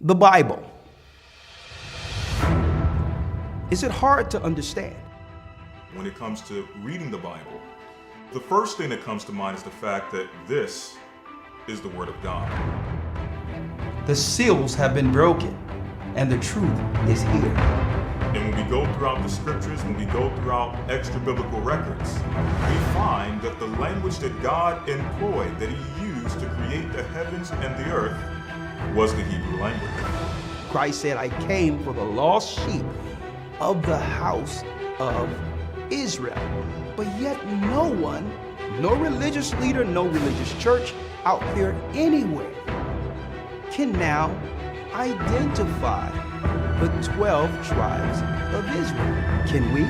The Bible. Is it hard to understand? When it comes to reading the Bible, the first thing that comes to mind is the fact that this is the Word of God. The seals have been broken, and the truth is here. And when we go throughout the scriptures, when we go throughout extra biblical records, we find that the language that God employed, that He used to create the heavens and the earth, was the Hebrew language. Christ said, I came for the lost sheep of the house of Israel. But yet no one, no religious leader, no religious church out there anywhere can now identify the 12 tribes of Israel. Can we?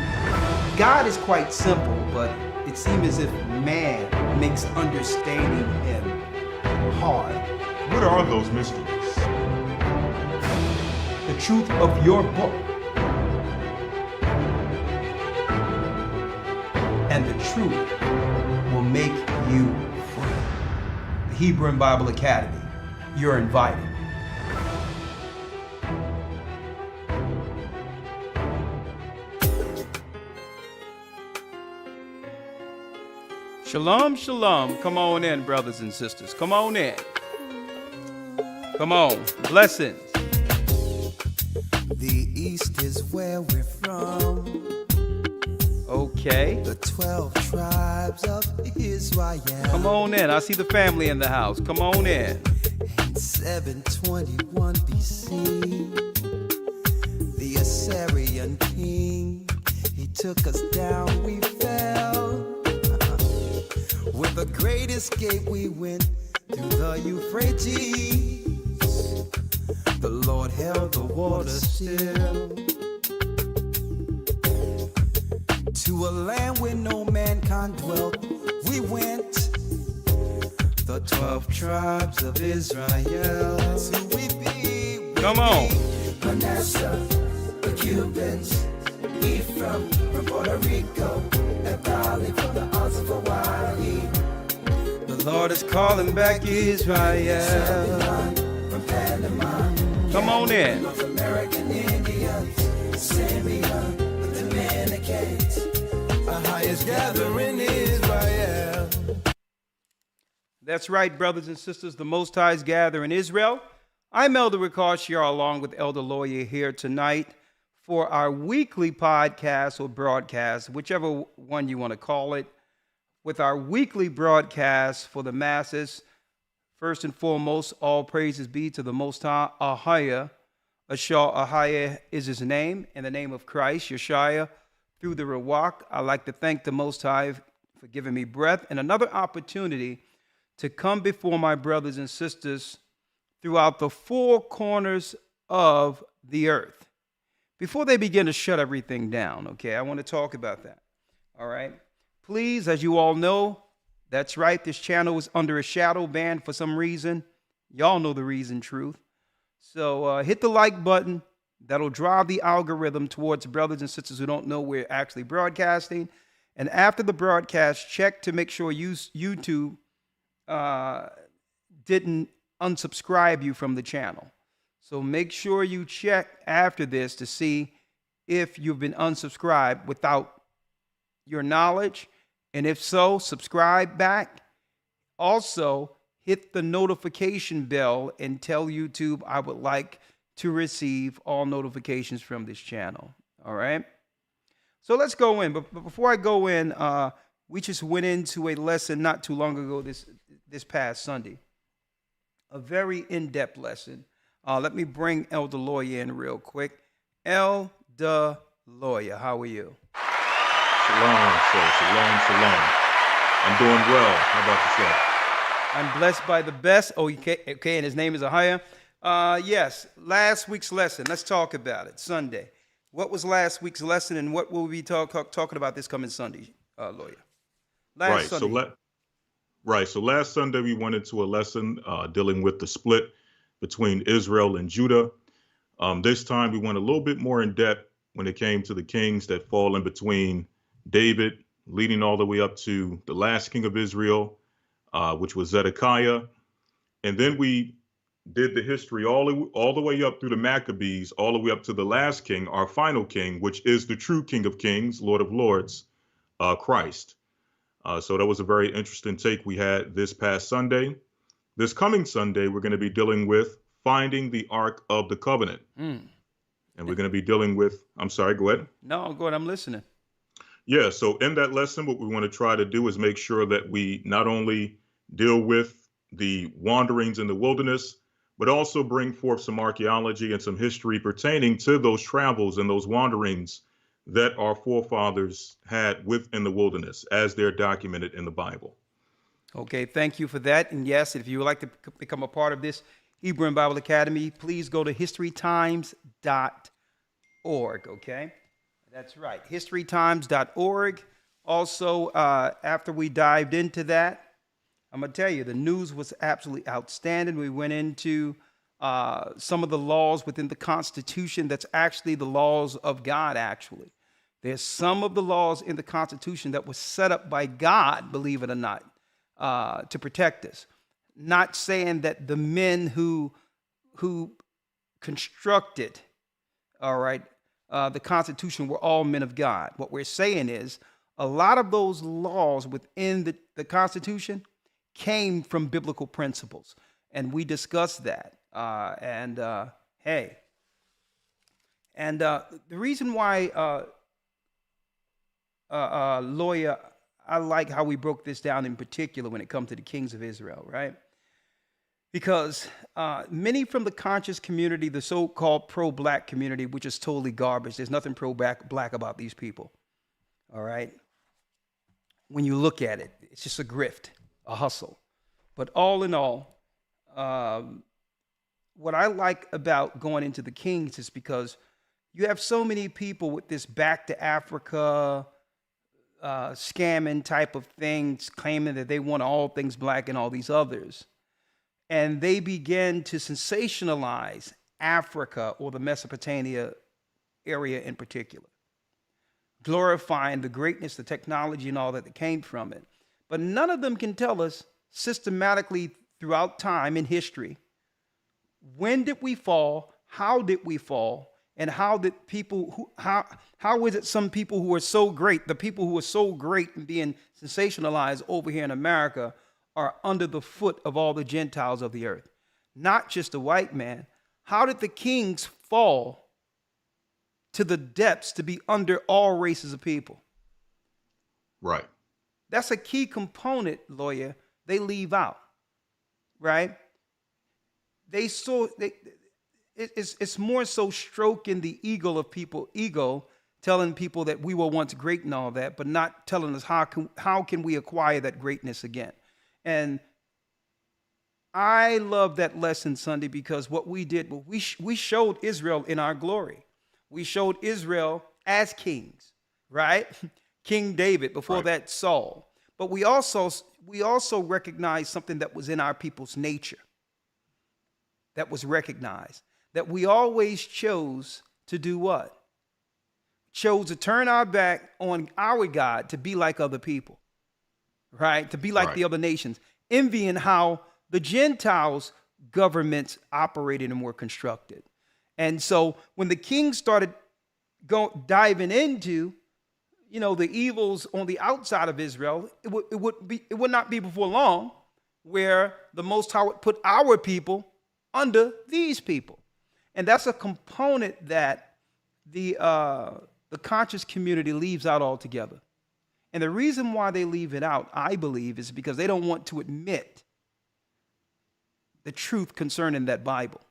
God is quite simple, but it seems as if man makes understanding Him hard. What are those mysteries? The truth of your book and the truth will make you free. The Hebrew and Bible Academy, you're invited. Shalom, shalom. Come on in, brothers and sisters. Come on in. Come on. Blessings. The East is where we're from. Okay. The 12 tribes of Israel. Come on in. I see the family in the house. Come on in. In 721 BC, the Assyrian king, he took us down, we fell. With the great escape, we went through the Euphrates. The Lord held the water still. To a land where no mankind dwelt, we went. The 12 tribes of Israel. That's who we be. Come on. Manasseh, the Cubans, Ephraim from Puerto Rico, and Valley from the Isles of Hawaii. The Lord is calling back Israel. From Panama. Come on in. North American Indians, Simeon, the Dominicans, our highest gathering Israel. That's right, brothers and sisters. The Most High's gather in Israel. I'm Elder Ricard along with Elder Lawyer here tonight for our weekly podcast or broadcast, whichever one you want to call it, with our weekly broadcast for the masses. First and foremost, all praises be to the Most High, Ahaya. Ashar Ahaya is his name, in the name of Christ, Yeshua, through the Ruach. I'd like to thank the Most High for giving me breath and another opportunity to come before my brothers and sisters throughout the four corners of the earth. Before they begin to shut everything down, okay, I want to talk about that. All right. Please, as you all know, that's right, this channel is under a shadow ban for some reason. Y'all know the reason, truth. So hit the like button. That'll drive the algorithm towards brothers and sisters who don't know we're actually broadcasting. And after the broadcast, check to make sure YouTube didn't unsubscribe you from the channel. So make sure you check after this to see if you've been unsubscribed without your knowledge. And if so, subscribe back. Also, hit the notification bell and tell YouTube I would like to receive all notifications from this channel. All right? So let's go in. But before I go in, we just went into a lesson not too long ago this past Sunday. A very in-depth lesson. Let me bring Elder Lawyer in real quick. Elder Lawyer, how are you? Shalom, sir. Shalom, shalom. I'm doing well. How about yourself? I'm blessed by the best. Oh, okay, and his name is Ahaya. Yes, last week's lesson. Let's talk about it. Sunday. What was last week's lesson, and what will we be talking about this coming Sunday, Lawyer? Last Sunday. So last Sunday we went into a lesson dealing with the split between Israel and Judah. This time we went a little bit more in depth when it came to the kings that fall in between David, leading all the way up to the last king of Israel, which was Zedekiah. And then we did the history all the way up through the Maccabees, all the way up to the last king, our final king, which is the true King of Kings, Lord of Lords, Christ. So that was a very interesting take we had this past Sunday. This coming Sunday, we're going to be dealing with finding the Ark of the Covenant. And we're going to be dealing with, I'm sorry, go ahead. No, go ahead. I'm listening. Yeah, so in that lesson, what we want to try to do is make sure that we not only deal with the wanderings in the wilderness, but also bring forth some archaeology and some history pertaining to those travels and those wanderings that our forefathers had within the wilderness as they're documented in the Bible. Okay, thank you for that. And yes, if you would like to become a part of this Hebrew and Bible Academy, please go to historytimes.org, okay? That's right, historytimes.org. Also, after we dived into that, I'm going to tell you, the news was absolutely outstanding. We went into some of the laws within the Constitution that's actually the laws of God, actually. There's some of the laws in the Constitution that was set up by God, believe it or not, to protect us. Not saying that the men who constructed, all right, the Constitution were all men of God. What we're saying is a lot of those laws within the Constitution came from biblical principles. And we discussed that. The reason why, lawyer, I like how we broke this down in particular when it comes to the kings of Israel, right? Because many from the conscious community, the so-called pro-black community, which is totally garbage. There's nothing pro-black about these people, all right? When you look at it, it's just a grift, a hustle. But all in all, what I like about going into the Kings is because you have so many people with this back to Africa scamming type of things, claiming that they want all things black and all these others. And they begin to sensationalize Africa or the Mesopotamia area in particular, glorifying the greatness, the technology, and all that came from it. But none of them can tell us systematically throughout time in history, when did we fall, how did we fall, and how did people, how is it some people who are so great, the people who are so great and being sensationalized over here in America are under the foot of all the Gentiles of the earth, not just the white man. How did the kings fall to the depths to be under all races of people? Right. That's a key component, lawyer, they leave out, right? It's more so stroking the ego of people, telling people that we were once great and all that, but not telling us how can we acquire that greatness again. And I love that lesson Sunday because what we did, we showed Israel in our glory. We showed Israel as kings, right? King David, before that Saul. But we also recognized something that was in our people's nature. That was recognized. That we always chose to do what? Chose to turn our back on our God to be like other people. Right? To be like the other nations. Envying how the Gentiles' governments operated and were constructed. And so when the kings started diving into, the evils on the outside of Israel, it would not be before long where the Most High would put our people under these people. And that's a component that the conscious community leaves out altogether. And the reason why they leave it out, I believe, is because they don't want to admit the truth concerning that Bible.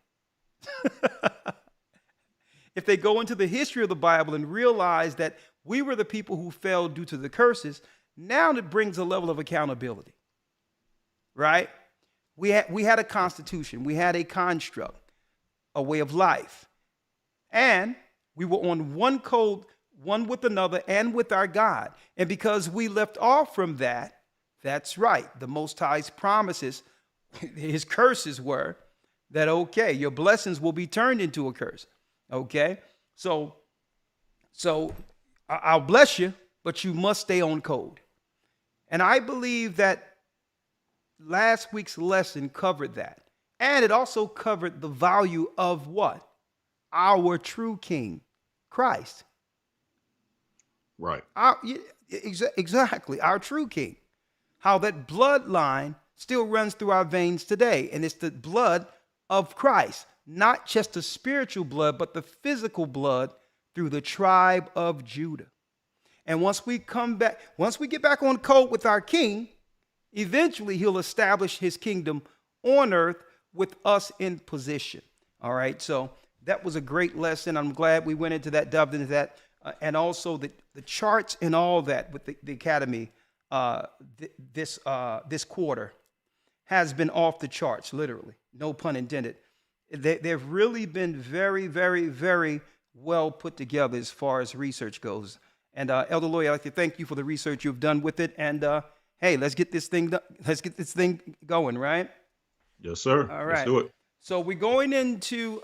If they go into the history of the Bible and realize that we were the people who fell due to the curses, now it brings a level of accountability, right? We had a constitution, we had a construct, a way of life, and we were on one code, one with another and with our God. And because we left off from that, that's right, the Most High's promises, his curses were that, okay, your blessings will be turned into a curse, okay? So I'll bless you, but you must stay on code. And I believe that last week's lesson covered that. And it also covered the value of what? Our true king, Christ. Right. Exactly, our true king. How that bloodline still runs through our veins today. And it's the blood of Christ, not just the spiritual blood, but the physical blood through the tribe of Judah. And once we get back on code with our king, eventually he'll establish his kingdom on earth with us in position. All right. So that was a great lesson. I'm glad we went into that, delved into that. And also the charts and all that with the academy this quarter has been off the charts, literally. No pun intended. They've really been very, very, very well put together as far as research goes. And Elder Lawyer, I'd like to thank you for the research you've done with it. And hey, let's get this thing going, right? Yes, sir. All right. Let's do it. So we're going into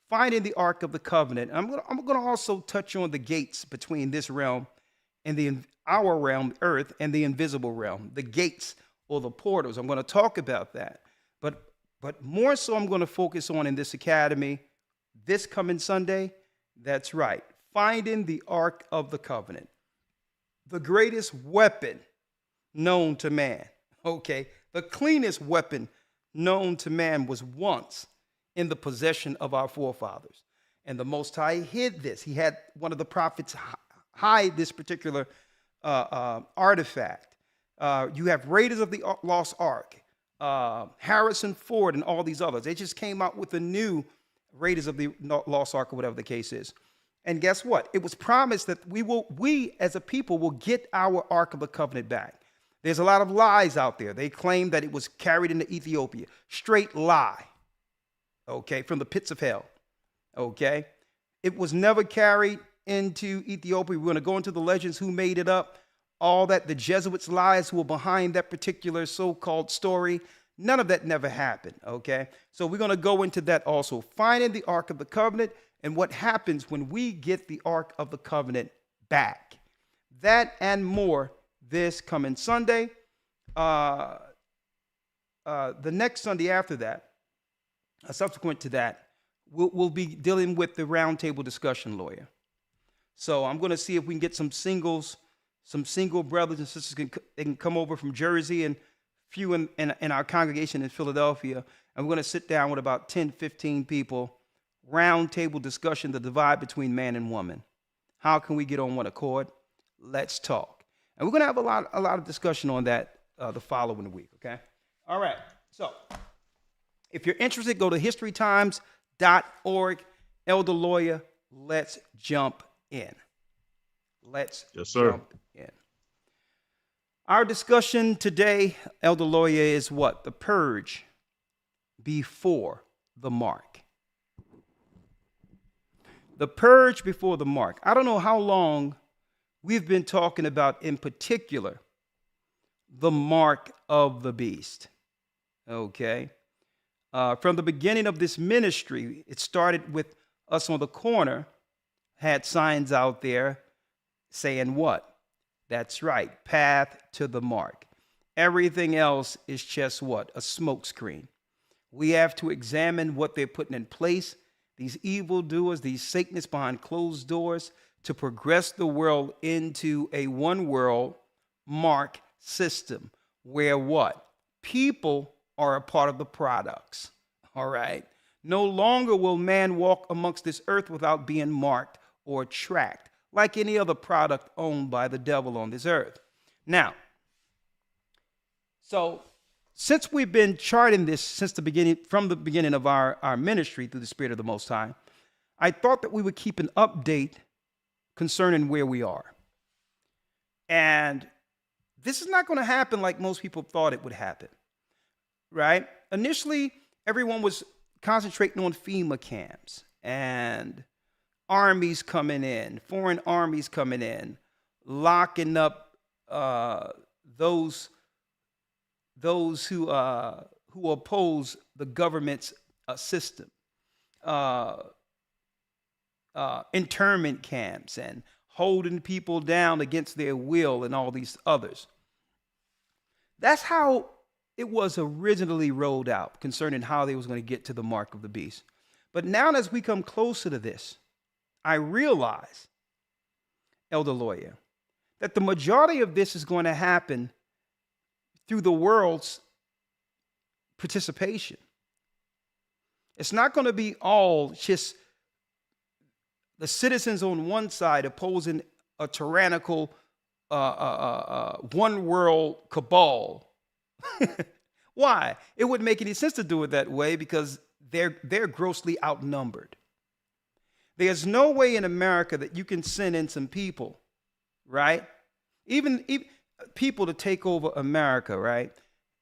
finding the Ark of the Covenant. I'm going to also touch on the gates between this realm and our realm, Earth, and the invisible realm, the gates or the portals. I'm going to talk about that. But more so, I'm going to focus on in this academy this coming Sunday. That's right. Finding the Ark of the Covenant, the greatest weapon known to man. Okay. The cleanest weapon known to man was once in the possession of our forefathers. And the Most High hid this. He had one of the prophets hide this particular artifact. You have Raiders of the Lost Ark, Harrison Ford, and all these others. They just came out with a new Raiders of the Lost Ark, or whatever the case is. And guess what? It was promised that we as a people will get our Ark of the Covenant back. There's a lot of lies out there. They claim that it was carried into Ethiopia. Straight lie. Okay, from the pits of hell. Okay. It was never carried into Ethiopia. We're going to go into the legends, who made it up, all that, the Jesuits' lies who were behind that particular so-called story. None of that never happened. Okay. So we're going to go into that also. Finding the Ark of the Covenant and what happens when we get the Ark of the Covenant back. That and more this coming Sunday. The next Sunday after that, subsequent to that, we'll be dealing with the roundtable discussion, Lawyer. So I'm going to see if we can get some single brothers and sisters they can come over from Jersey, and few in our congregation in Philadelphia. And we're going to sit down with about 10, 15 people, roundtable discussion, the divide between man and woman. How can we get on one accord? Let's talk. And we're going to have a lot of discussion on that the following week, okay? All right. So if you're interested, go to historytimes.org. Elder Lawyer, let's jump in. Let's jump in. Our discussion today, Elder Lawyer, is what? The purge before the mark. The purge before the mark. I don't know how long we've been talking about, in particular, the mark of the beast. Okay. From the beginning of this ministry, it started with us on the corner, had signs out there saying what? That's right, path to the mark. Everything else is just what? A smokescreen. We have to examine what they're putting in place, these evildoers, these Satanists behind closed doors, to progress the world into a one world mark system where what? People are a part of the products. All right. No longer will man walk amongst this earth without being marked or tracked like any other product owned by the devil on this earth. Now, so since we've been charting this from the beginning of our ministry through the Spirit of the Most High, I thought that we would keep an update concerning where we are. And this is not going to happen like most people thought it would happen, right? Initially, everyone was concentrating on FEMA camps and armies coming in, foreign armies coming in, locking up those who oppose the government's system, internment camps, and holding people down against their will, and all these others. That's how it was originally rolled out concerning how they was going to get to the mark of the beast. But now as we come closer to this, I realize, Elder Lawyer, that the majority of this is going to happen through the world's participation. It's not going to be all just the citizens on one side opposing a tyrannical one world cabal. Why? It wouldn't make any sense to do it that way because they're grossly outnumbered. There's no way in America that you can send in some people, right? Even people to take over America, right?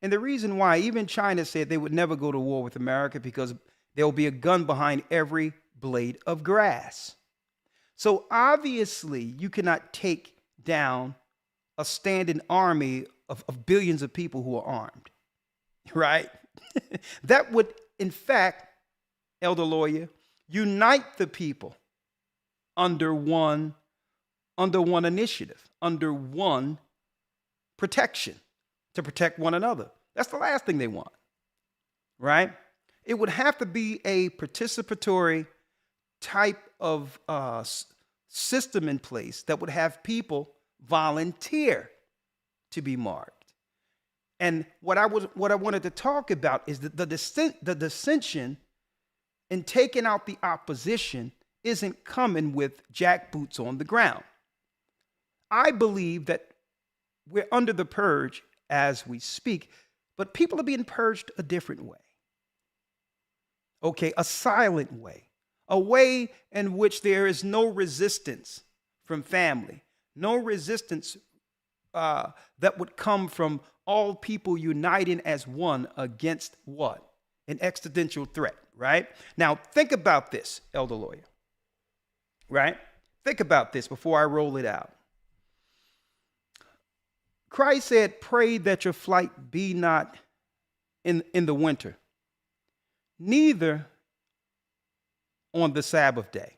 And the reason why, even China said they would never go to war with America because there will be a gun behind every blade of grass. So obviously, you cannot take down a standing army of billions of people who are armed, right? That would, in fact, Elder Lawyer, unite the people under one initiative, under one protection, to protect one another. That's the last thing they want, right? It would have to be a participatory type of system in place that would have people volunteer to be marked. And what I wanted to talk about is the dissension in taking out the opposition isn't coming with jackboots on the ground. I believe that we're under the purge as we speak, but people are being purged a different way. Okay, a silent way, a way in which there is no resistance from family, no resistance that would come from all people uniting as one against what? An existential threat, right? Now, think about this, Elder Lawyer, right? Think about this before I roll it out. Christ said, pray that your flight be not in the winter, neither on the Sabbath day.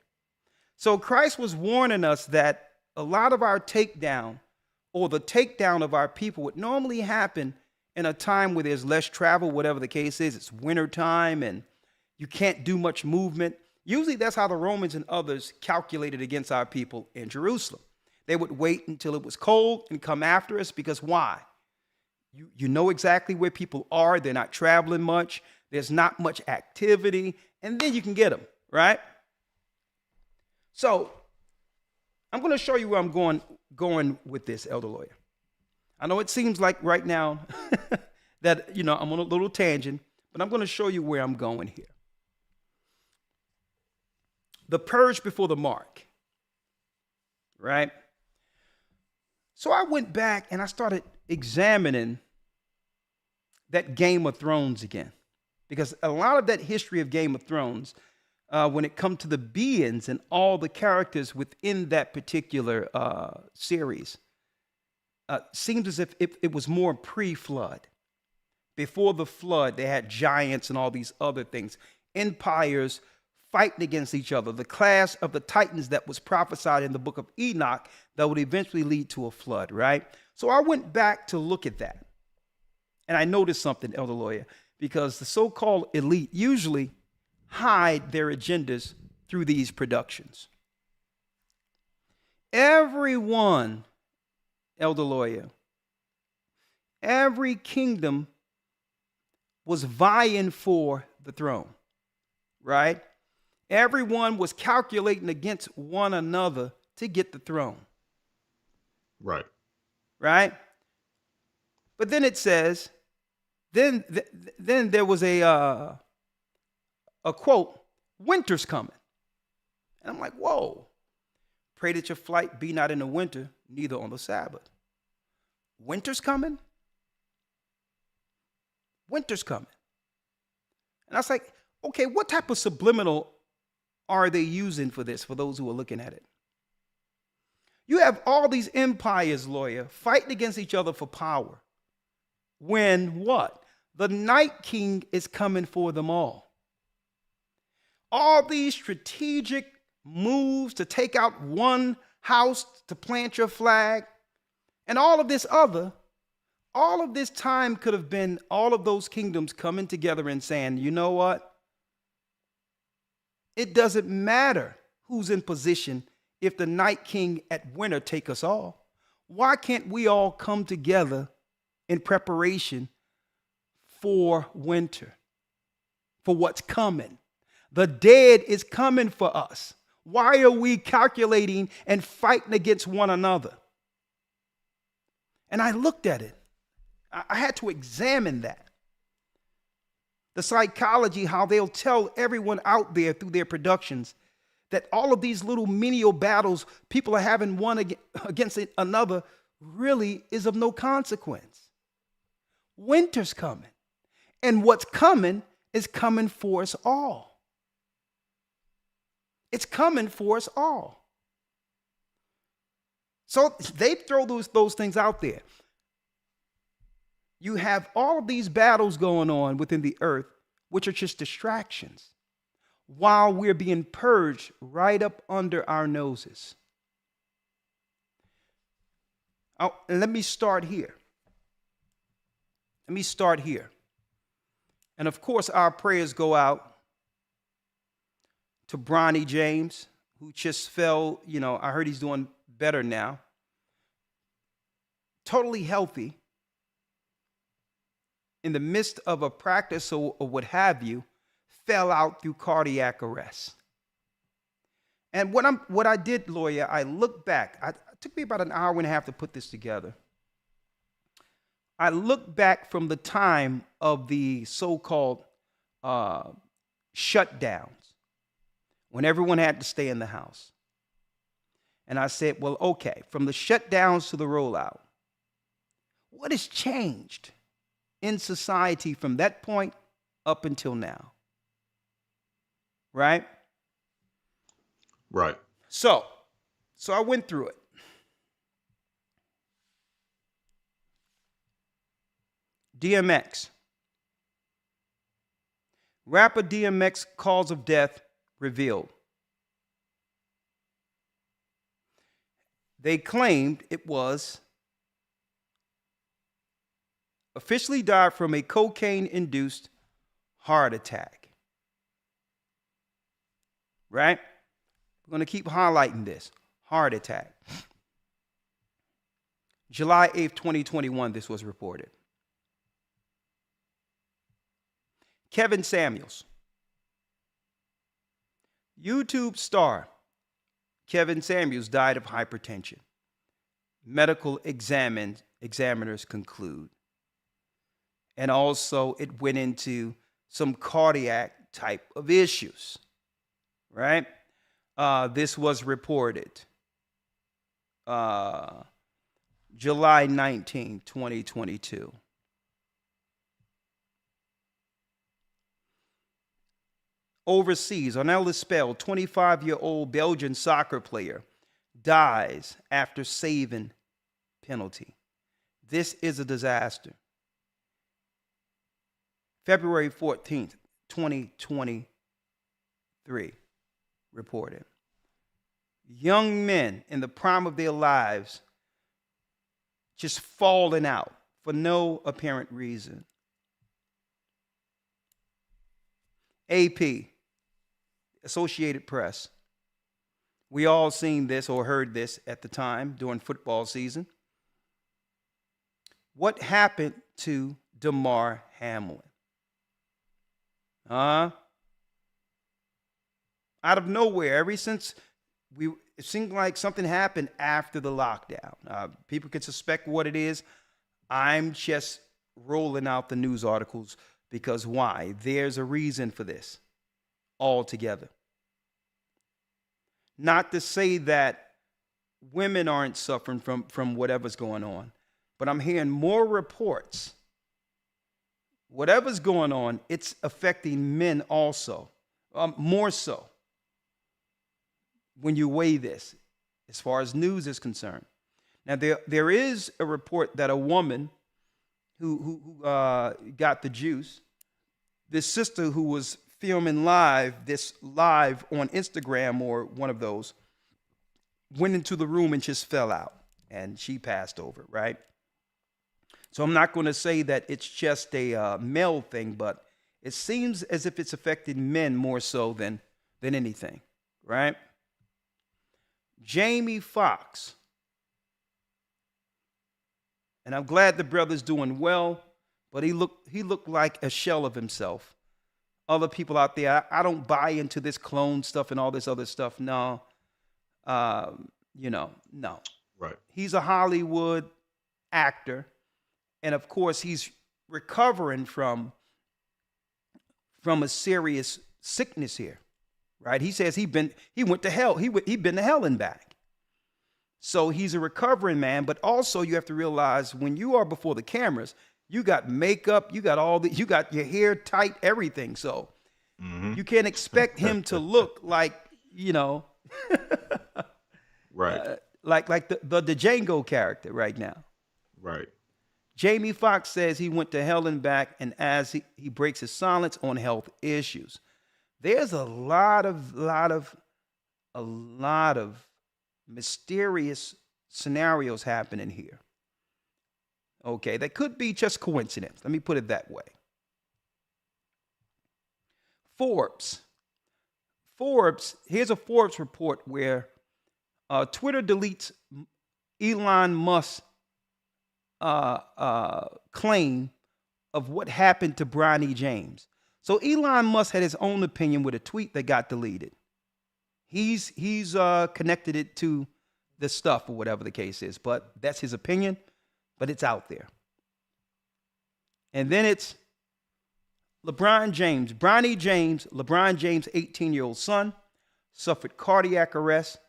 So Christ was warning us that a lot of our takedown or the takedown of our people would normally happen in a time where there's less travel, whatever the case is. It's winter time and you can't do much movement. Usually that's how the Romans and others calculated against our people in Jerusalem. They would wait until it was cold and come after us because why? You know exactly where people are. They're not traveling much. There's not much activity. And then you can get them, right? So I'm going to show you where I'm going with this, Elder Lawyer. I know it seems like right now that, I'm on a little tangent, but I'm going to show you where I'm going here. The purge before the mark, right? So I went back and I started examining that Game of Thrones again, because a lot of that history of Game of Thrones, when it comes to the beings and all the characters within that particular series, seems as if it was more pre-flood. Before the flood, they had giants and all these other things, empires fighting against each other, the class of the Titans that was prophesied in the book of Enoch that would eventually lead to a flood, right? So I went back to look at that. And I noticed something, Elder Lawyer, because the so-called elite usually hide their agendas through these productions. Everyone, Elder Lawyer, every kingdom was vying for the throne, right? Everyone was calculating against one another to get the throne. Right. Right? But then it says, then there was a quote, winter's coming. And I'm like, whoa. Pray that your flight be not in the winter, neither on the Sabbath. Winter's coming? Winter's coming. And I was like, okay, what type of subliminal are they using for this, for those who are looking at it? You have all these empires, Lawyer, fighting against each other for power. When what? The Night King is coming for them all. All these strategic moves to take out one house to plant your flag, and all of this other, all of this time could have been all of those kingdoms coming together and saying, you know what? It doesn't matter who's in position if the Night King at winter take us all. Why can't we all come together in preparation for winter, for what's coming? The dead is coming for us. Why are we calculating and fighting against one another? And I looked at it. I had to examine that. The psychology, how they'll tell everyone out there through their productions that all of these little menial battles people are having one against another really is of no consequence. Winter's coming. And what's coming is coming for us all. It's coming for us all. So they throw those things out there. You have all of these battles going on within the earth, which are just distractions, while we're being purged right up under our noses. And let me start here. And of course, our prayers go out to Bronny James, who just fell, I heard he's doing better now. Totally healthy. In the midst of a practice or what have you, fell out through cardiac arrest. And what I did, lawyer, I looked back. It took me about an hour and a half to put this together. I looked back from the time of the so-called shutdowns, when everyone had to stay in the house. And I said, well, okay, from the shutdowns to the rollout, what has changed in society from that point up until now? Right? Right. So I went through it. DMX. Rapper DMX cause of death revealed. They claimed it was officially died from a cocaine-induced heart attack. Right? We're going to keep highlighting this. Heart attack. July 8th, 2021, this was reported. Kevin Samuels. YouTube star Kevin Samuels died of hypertension. Medical examiners conclude. And also it went into some cardiac type of issues, right? This was reported July 19, 2022. Overseas, Arnel Spell, 25-year-old Belgian soccer player, dies after saving penalty. This is a disaster. February 14th, 2023, reported. Young men in the prime of their lives just falling out for no apparent reason. AP, Associated Press. We all seen this or heard this at the time during football season. What happened to Damar Hamlin? Out of nowhere, ever since it seemed like something happened after the lockdown. People can suspect what it is. I'm just rolling out the news articles because why? There's a reason for this altogether. Not to say that women aren't suffering from whatever's going on, but I'm hearing more reports. Whatever's going on, it's affecting men also, more so when you weigh this as far as news is concerned. Now, there is a report that a woman who got the juice, this sister who was filming live on Instagram or one of those, went into the room and just fell out and she passed over, right? So I'm not going to say that it's just a male thing, but it seems as if it's affected men more so than anything, right? Jamie Foxx. And I'm glad the brother's doing well, but he looked like a shell of himself. Other people out there, I don't buy into this clone stuff and all this other stuff. No, no. Right. He's a Hollywood actor, and of course, he's recovering from a serious sickness here, right? He says he went to hell. He'd been to hell and back. So he's a recovering man, but also you have to realize when you are before the cameras, you got makeup, you got your hair tight, everything. So you can't expect him to look like, right. Like the Django character right now. Right. Jamie Foxx says he went to hell and back, and as he breaks his silence on health issues. There's a lot of mysterious scenarios happening here. Okay, that could be just coincidence. Let me put it that way. Forbes, here's a Forbes report where Twitter deletes Elon Musk's claim of what happened to Bronny James. So Elon Musk had his own opinion with a tweet that got deleted. He's connected it to the stuff or whatever the case is, but that's his opinion, but it's out there. And then it's LeBron James. Bronny James, LeBron James' 18-year-old son, suffered cardiac arrest.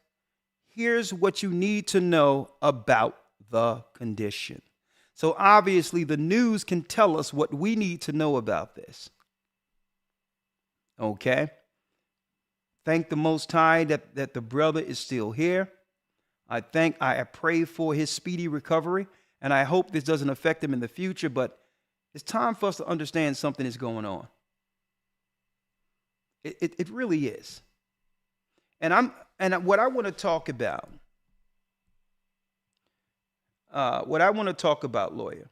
Here's what you need to know about the condition. So obviously the news can tell us what we need to know about this. Okay? Thank the Most High that the brother is still here. I pray for his speedy recovery, and I hope this doesn't affect him in the future, but it's time for us to understand something is going on. It really is. And what I want to talk about, lawyer,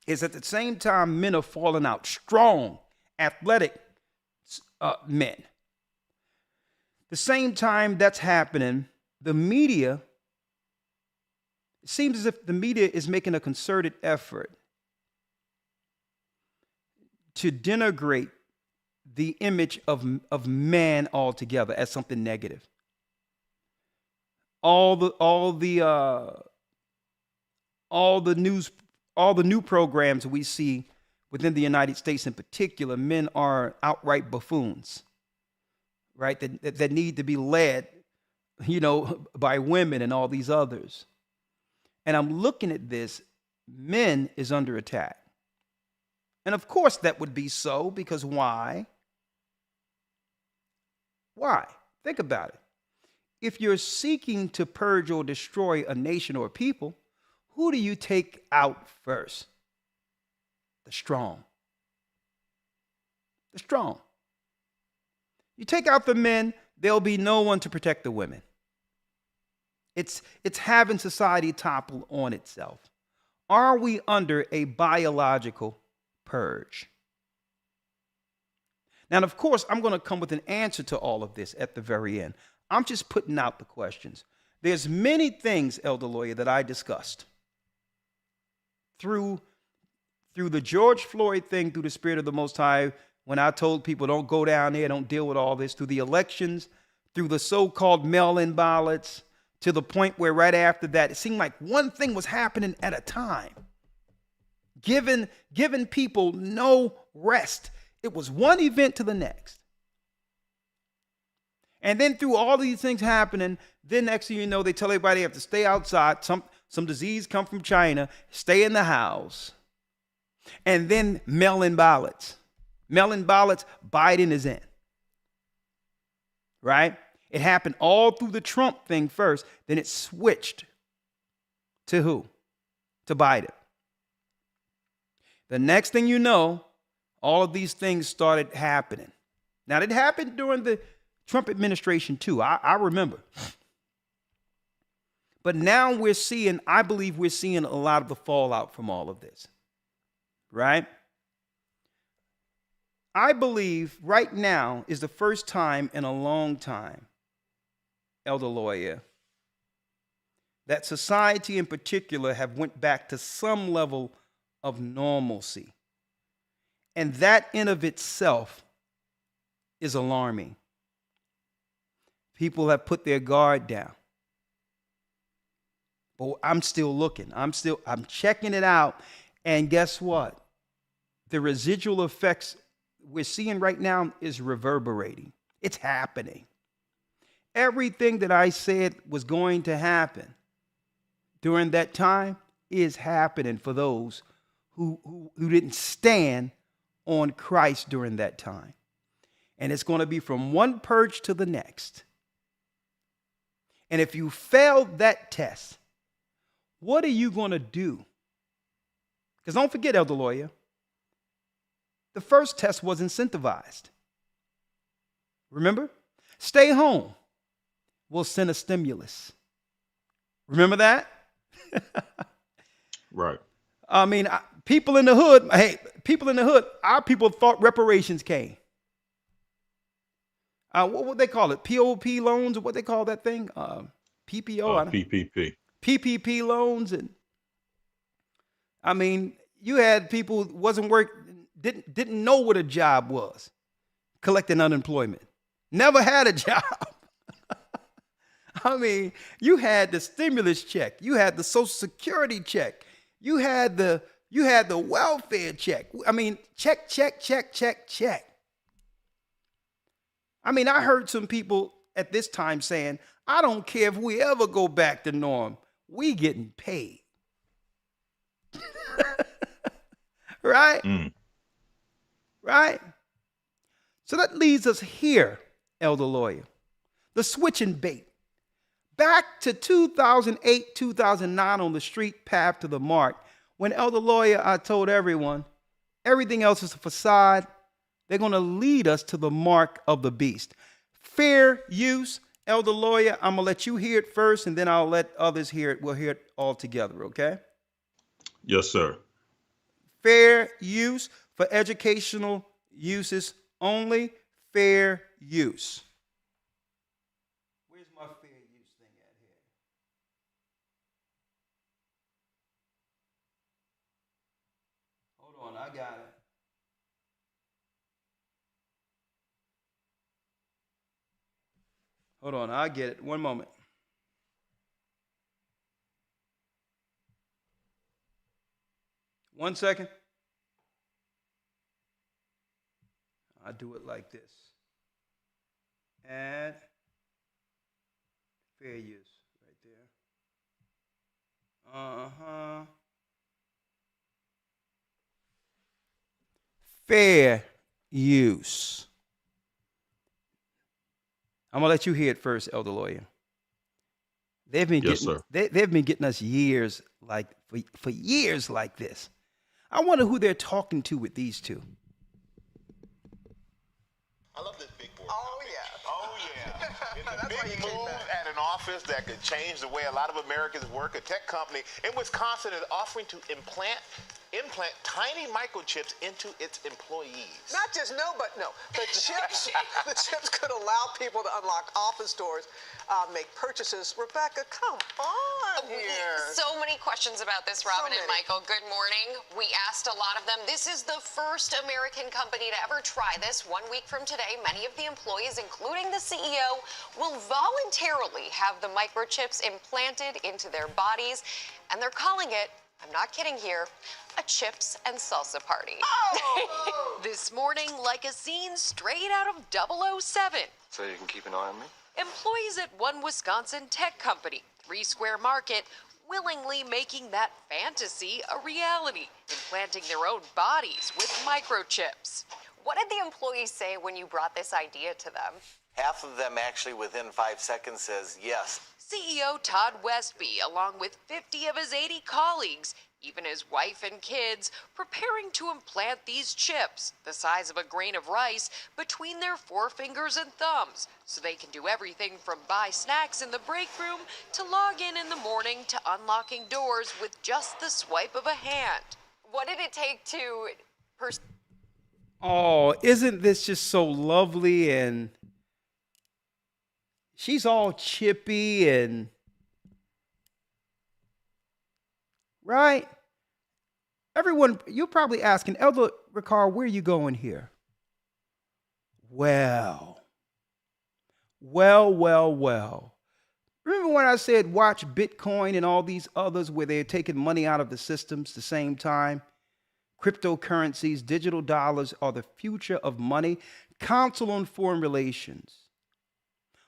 is at the same time men are falling out, strong, athletic men. The same time that's happening, the media, it seems as if the media is making a concerted effort to denigrate the image of man altogether as something negative. All the new programs we see within the United States in particular, men are outright buffoons, right? That need to be led, by women and all these others. And I'm looking at this, men is under attack. And of course that would be so, because why? Why? Think about it. If you're seeking to purge or destroy a nation or a people, who do you take out first? The strong. The strong. You take out the men, there'll be no one to protect the women. It's having society topple on itself. Are we under a biological purge? Now, of course, I'm going to come with an answer to all of this at the very end. I'm just putting out the questions. There's many things, Elder Lawyer, that I discussed through the George Floyd thing, through the Spirit of the Most High, when I told people don't go down there, don't deal with all this, through the elections, through the so-called mail-in ballots, to the point where right after that, it seemed like one thing was happening at a time, giving people no rest. It was one event to the next. And then through all these things happening, then next thing you know, they tell everybody they have to stay outside. Some disease come from China, stay in the house. And then mail-in ballots. Mail-in ballots, Biden is in. Right? It happened all through the Trump thing first. Then it switched to who? To Biden. The next thing you know, all of these things started happening. Now, it happened during the Trump administration too. I remember. But now I believe we're seeing a lot of the fallout from all of this, right? I believe right now is the first time in a long time, Elder Lawyer, that society in particular have went back to some level of normalcy. And that in of itself is alarming. People have put their guard down. But I'm still looking. I'm checking it out. And guess what? The residual effects we're seeing right now is reverberating. It's happening. Everything that I said was going to happen during that time is happening for those who didn't stand on Christ during that time. And it's going to be from one purge to the next. And if you failed that test, what are you going to do? Because don't forget, Elder Lawyer, the first test was incentivized. Remember? Stay home. We'll send a stimulus. Remember that? Right. I mean, people in the hood, our people thought reparations came. What would they call it? POP loans, or what they call that thing? PPO? PPP. PPP loans. And I mean, you had people who didn't know what a job was, collecting unemployment. Never had a job. I mean, you had the stimulus check, you had the Social Security check, you had the welfare check. I mean, check. I mean, I heard some people at this time saying, I don't care if we ever go back to norm, we getting paid. Right? Right? So that leads us here, Elder Lawyer. The switching bait. Back to 2008, 2009 on the street path to the mark, when Elder Lawyer, I told everyone, everything else is a facade. They're going to lead us to the mark of the beast. Fair use, Elder Lawyer, I'm going to let you hear it first, and then I'll let others hear it. We'll hear it all together, okay? Yes, sir. Fair use for educational uses only. Fair use. Where's my fair use thing at here? Hold on, I got it. Hold on, I get it. One moment. One second. I do it like this. Add fair use right there. Fair use. I'm gonna let you hear it first, Elder Lawyer. They've been getting us years for years like this. I wonder who they're talking to with these two. I love this big board. Oh, yeah. Oh, yeah. It's a That's why you big came move back. at an office that could change the way a lot of Americans work. A tech company in Wisconsin is offering to implant tiny microchips into its employees. Not just but no. The chips could allow people to unlock office doors, make purchases. Rebecca, come on here. So many questions about this, Robin and Michael. Good morning. We asked a lot of them. This is the first American company to ever try this. 1 week from today, many of the employees, including the CEO, will voluntarily have the microchips implanted into their bodies, and they're calling it, I'm not kidding here, a chips and salsa party. Oh. This morning, like a scene straight out of 007. So you can keep an eye on me? Employees at one Wisconsin tech company, 3 Square Market, willingly making that fantasy a reality, implanting their own bodies with microchips. What did the employees say when you brought this idea to them? Half of them actually within 5 seconds says yes. CEO Todd Westby, along with 50 of his 80 colleagues, even his wife and kids, preparing to implant these chips, the size of a grain of rice, between their forefingers and thumbs, so they can do everything from buy snacks in the break room to log in the morning to unlocking doors with just the swipe of a hand. What did it take to... Oh, isn't this just so lovely? And she's all chippy and right? Everyone, you're probably asking, Elder Ricard, where are you going here? Well. Remember when I said watch Bitcoin and all these others where they're taking money out of the systems at the same time? Cryptocurrencies, digital dollars are the future of money. Council on Foreign Relations.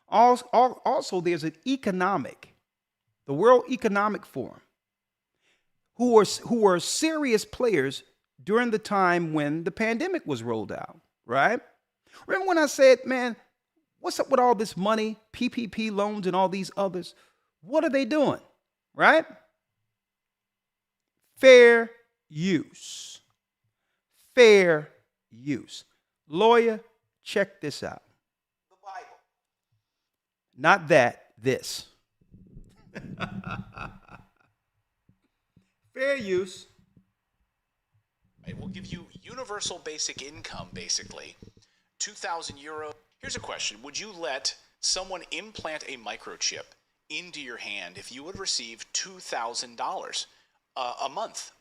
Also, there's the World Economic Forum, who were serious players during the time when the pandemic was rolled out, right? Remember when I said, man, what's up with all this money, PPP loans and all these others? What are they doing, right? Fair use. Fair use. Lawyer, check this out. The Bible. Not that, this. Fair use. It will give you universal basic income, basically. 2,000 euro. Here's a question. Would you let someone implant a microchip into your hand if you would receive $2,000 a month?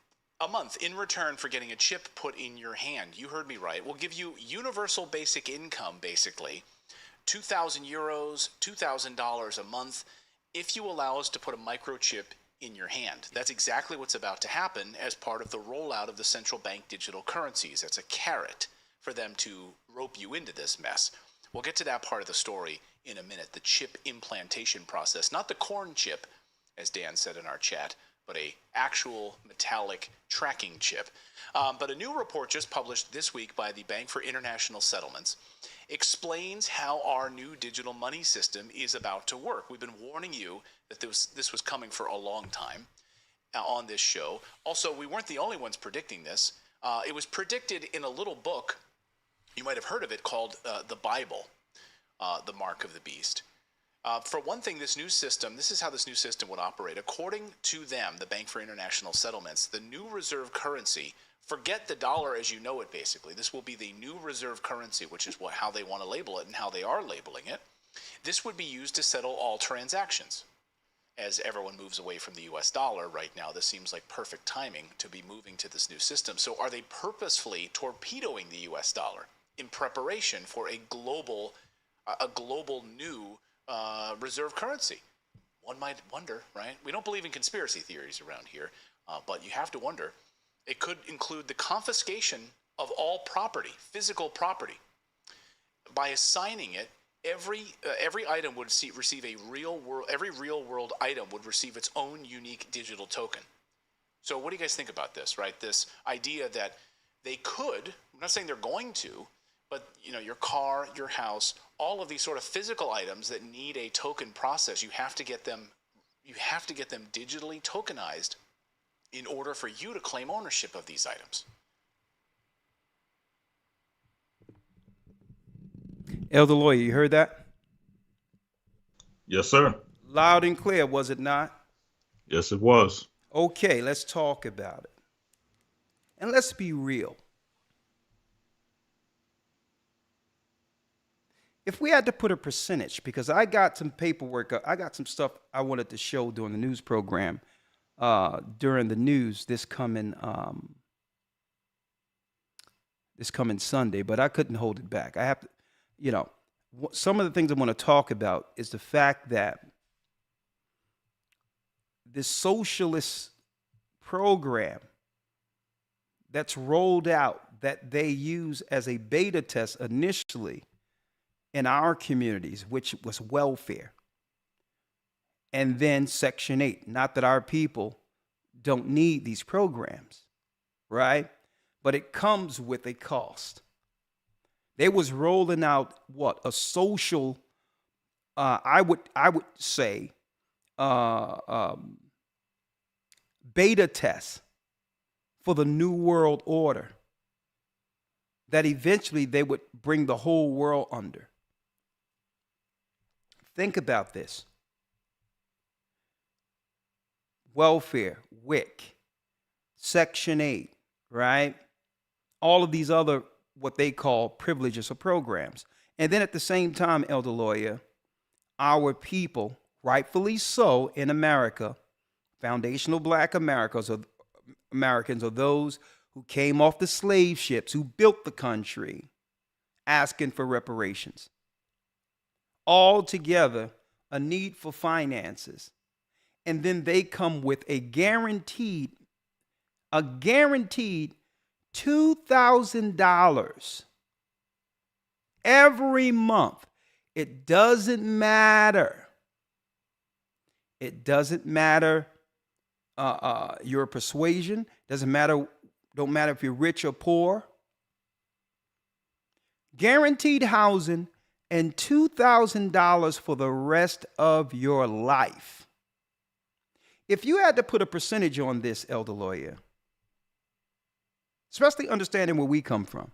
A month in return for getting a chip put in your hand. You heard me right. We'll give you universal basic income, basically. 2,000 euros, $2,000 a month, if you allow us to put a microchip in your hand. That's exactly what's about to happen as part of the rollout of the central bank digital currencies. That's a carrot for them to rope you into this mess. We'll get to that part of the story in a minute, the chip implantation process. Not the corn chip, as Dan said in our chat, but a actual metallic tracking chip. But a new report just published this week by the Bank for International Settlements explains how our new digital money system is about to work. We've been warning you that this was coming for a long time on this show. Also, we weren't the only ones predicting this. It was predicted in a little book, you might have heard of it, called The Bible, The Mark of the Beast. For one thing, this is how this new system would operate. According to them, the Bank for International Settlements, the new reserve currency, forget the dollar as you know it, basically. This will be the new reserve currency, which is how they want to label it and how they are labeling it. This would be used to settle all transactions. As everyone moves away from the US dollar right now, this seems like perfect timing to be moving to this new system. So are they purposefully torpedoing the US dollar in preparation for a global new reserve currency? One might wonder, right? We don't believe in conspiracy theories around here, but you have to wonder. It could include the confiscation of all property, physical property. By assigning it, every item would receive a real world. Every real world item would receive its own unique digital token. So, what do you guys think about this? Right, this idea that they could. I'm not saying they're going to, but your car, your house, all of these sort of physical items that need a token process, you have to get them digitally tokenized in order for you to claim ownership of these items. Elder Lawyer, you heard that? Yes, sir. Loud and clear, was it not? Yes, it was. Okay, let's talk about it. And let's be real. If we had to put a percentage, because I got some paperwork, I got some stuff I wanted to show during the news program, during the news this coming Sunday, but I couldn't hold it back. I have to, some of the things I want to talk about is the fact that this socialist program that's rolled out, that they use as a beta test initially in our communities, which was welfare, and then Section 8. Not that our people don't need these programs, right? But it comes with a cost. They was rolling out a social, I would say, beta test for the New World Order that eventually they would bring the whole world under. Think about this. Welfare, WIC, Section 8, right? All of these other what they call privileges or programs. And then at the same time, Elder Lawyer, our people, rightfully so in America, foundational black Americans are those who came off the slave ships, who built the country, asking for reparations. All together, a need for finances. And then they come with a guaranteed $2,000 every month. It doesn't matter. It doesn't matter your persuasion. Don't matter if you're rich or poor. Guaranteed housing and $2,000 for the rest of your life. If you had to put a percentage on this, Elder Lawyer, especially understanding where we come from,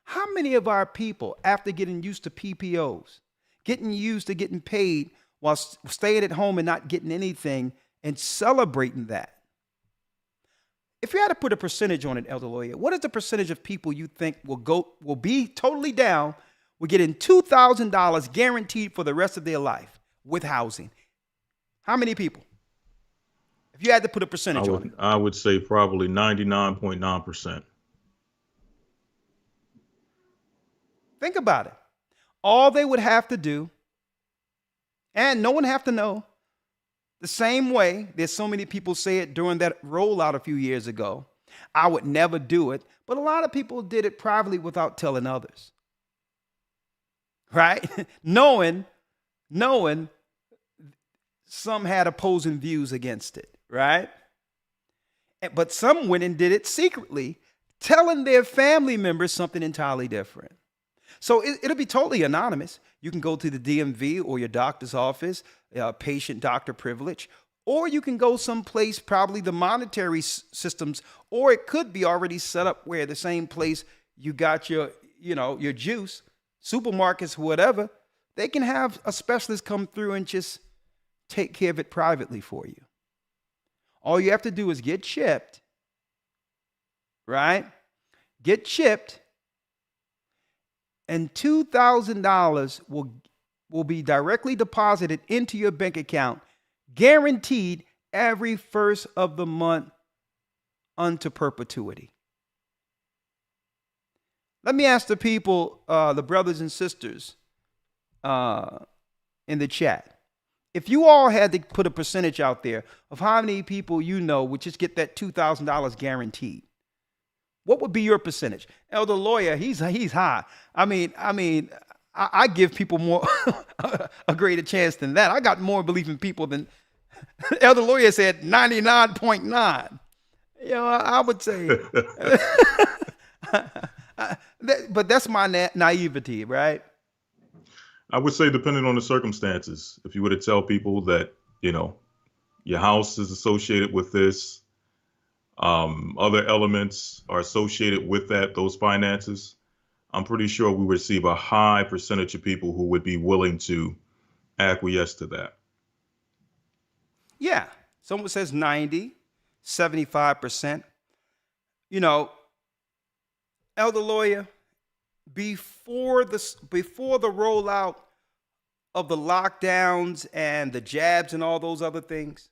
how many of our people, after getting used to PPOs, getting used to getting paid while staying at home and not getting anything and celebrating that, if you had to put a percentage on it, Elder Lawyer, what is the percentage of people you think will be totally down with getting $2,000 guaranteed for the rest of their life with housing? How many people? If you had to put a percentage on it. I would say probably 99.9%. Think about it. All they would have to do, and no one have to know, the same way there's so many people say it during that rollout a few years ago, I would never do it, but a lot of people did it privately without telling others. Right? knowing some had opposing views against it, right? But some went and did it secretly, telling their family members something entirely different. So it'll be totally anonymous. You can go to the DMV or your doctor's office, patient-doctor privilege, or you can go someplace, probably the monetary systems, or it could be already set up where the same place you got your juice, supermarkets, whatever, they can have a specialist come through and just take care of it privately for you. All you have to do is get chipped, right? Get chipped, and $2,000 will be directly deposited into your bank account, guaranteed every first of the month unto perpetuity. Let me ask the people, the brothers and sisters in the chat. If you all had to put a percentage out there of how many people you know would just get that $2,000 guaranteed, what would be your percentage? Elder Lawyer, he's high. I mean, I give people more a greater chance than that. I got more belief in people than Elder Lawyer said 99.9. I would say, but that's my naivety, right? I would say depending on the circumstances, if you were to tell people that, your house is associated with this, other elements are associated with those finances, I'm pretty sure we would receive a high percentage of people who would be willing to acquiesce to that. Yeah. Someone says 90, 75%. Elder Lawyer, before the rollout of the lockdowns and the jabs and all those other things,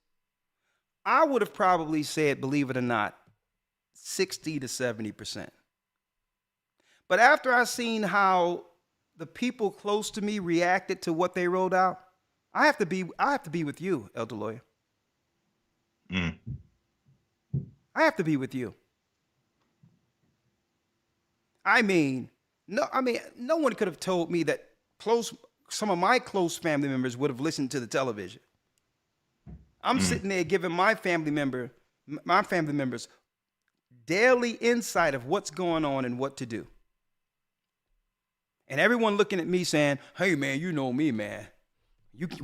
I would have probably said, believe it or not, 60 to 70%. But after I seen how the people close to me reacted to what they rolled out, I have to be with you, Elder Lawyer. I have to be with you. No one could have told me that some of my close family members would have listened to the television. I'm sitting there giving my family members daily insight of what's going on and what to do. And everyone looking at me saying, hey, man, you know me, man.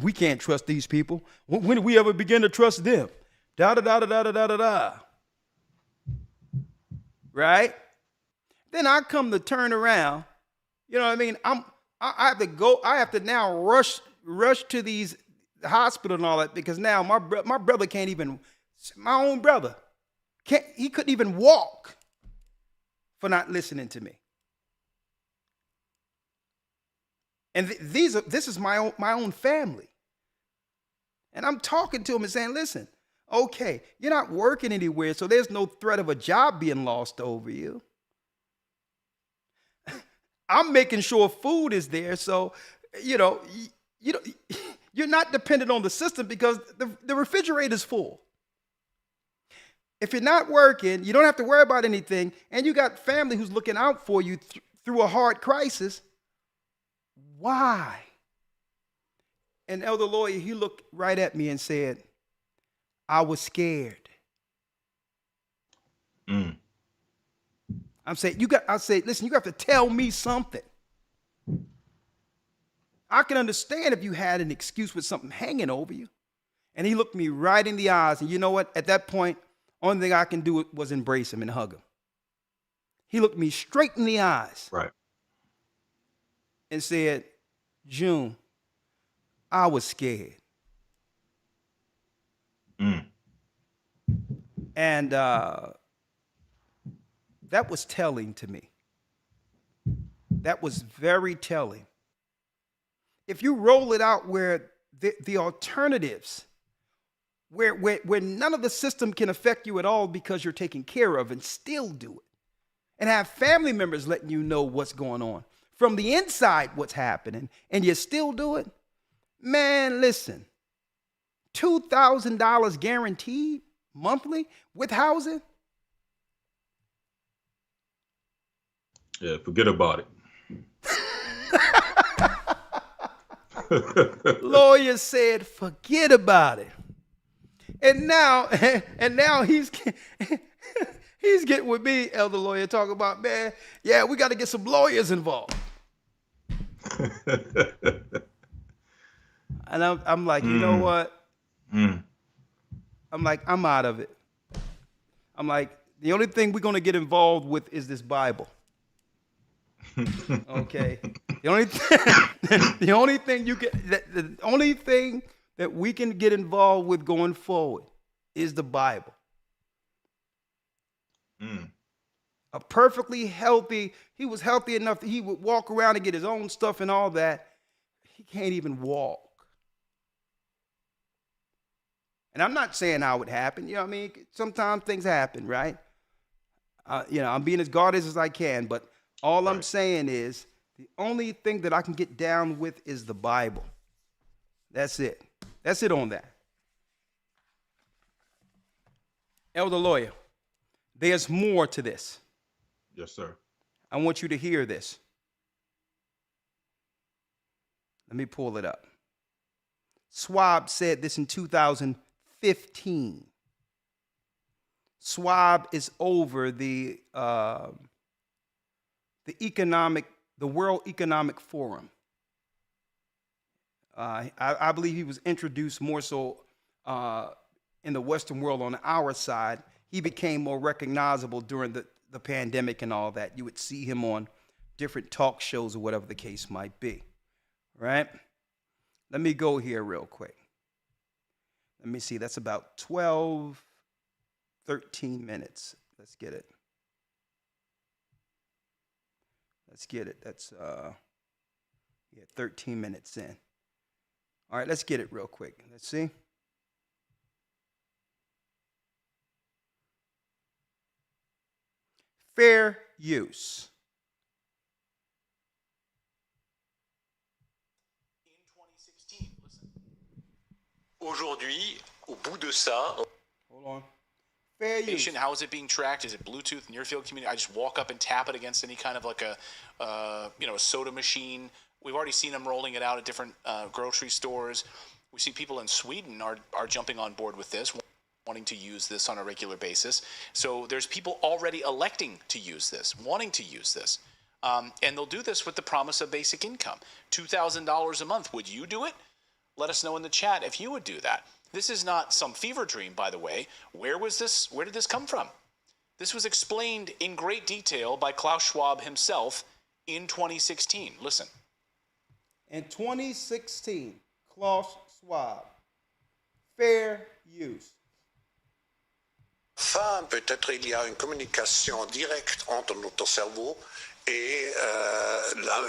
We can't trust these people. When did we ever begin to trust them? Da da da da da da da da. Right? Then I come to turn around. You know what I mean? I have to go. I have to now rush to these hospital and all that because now my brother can't even. My own brother he couldn't even walk for not listening to me. And this is my own family. And I'm talking to him and saying, listen, okay, you're not working anywhere, so there's no threat of a job being lost over you. I'm making sure food is there, so you're not dependent on the system because the refrigerator's full. If you're not working, you don't have to worry about anything, and you got family who's looking out for you through a hard crisis. Why? And Elder Lawyer, he looked right at me and said, I was scared. I'm saying, listen, you have to tell me something. I can understand if you had an excuse with something hanging over you. And he looked me right in the eyes. And you know what? At that point, only thing I can do was embrace him and hug him. He looked me straight in the eyes. Right. And said, June, I was scared. And that was telling to me. That was very telling. If you roll it out where the alternatives, where none of the system can affect you at all because you're taken care of and still do it, and have family members letting you know what's going on from the inside, what's happening, and you still do it, man, listen, $2,000 guaranteed monthly with housing? Yeah, forget about it. Lawyer said, forget about it. And now he's getting with me, Elder Lawyer, talking about, man, yeah, we got to get some lawyers involved. And I'm like, you know what? I'm like, I'm out of it. I'm like, the only thing we're going to get involved with is this Bible. Okay. The only thing that we can get involved with going forward is the Bible. A perfectly healthy, he was healthy enough that he would walk around and get his own stuff and all that. He can't even walk. And I'm not saying how it happened. You know what I mean? Sometimes things happen, right? I'm being as guarded as I can, but all I'm saying is the only thing that I can get down with is the Bible. That's it. That's it on that. Elder Lawyer, there's more to this. Yes, sir. I want you to hear this. Let me pull it up. Schwab said this in 2015. Schwab is over the World Economic Forum. I believe he was introduced more so in the Western world on our side. He became more recognizable during the pandemic and all that. You would see him on different talk shows or whatever the case might be, right? Let me go here real quick. Let me see. That's about 12, 13 minutes. Let's get it. That's 13 minutes in. All right, let's get it real quick. Let's see. Fair use. In 2016, listen. Aujourd'hui, au bout de ça, Hold on. Fair use. How is it being tracked? Is it Bluetooth, near field community? I just walk up and tap it against any kind of like a soda machine. We've already seen them rolling it out at different grocery stores. We see people in Sweden are jumping on board with this, wanting to use this on a regular basis. So there's people already electing to use this, wanting to use this. And they'll do this with the promise of basic income. $2,000 a month. Would you do it? Let us know in the chat if you would do that. This is not some fever dream, by the way. Where did this come from? This was explained in great detail by Klaus Schwab himself in 2016. Listen. In 2016, Klaus Schwab, fair use. Enfin, peut-être il y a une communication directe entre notre cerveau et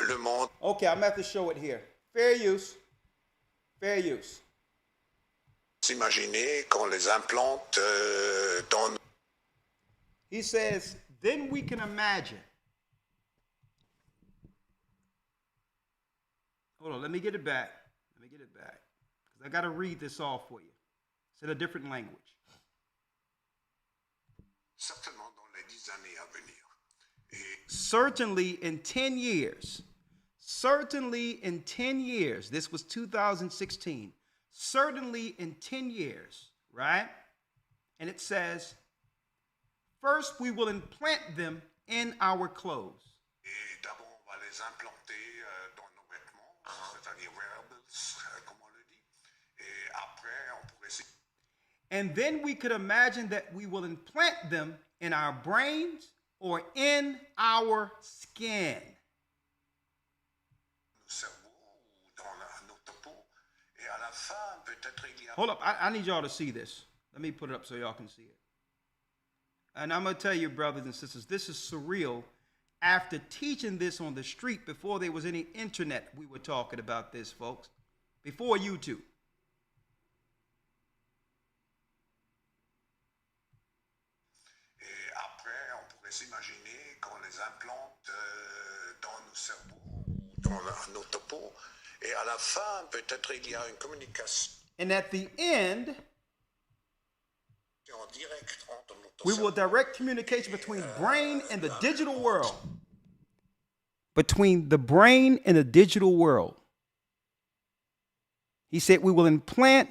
le monde. Okay, I'm going to have to show it here. Fair use. Fair use. S'imaginer qu'on les implante dans. He says, then we can imagine. Hold on, let me get it back. Because I got to read this off for you. It's in a different language. Certainement dans les 10 années à venir. Certainly in 10 years. Certainly in 10 years. This was 2016. Certainly in 10 years, right? And it says, first we will implant them in our clothes. Et d'abord, on va les implanter dans nos vêtements, c'est-à-dire wearables, comme on le dit. Et après, on pourrait. And then we could imagine that we will implant them in our brains or in our skin. Hold up, I need y'all to see this. Let me put it up so y'all can see it. And I'm going to tell you, brothers and sisters, this is surreal. After teaching this on the street before there was any internet, we were talking about this, folks. Before YouTube. Et après, on pourrait s'imaginer qu'on les implante dans nos cerveaux, dans notre peau. Et à la fin, peut-être il y a une communication. And at the end, Direct entre notre we will direct communication between brain and the digital world. Between the brain and the digital world. He said we will implant,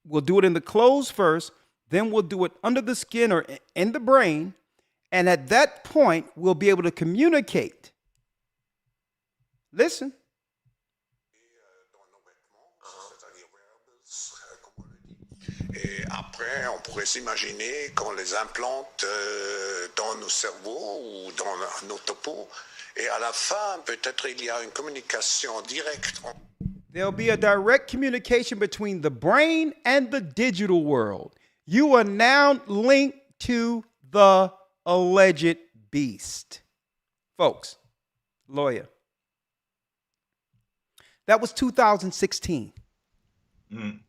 we'll do it in the clothes first, then we'll do it under the skin or in the brain, and at that point, we'll be able to communicate. Listen. Et après, on pourrait s'imaginer qu'on les implante dans nos cerveaux ou dans notre peau. Et à la fin, peut-être il y a une communication directe. There'll be a direct communication between the brain and the digital world. You are now linked to the alleged beast. Folks, lawyer. That was 2016. Mm.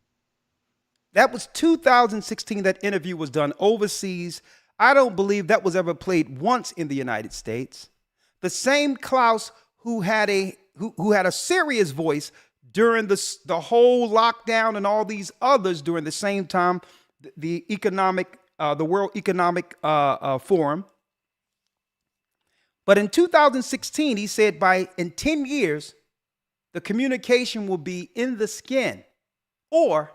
That was 2016. That interview was done overseas. I don't believe that was ever played once in the United States. The same Klaus who had a serious voice during the whole lockdown and all these others during the same time, the World Economic Forum. But in 2016, he said in 10 years, the communication will be in the skin or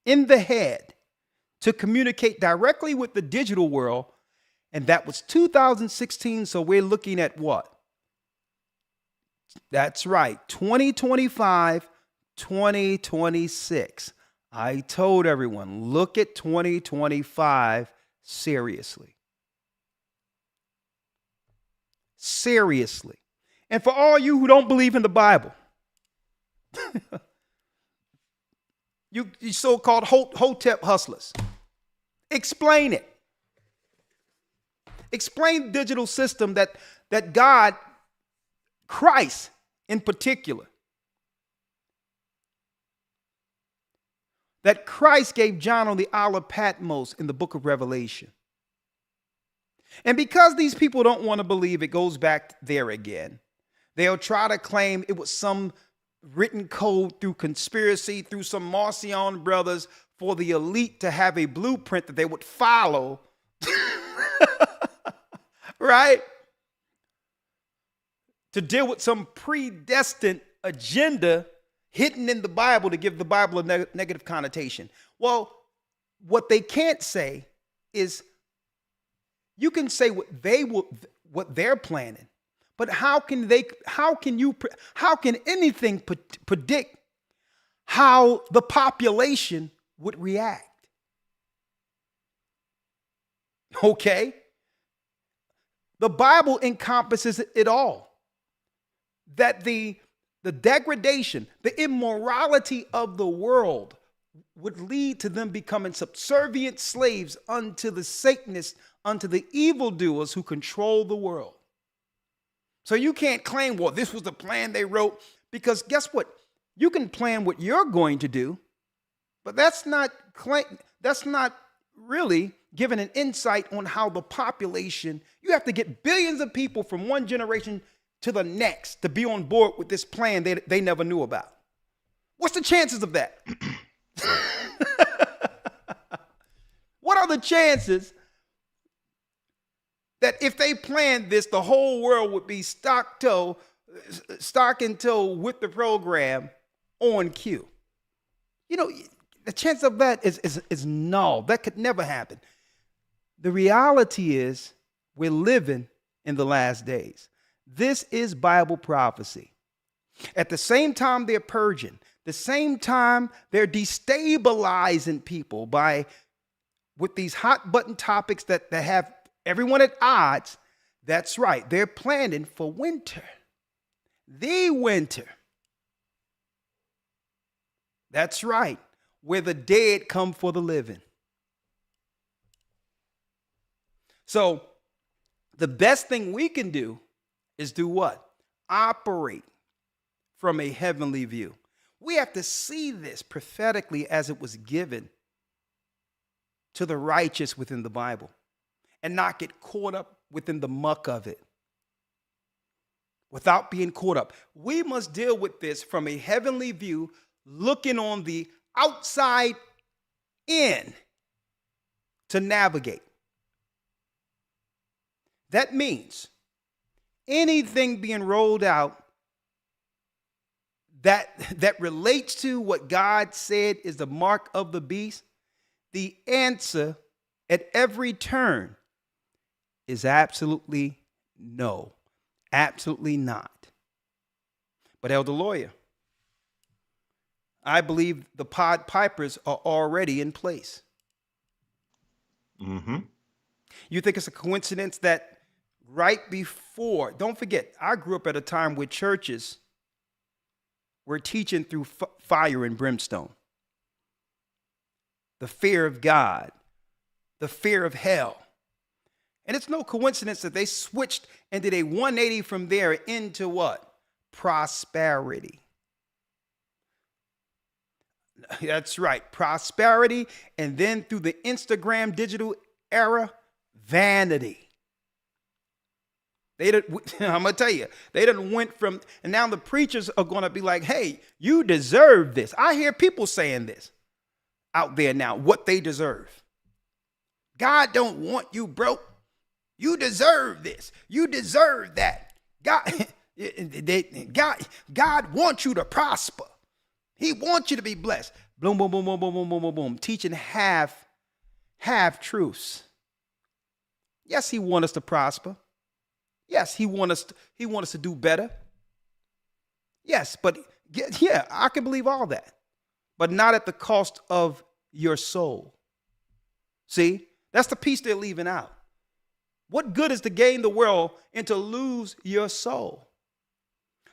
in the head to communicate directly with the digital world. And that was 2016. So we're looking at what? That's right. 2025, 2026. I told everyone, look at 2025 seriously. Seriously. And for all you who don't believe in the Bible, you so-called Hotep hustlers, explain it. Explain the digital system that God, Christ in particular, that Christ gave John on the Isle of Patmos in the book of Revelation. And because these people don't want to believe, it goes back there again. They'll try to claim it was some written code through conspiracy, through some Marcion brothers for the elite to have a blueprint that they would follow. Right? To deal with some predestined agenda hidden in the Bible to give the Bible a negative connotation. Well, what they can't say is, you can say what they're planning, but how can anything predict how the population would react. Okay? The Bible encompasses it all. That the degradation, the immorality of the world would lead to them becoming subservient slaves unto the Satanists, unto the evildoers who control the world. So you can't claim, well, this was the plan they wrote, because guess what? You can plan what you're going to do, but that's not really giving an insight on how the population, you have to get billions of people from one generation to the next to be on board with this plan they never knew about. What's the chances of that? What are the chances that if they planned this, the whole world would be stock and toe with the program on cue? You know, the chance of that is null. That could never happen. The reality is we're living in the last days. This is Bible prophecy. At the same time they're purging, the same time they're destabilizing people with these hot button topics that have everyone at odds. That's right. They're planning for winter. The winter. That's right. Where the dead come for the living. So the best thing we can do is do what? Operate from a heavenly view. We have to see this prophetically as it was given to the righteous within the Bible and not get caught up within the muck of it. Without being caught up. We must deal with this from a heavenly view, looking on the outside in to navigate. That means anything being rolled out that relates to what God said is the mark of the beast, the answer at every turn is absolutely no. Absolutely not. But Elder Lawyer, I believe the Pied Pipers are already in place. Mm-hmm. You think it's a coincidence that right before, don't forget, I grew up at a time where churches were teaching through fire and brimstone. The fear of God, the fear of hell. And it's no coincidence that they switched and did a 180 from there into what? Prosperity. That's right, prosperity. And then through the Instagram digital era, vanity. I'm going to tell you, they done went from, and now the preachers are going to be like, hey, you deserve this. I hear people saying this out there now, what they deserve. God don't want you broke. You deserve this. You deserve that. God wants you to prosper. He wants you to be blessed. Boom, boom, boom, boom, boom, boom, boom, boom, boom. Teaching half truths. Yes, he wants us to prosper. Yes, he wants us to do better. Yes, but yeah, I can believe all that. But not at the cost of your soul. See, that's the piece they're leaving out. What good is to gain the world and to lose your soul?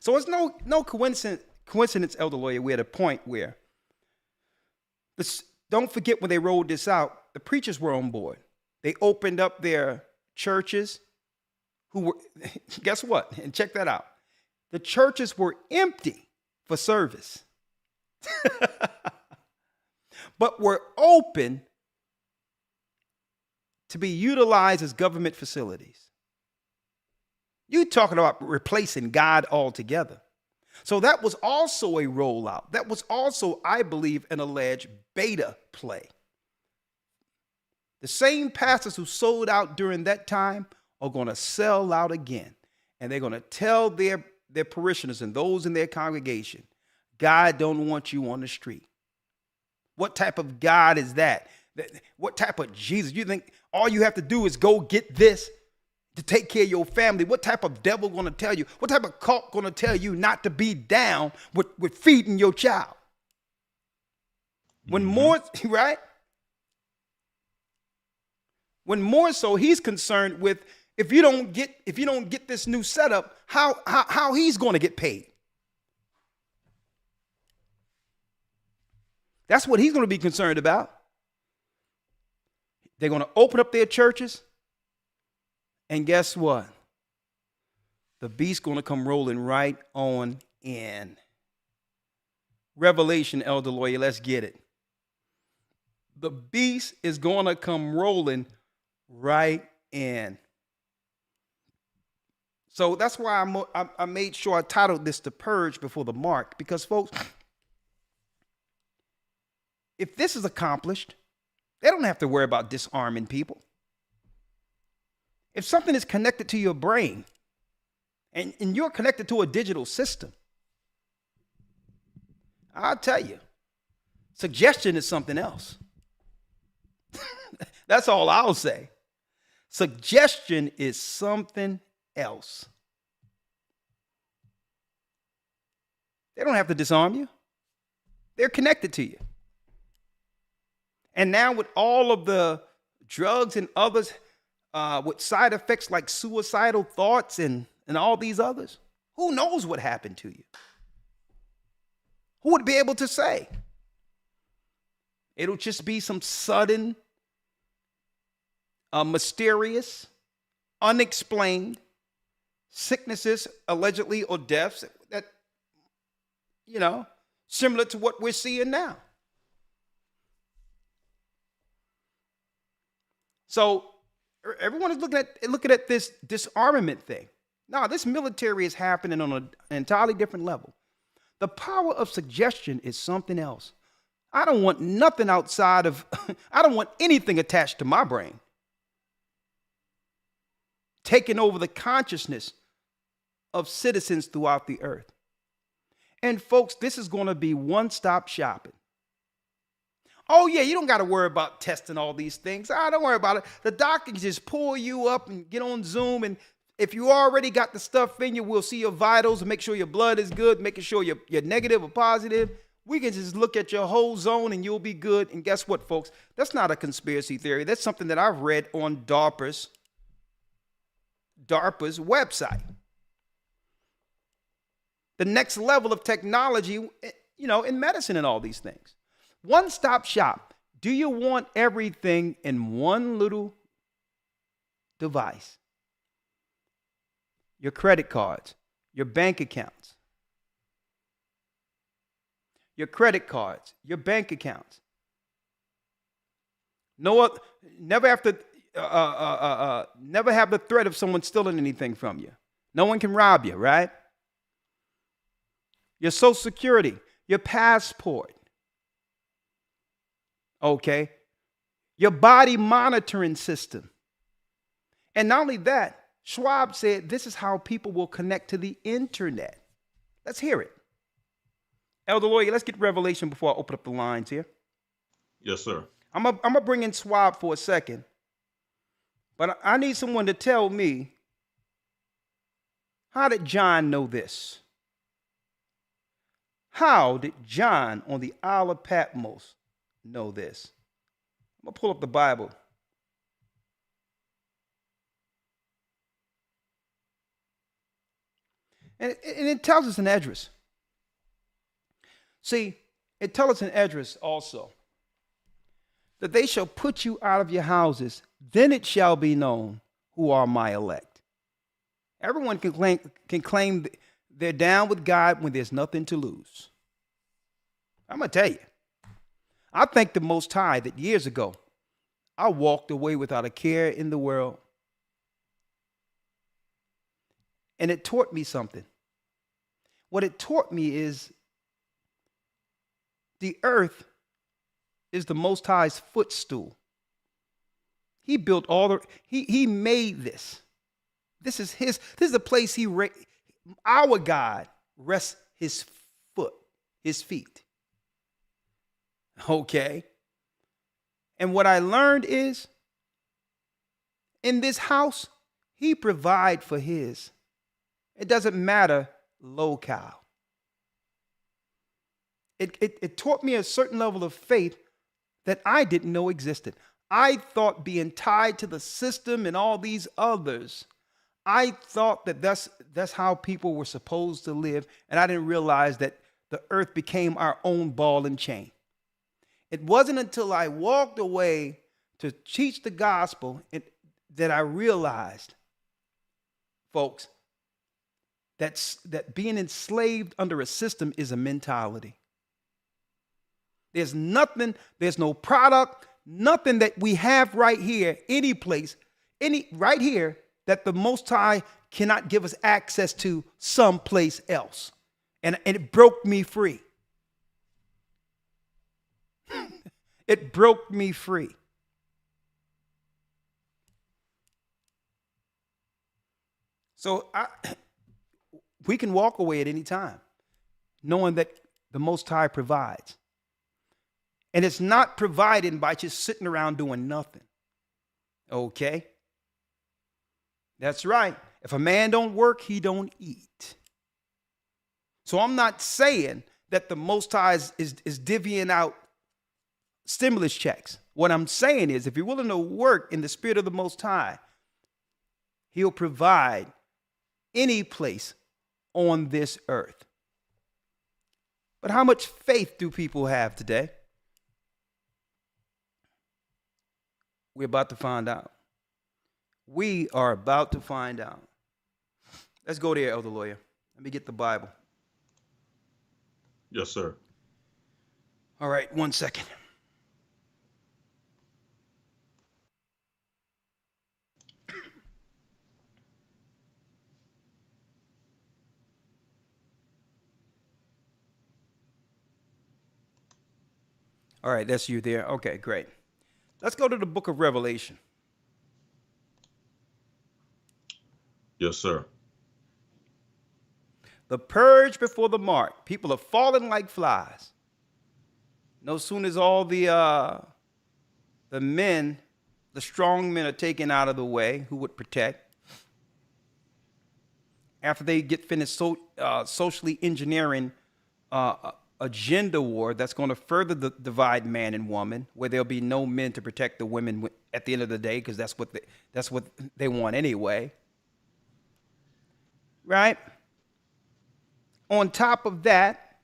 So it's no coincidence, Elder Lawyer, we're at a point where, don't forget when they rolled this out, the preachers were on board. They opened up their churches who were, guess what? And check that out. The churches were empty for service, but were open to be utilized as government facilities. You're talking about replacing God altogether. So that was also a rollout. That was also, I believe, an alleged beta play. The same pastors who sold out during that time are going to sell out again. And they're going to tell their parishioners and those in their congregation, God don't want you on the street. What type of God is that? What type of Jesus? You think all you have to do is go get this to take care of your family? What type of devil going to tell you? What type of cult going to tell you not to be down with feeding your child? When more, right? When more so he's concerned with if you don't get this new setup, how he's going to get paid. That's what he's going to be concerned about. They're going to open up their churches, and guess what? The beast's going to come rolling right on in. Revelation, Elder Lawyer, let's get it. The beast is going to come rolling right in. So that's why I made sure I titled this The Purge before the mark, because folks, if this is accomplished, they don't have to worry about disarming people. If something is connected to your brain and you're connected to a digital system, I'll tell you, suggestion is something else. That's all I'll say. Suggestion is something else. They don't have to disarm you. They're connected to you. And now with all of the drugs and others with side effects like suicidal thoughts and all these others, who knows what happened to you? Who would be able to say? It'll just be some sudden, mysterious, unexplained sicknesses, allegedly, or deaths that, similar to what we're seeing now. So everyone is looking at this disarmament thing. No, this military is happening on an entirely different level. The power of suggestion is something else. I don't want nothing outside of, I don't want anything attached to my brain, taking over the consciousness of citizens throughout the earth. And folks, this is going to be one-stop shopping. Oh, yeah, you don't got to worry about testing all these things. Don't worry about it. The doctor can just pull you up and get on Zoom. And if you already got the stuff in you, we'll see your vitals and make sure your blood is good, making sure you're negative or positive. We can just look at your whole zone and you'll be good. And guess what, folks? That's not a conspiracy theory. That's something that I've read on DARPA's website. The next level of technology, in medicine and all these things. One-stop shop. Do you want everything in one little device? Your credit cards, your bank accounts. Your credit cards, your bank accounts. Never have the threat of someone stealing anything from you. No one can rob you, right? Your Social Security, your passport. Okay? Your body monitoring system. And not only that, Schwab said this is how people will connect to the internet. Let's hear it. Elder Lawyer, let's get Revelation before I open up the lines here. Yes, sir. I'm going to bring in Schwab for a second. But I need someone to tell me, how did John know this? How did John on the Isle of Patmos know this? I'm going to pull up the Bible. And it tells us in Esdras. See, it tells us in Esdras also that they shall put you out of your houses, then it shall be known who are my elect. Everyone can claim they're down with God when there's nothing to lose. I'm going to tell you, I thank the Most High that years ago, I walked away without a care in the world. And it taught me something. What it taught me is the earth is the Most High's footstool. He built he made this. This is the place our God rests his feet. Okay. And what I learned is, in this house, he provide for his. It doesn't matter locale. It taught me a certain level of faith that I didn't know existed. I thought being tied to the system and all these others, I thought that that's how people were supposed to live, and I didn't realize that the earth became our own ball and chain. It wasn't until I walked away to teach the gospel that I realized, folks, that being enslaved under a system is a mentality. There's nothing, there's no product, nothing that we have right here, any place, right here, that the Most High cannot give us access to someplace else. And it broke me free. It broke me free. So we can walk away at any time, knowing that the Most High provides. And it's not provided by just sitting around doing nothing. Okay? That's right. If a man don't work, he don't eat. So I'm not saying that the Most High is divvying out stimulus checks. What I'm saying is, if you're willing to work in the spirit of the Most High, he'll provide any place on this earth. But how much faith do people have today? We're about to find out. We are about to find out. Let's go there, Elder Lawyer. Let me get the Bible. Yes, sir. All right, 1 second. All right, that's you there. Okay, great. Let's go to the book of Revelation. Yes, sir. The purge before the mark. People are falling like flies. No sooner as all the men, the strong men, are taken out of the way who would protect. After they get finished socially engineering a gender war that's going to further divide man and woman, where there'll be no men to protect the women at the end of the day, because that's what they want anyway. Right? On top of that,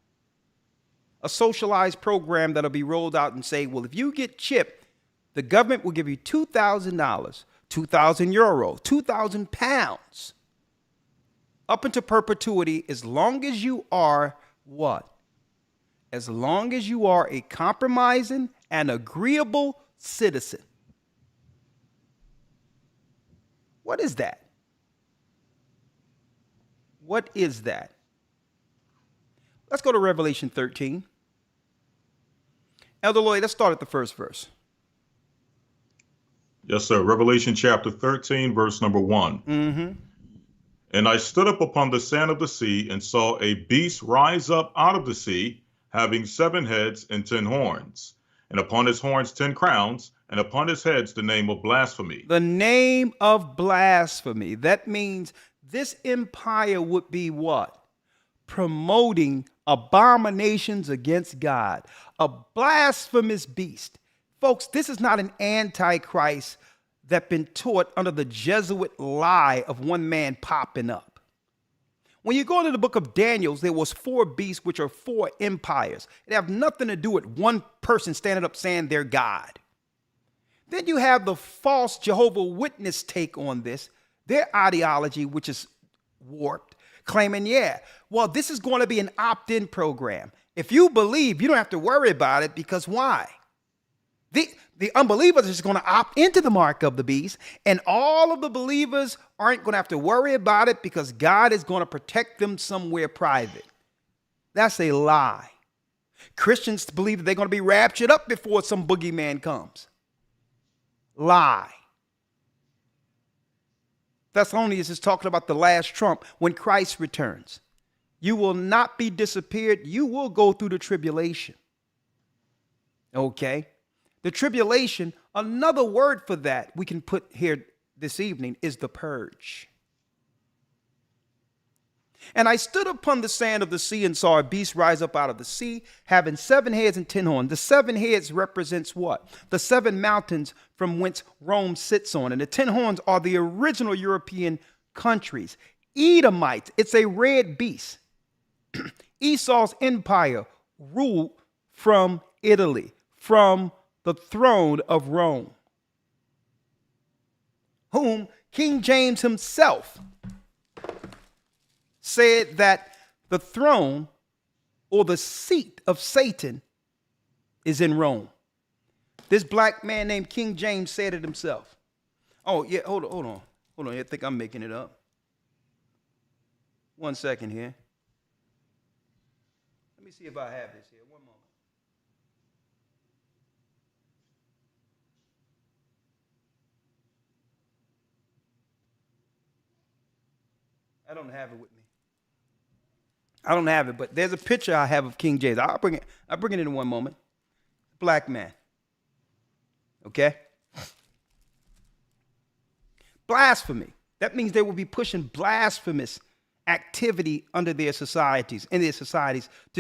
a socialized program that'll be rolled out and say, well, if you get chipped, the government will give you $2,000, 2,000 euro, 2,000 pounds, up into perpetuity, as long as you are what? As long as you are a compromising and agreeable citizen. What is that? What is that? Let's go to Revelation 13. Elder Lloyd, let's start at the first verse. Yes, sir. Revelation chapter 13, verse number 1. Mm-hmm. And I stood up upon the sand of the sea and saw a beast rise up out of the sea, having 7 heads and 10 horns, and upon his horns 10 crowns, and upon his heads the name of blasphemy. The name of blasphemy. That means this empire would be what? Promoting abominations against God. A blasphemous beast. Folks, this is not an antichrist that's been taught under the Jesuit lie of one man popping up. When you go into the book of Daniel, there was 4 beasts, which are 4 empires. It have nothing to do with one person standing up saying they're God. Then you have the false Jehovah Witness take on this, their ideology, which is warped, claiming, well, this is going to be an opt-in program. If you believe, you don't have to worry about it, because why? The unbelievers are just going to opt into the mark of the beast, and all of the believers aren't going to have to worry about it because God is going to protect them somewhere private. That's a lie. Christians believe that they're going to be raptured up before some boogeyman comes. Lie. Thessalonians is talking about the last trump when Christ returns. You will not be disappeared. You will go through the tribulation. Okay? The tribulation, another word for that we can put here this evening, is the purge. And I stood upon the sand of the sea and saw a beast rise up out of the sea, having 7 heads and 10 horns. The 7 heads represents what? The 7 mountains from whence Rome sits on. And the 10 horns are the original European countries. Edomites, it's a red beast. Esau's empire ruled from Italy, from the throne of Rome, whom King James himself said that the throne or the seat of Satan is in Rome. This black man named King James said it himself. Oh, yeah, hold on. I think I'm making it up. 1 second here. Let me see if I have this here. One moment. I don't have it with me. I don't have it, but there's a picture I have of King James. I'll bring it in one moment. Black man. Okay? Blasphemy. That means they will be pushing blasphemous activity under their societies, to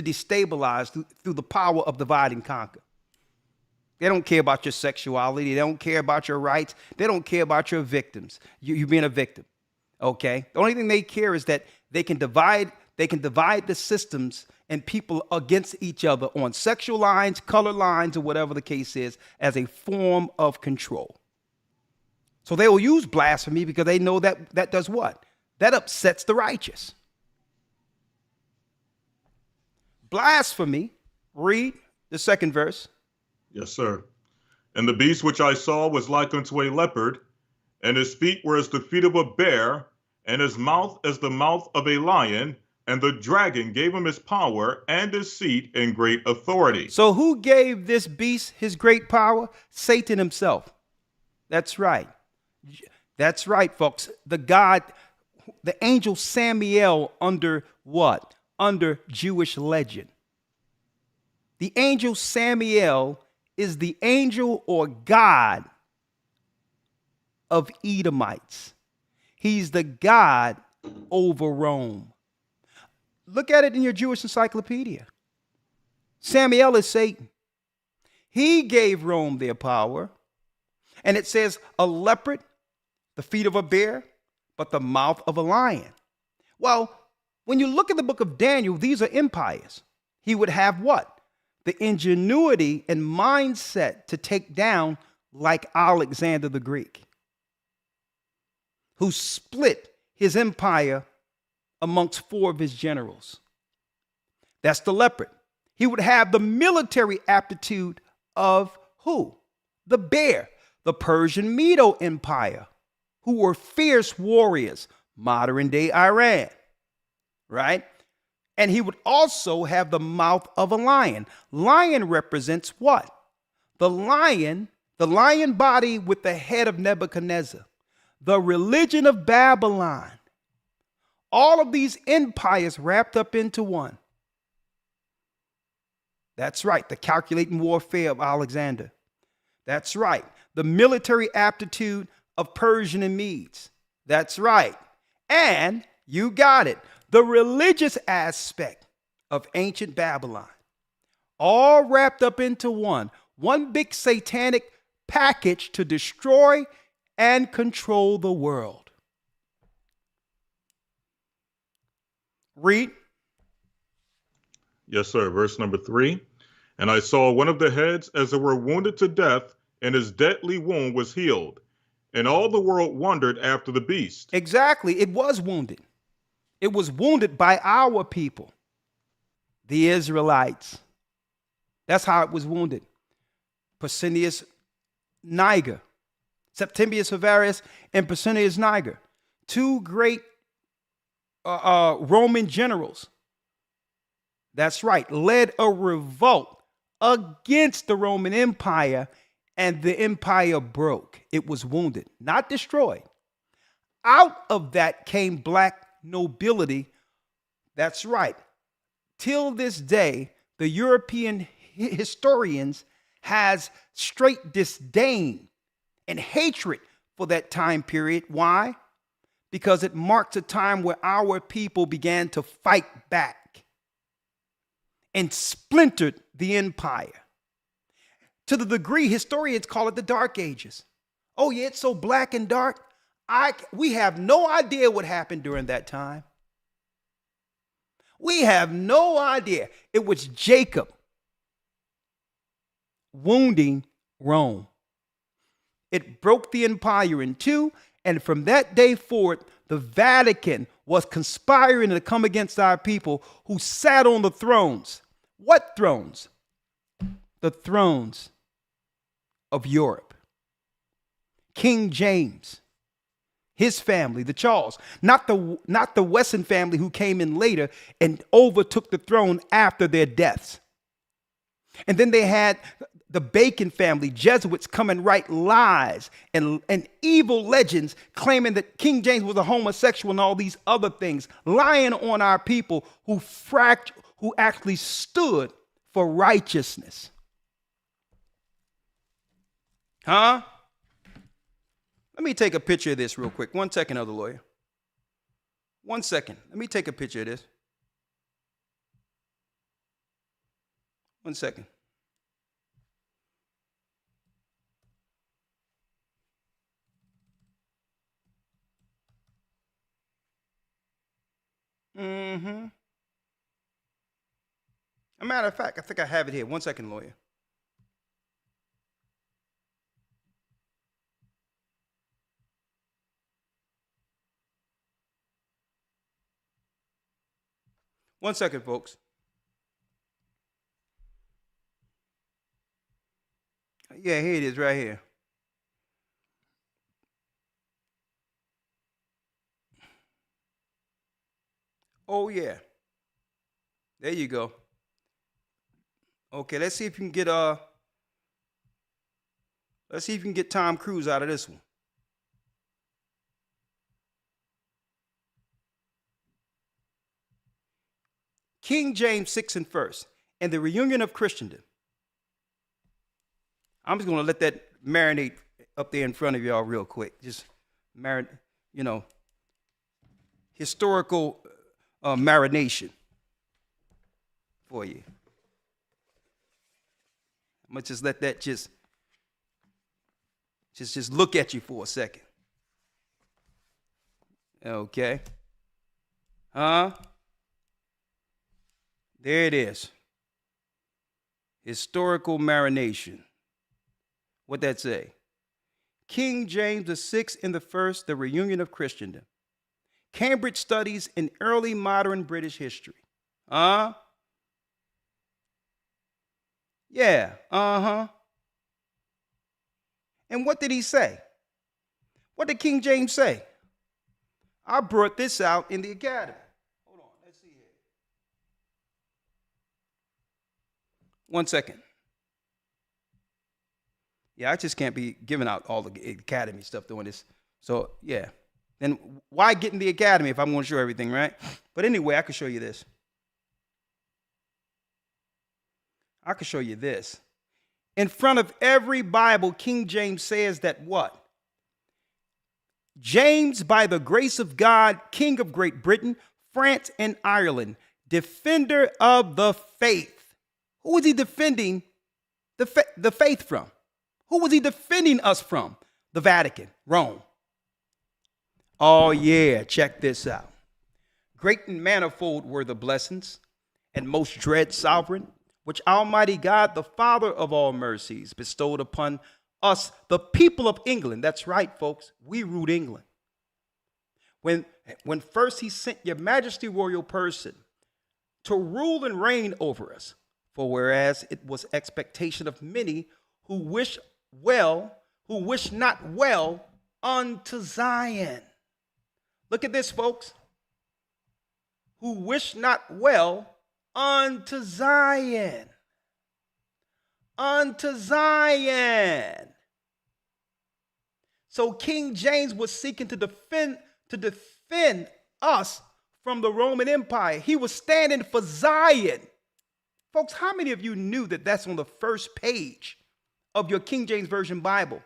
destabilize through the power of divide and conquer. They don't care about your sexuality. They don't care about your rights. They don't care about your victims. You being a victim. Okay? The only thing they care is that they can divide the systems and people against each other on sexual lines, color lines, or whatever the case is, as a form of control. So they will use blasphemy because they know that does what? That upsets the righteous. Blasphemy, read the second verse. Yes, sir. And the beast which I saw was like unto a leopard, and his feet were as the feet of a bear, and his mouth as the mouth of a lion. And the dragon gave him his power and his seat and great authority. So who gave this beast his great power? Satan himself. That's right. That's right, folks. The angel Samael under what? Under Jewish legend. The angel Samael is the angel or God of Edomites. He's the God over Rome. Look at it in your Jewish encyclopedia. Samael is Satan. He gave Rome their power. And it says a leopard, the feet of a bear, but the mouth of a lion. Well, when you look at the book of Daniel, these are empires. He would have what? The ingenuity and mindset to take down like Alexander the Greek, who split his empire amongst 4 of his generals. That's the leopard. He would have the military aptitude of who? The bear, the Persian Medo Empire, who were fierce warriors, modern day Iran, right? And he would also have the mouth of a lion. Lion represents what? The lion body with the head of Nebuchadnezzar, the religion of Babylon. All of these empires wrapped up into one. That's right, the calculating warfare of Alexander. That's right, the military aptitude of Persian and Medes. That's right. And you got it, the religious aspect of ancient Babylon. All wrapped up into one big satanic package to destroy and control the world. Read. Yes, sir. Verse number 3. And I saw one of the heads as it were wounded to death, and his deadly wound was healed. And all the world wondered after the beast. Exactly. It was wounded. It was wounded by our people, the Israelites. That's how it was wounded. Pescennius Niger, Septimius Severus, and Pescennius Niger, 2 great Roman generals. That's right, led a revolt against the Roman Empire, and the empire broke. It was wounded, not destroyed. Out of that came black nobility. That's right. Till this day, the European historians has straight disdain and hatred for that time period. Why? because it marks a time where our people began to fight back and splintered the empire. To the degree historians call it the Dark Ages. Oh yeah, it's so black and dark. We have no idea what happened during that time. We have no idea. It was Jacob wounding Rome. It broke the empire in two, and from that day forward, the Vatican was conspiring to come against our people who sat on the thrones. What thrones? The thrones of Europe. King James, his family, the Charles, not the Wesson family who came in later and overtook the throne after their deaths. And then they had the Bacon family, Jesuits, come and write lies and evil legends claiming that King James was a homosexual and all these other things, lying on our people who actually stood for righteousness. Huh? Let me take a picture of this real quick. 1 second, other lawyer. 1 second. Let me take a picture of this. 1 second. A matter of fact, I think I have it here. 1 second, lawyer. One second, folks. Yeah, here it is right here. Oh, yeah. There you go. Okay, let's see if you can get Tom Cruise out of this one. King James 6 and first, and the reunion of Christendom. I'm just going to let that marinate up there in front of y'all real quick. Just historical marination for you. I'm going to just let that just look at you for a second. Okay. Huh? There it is. Historical marination. What'd that say? King James VI and the First, the reunion of Christendom. Cambridge Studies in Early Modern British History. Yeah. And what did he say? What did King James say? I brought this out in the academy. Hold on, let's see here. 1 second. Yeah, I just can't be giving out all the academy stuff doing this. So, yeah. Then why get in the academy if I'm going to show everything, right? But anyway, I can show you this. I can show you this. In front of every Bible, King James says that what? James, by the grace of God, King of Great Britain, France, and Ireland, defender of the faith. Who was he defending the faith from? Who was he defending us from? The Vatican, Rome. Oh yeah, check this out. Great and manifold were the blessings, and most dread sovereign, which Almighty God, the Father of all mercies, bestowed upon us, the people of England. That's right, folks. We ruled England. When first he sent your majesty royal person to rule and reign over us, for whereas it was expectation of many who wish not well unto Zion. Look at this, folks. Who wish not well unto Zion. Unto Zion. So King James was seeking to defend us from the Roman Empire. He was standing for Zion. Folks, how many of you knew that that's on the first page of your King James Version Bible?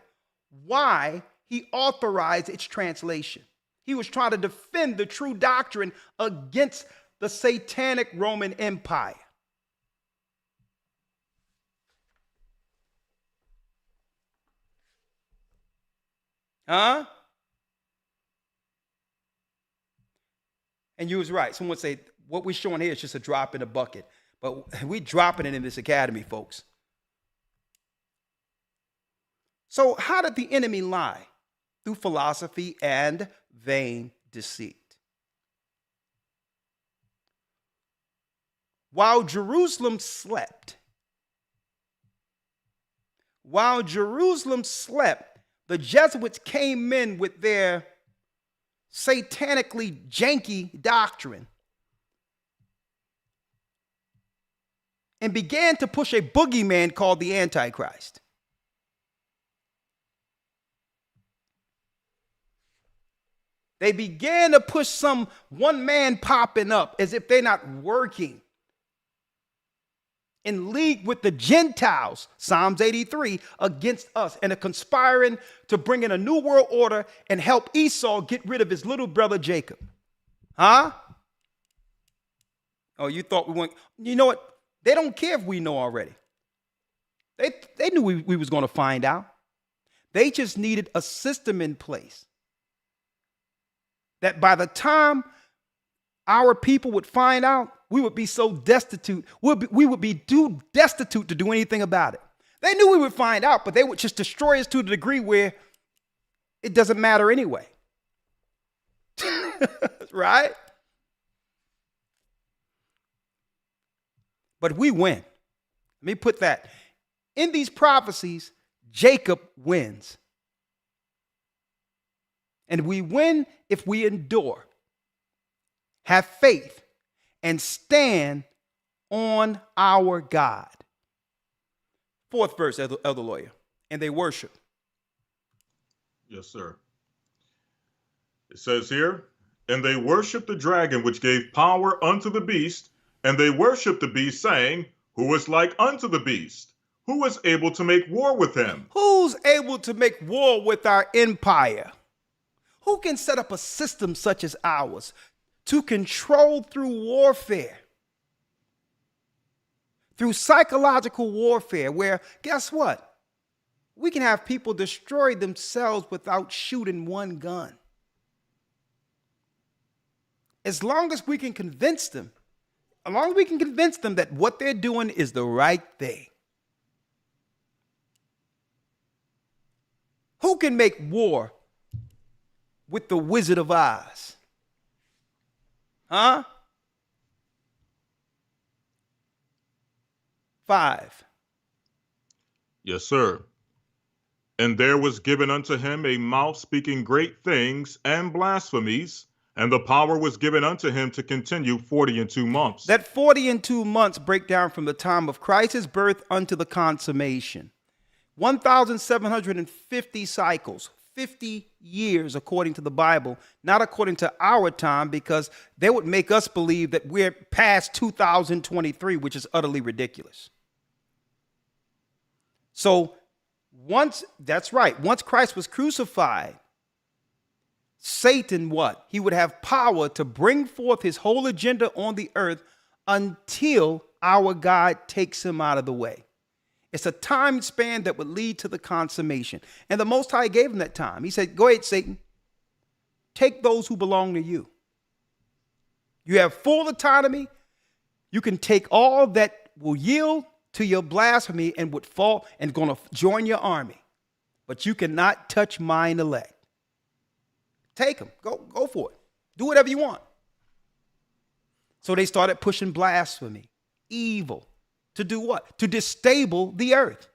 Why he authorized its translation. He was trying to defend the true doctrine against the satanic Roman Empire. Huh? And you was right. Someone say, what we're showing here is just a drop in the bucket. But we're dropping it in this academy, folks. So how did the enemy lie? Through philosophy and vain deceit. While Jerusalem slept, the Jesuits came in with their satanically janky doctrine and began to push a boogeyman called the Antichrist. They began to push some one man popping up as if they're not working in league with the Gentiles, Psalms 83, against us, and are conspiring to bring in a new world order and help Esau get rid of his little brother Jacob. Huh? Oh, you thought we weren't? You know what? They don't care if we know already. They knew we was going to find out. They just needed a system in place that by the time our people would find out, we would be so destitute. We would be too destitute to do anything about it. They knew we would find out, but they would just destroy us to the degree where it doesn't matter anyway. Right? But we win. Let me put that. In these prophecies, Jacob wins. And we win if we endure, have faith, and stand on our God. Fourth verse, Elder Lawyer. And they worship. Yes, sir. It says here, and they worshiped the dragon which gave power unto the beast, and they worshiped the beast, saying, who is like unto the beast? Who is able to make war with him? Who's able to make war with our empire? Who can set up a system such as ours to control through warfare, through psychological warfare, where, guess what? We can have people destroy themselves without shooting one gun. As long as we can convince them, that what they're doing is the right thing. Who can make war with the Wizard of Oz? Huh? 5. Yes, sir. And there was given unto him a mouth speaking great things and blasphemies, and the power was given unto him to continue 40 months. That 40 months break down from the time of Christ's birth unto the consummation. 1,750 cycles, 50 years according to the Bible, not according to our time, because they would make us believe that we're past 2023, which is utterly ridiculous. So once Christ was crucified, Satan, what? He would have power to bring forth his whole agenda on the earth until our God takes him out of the way. It's a time span that would lead to the consummation. And the Most High gave him that time. He said, go ahead, Satan. Take those who belong to you. You have full autonomy. You can take all that will yield to your blasphemy and would fall and going to join your army. But you cannot touch mine elect. Take them. Go for it. Do whatever you want. So they started pushing blasphemy, evil. To do what? To destabilize the earth.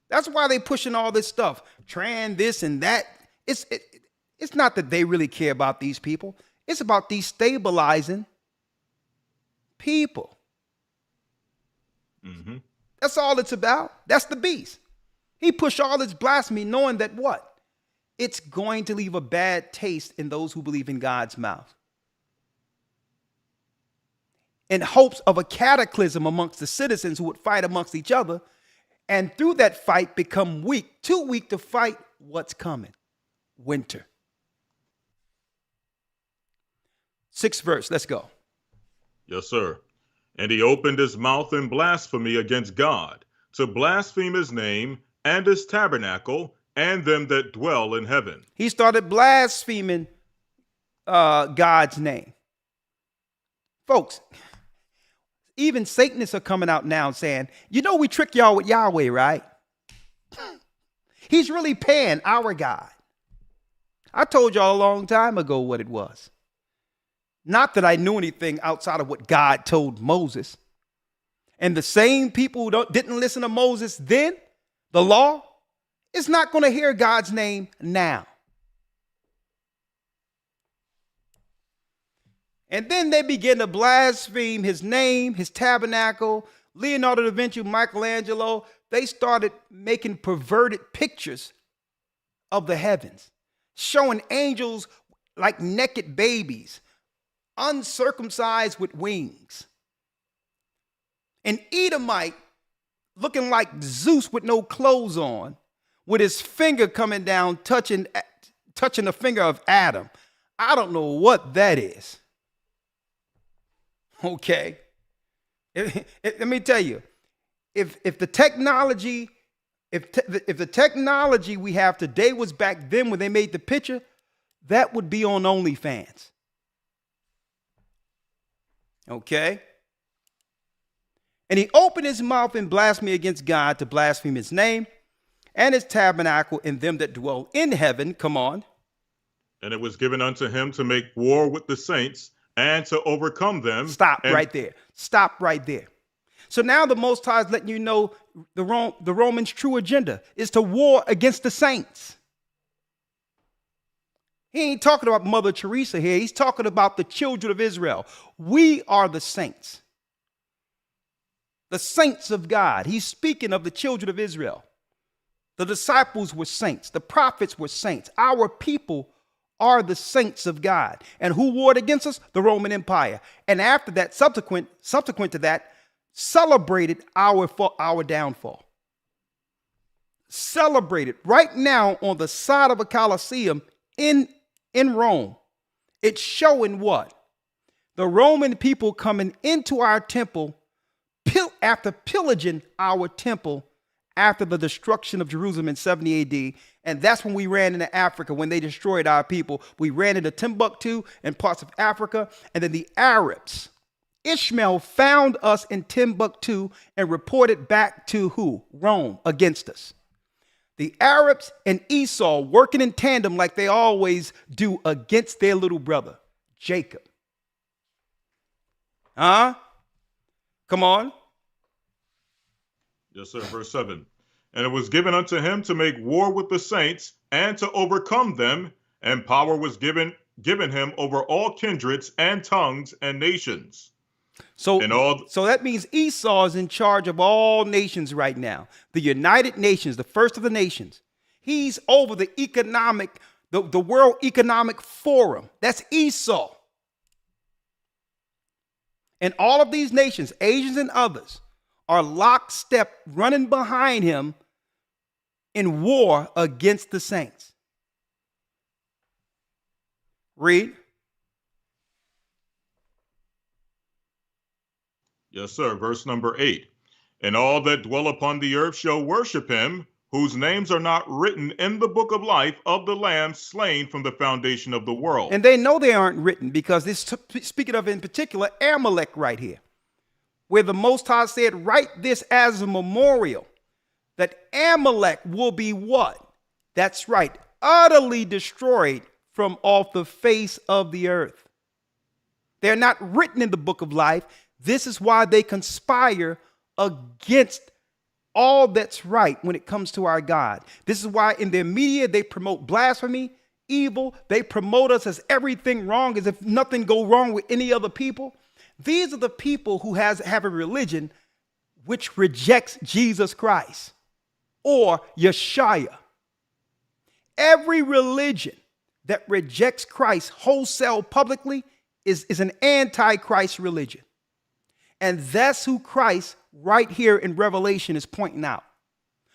That's why they're pushing all this stuff. Trans this and that. It's not that they really care about these people. It's about destabilizing people. Mm-hmm. That's all it's about. That's the beast. He pushed all this blasphemy knowing that what? It's going to leave a bad taste in those who believe in God's mouth. In hopes of a cataclysm amongst the citizens who would fight amongst each other, and through that fight become weak, too weak to fight what's coming, winter. 6th verse. Let's go. Yes, sir. And he opened his mouth in blasphemy against God, to blaspheme his name and his tabernacle and them that dwell in heaven. He started blaspheming God's name. Folks, even Satanists are coming out now saying, you know, we trick y'all with Yahweh, right? He's really paying our God. I told y'all a long time ago what it was. Not that I knew anything outside of what God told Moses. And the same people who didn't listen to Moses then, the law, is not going to hear God's name now. And then they begin to blaspheme his name, his tabernacle, Leonardo da Vinci, Michelangelo. They started making perverted pictures of the heavens, showing angels like naked babies, uncircumcised with wings. An Edomite looking like Zeus with no clothes on, with his finger coming down, touching the finger of Adam. I don't know what that is. Okay. Let me tell you, if the technology we have today was back then when they made the picture, that would be on OnlyFans. Okay. And he opened his mouth in blasphemy against God, to blaspheme his name and his tabernacle and them that dwell in heaven. Come on. And it was given unto him to make war with the saints and to overcome them. Stop right there. Stop right there. So now the Most High is letting you know the Romans' true agenda is to war against the saints. He ain't talking about Mother Teresa here. He's talking about the children of Israel. We are the saints. The saints of God. He's speaking of the children of Israel. The disciples were saints. The prophets were saints. Our people are the saints of God. And who warred against us? The Roman Empire. And after that, subsequent to that, celebrated our downfall. Celebrated right now on the side of a Colosseum in Rome. It's showing what? The Roman people coming into our temple after pillaging our temple after the destruction of Jerusalem in 70 AD. And that's when we ran into Africa, when they destroyed our people. We ran into Timbuktu and parts of Africa. And then the Arabs, Ishmael found us in Timbuktu and reported back to who? Rome, against us. The Arabs and Esau working in tandem like they always do against their little brother, Jacob. Come on. Yes, sir. Verse 7. And it was given unto him to make war with the saints and to overcome them, and power was given him over all kindreds and tongues and nations. So that means Esau is in charge of all nations right now. The United Nations, the first of the nations. He's over the World Economic Forum. That's Esau. And all of these nations, Asians and others, are lockstep running behind him in war against the saints. Read. Yes, sir. Verse number 8. And all that dwell upon the earth shall worship him, whose names are not written in the book of life of the Lamb slain from the foundation of the world. And they know they aren't written because this speaking of in particular Amalek right here, where the Most High said, write this as a memorial, that Amalek will be what? That's right, utterly destroyed from off the face of the earth. They're not written in the book of life. This is why they conspire against all that's right when it comes to our God. This is why in their media they promote blasphemy, evil. They promote us as everything wrong, as if nothing go wrong with any other people. These are the people who have a religion which rejects Jesus Christ or Yeshua. Every religion that rejects Christ wholesale publicly is an anti-Christ religion. And that's who Christ right here in Revelation is pointing out.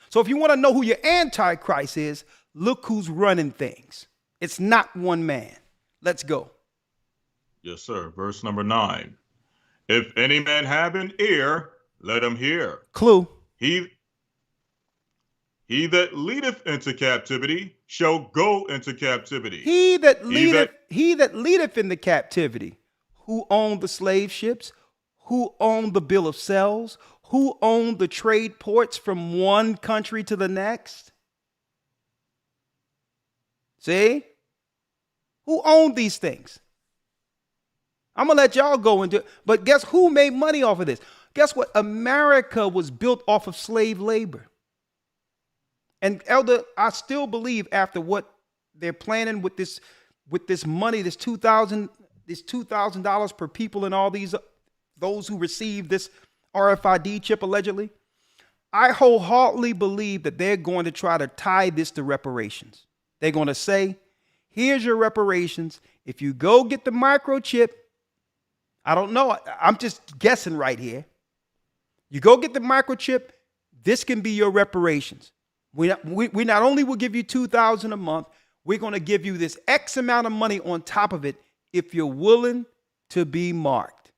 So if you want to know who your antichrist is, look who's running things. It's not one man. Let's go. Yes, sir. Verse number 9. If any man have an ear, let him hear. Clue. He that leadeth into captivity shall go into captivity. He that leadeth in the captivity. Who owned the slave ships? Who owned the bill of sales? Who owned the trade ports from one country to the next? See? Who owned these things? I'm going to let y'all go into it. But guess who made money off of this? Guess what? America was built off of slave labor. And Elder, I still believe after what they're planning with this money, this $2,000 per people and all those who receive this RFID chip allegedly, I wholeheartedly believe that they're going to try to tie this to reparations. They're going to say, here's your reparations. If you go get the microchip, I don't know, I'm just guessing right here. You go get the microchip, this can be your reparations. We not only will give you $2,000 a month, we're going to give you this X amount of money on top of it if you're willing to be marked.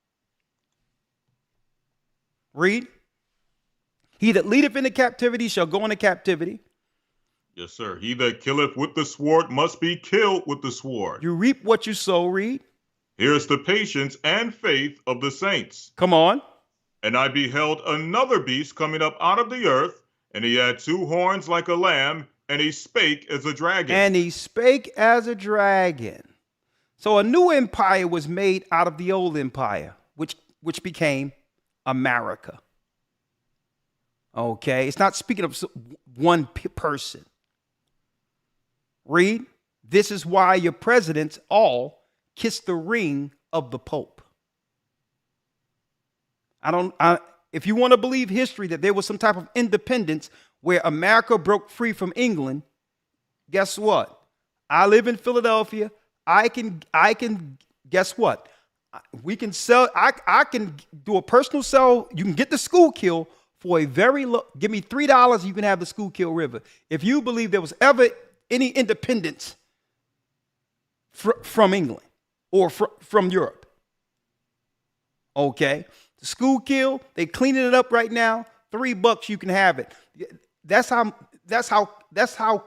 Read. He that leadeth into captivity shall go into captivity. Yes, sir. He that killeth with the sword must be killed with the sword. You reap what you sow. Read. Here's the patience and faith of the saints. Come on. And I beheld another beast coming up out of the earth, and he had 2 horns like a lamb, and he spake as a dragon. And he spake as a dragon. So a new empire was made out of the old empire, which became America. Okay, it's not speaking of one person. Read. This is why your presidents all kiss the ring of the Pope. If you want to believe history that there was some type of independence where America broke free from England, guess what? I live in Philadelphia. I can guess what? We can sell. I can do a personal sell. You can get the Schuylkill for a very low. Give me $3. You can have the Schuylkill River. If you believe there was ever any independence from England or from Europe, okay. The Schuylkill, they cleaning it up right now. $3, you can have it. That's how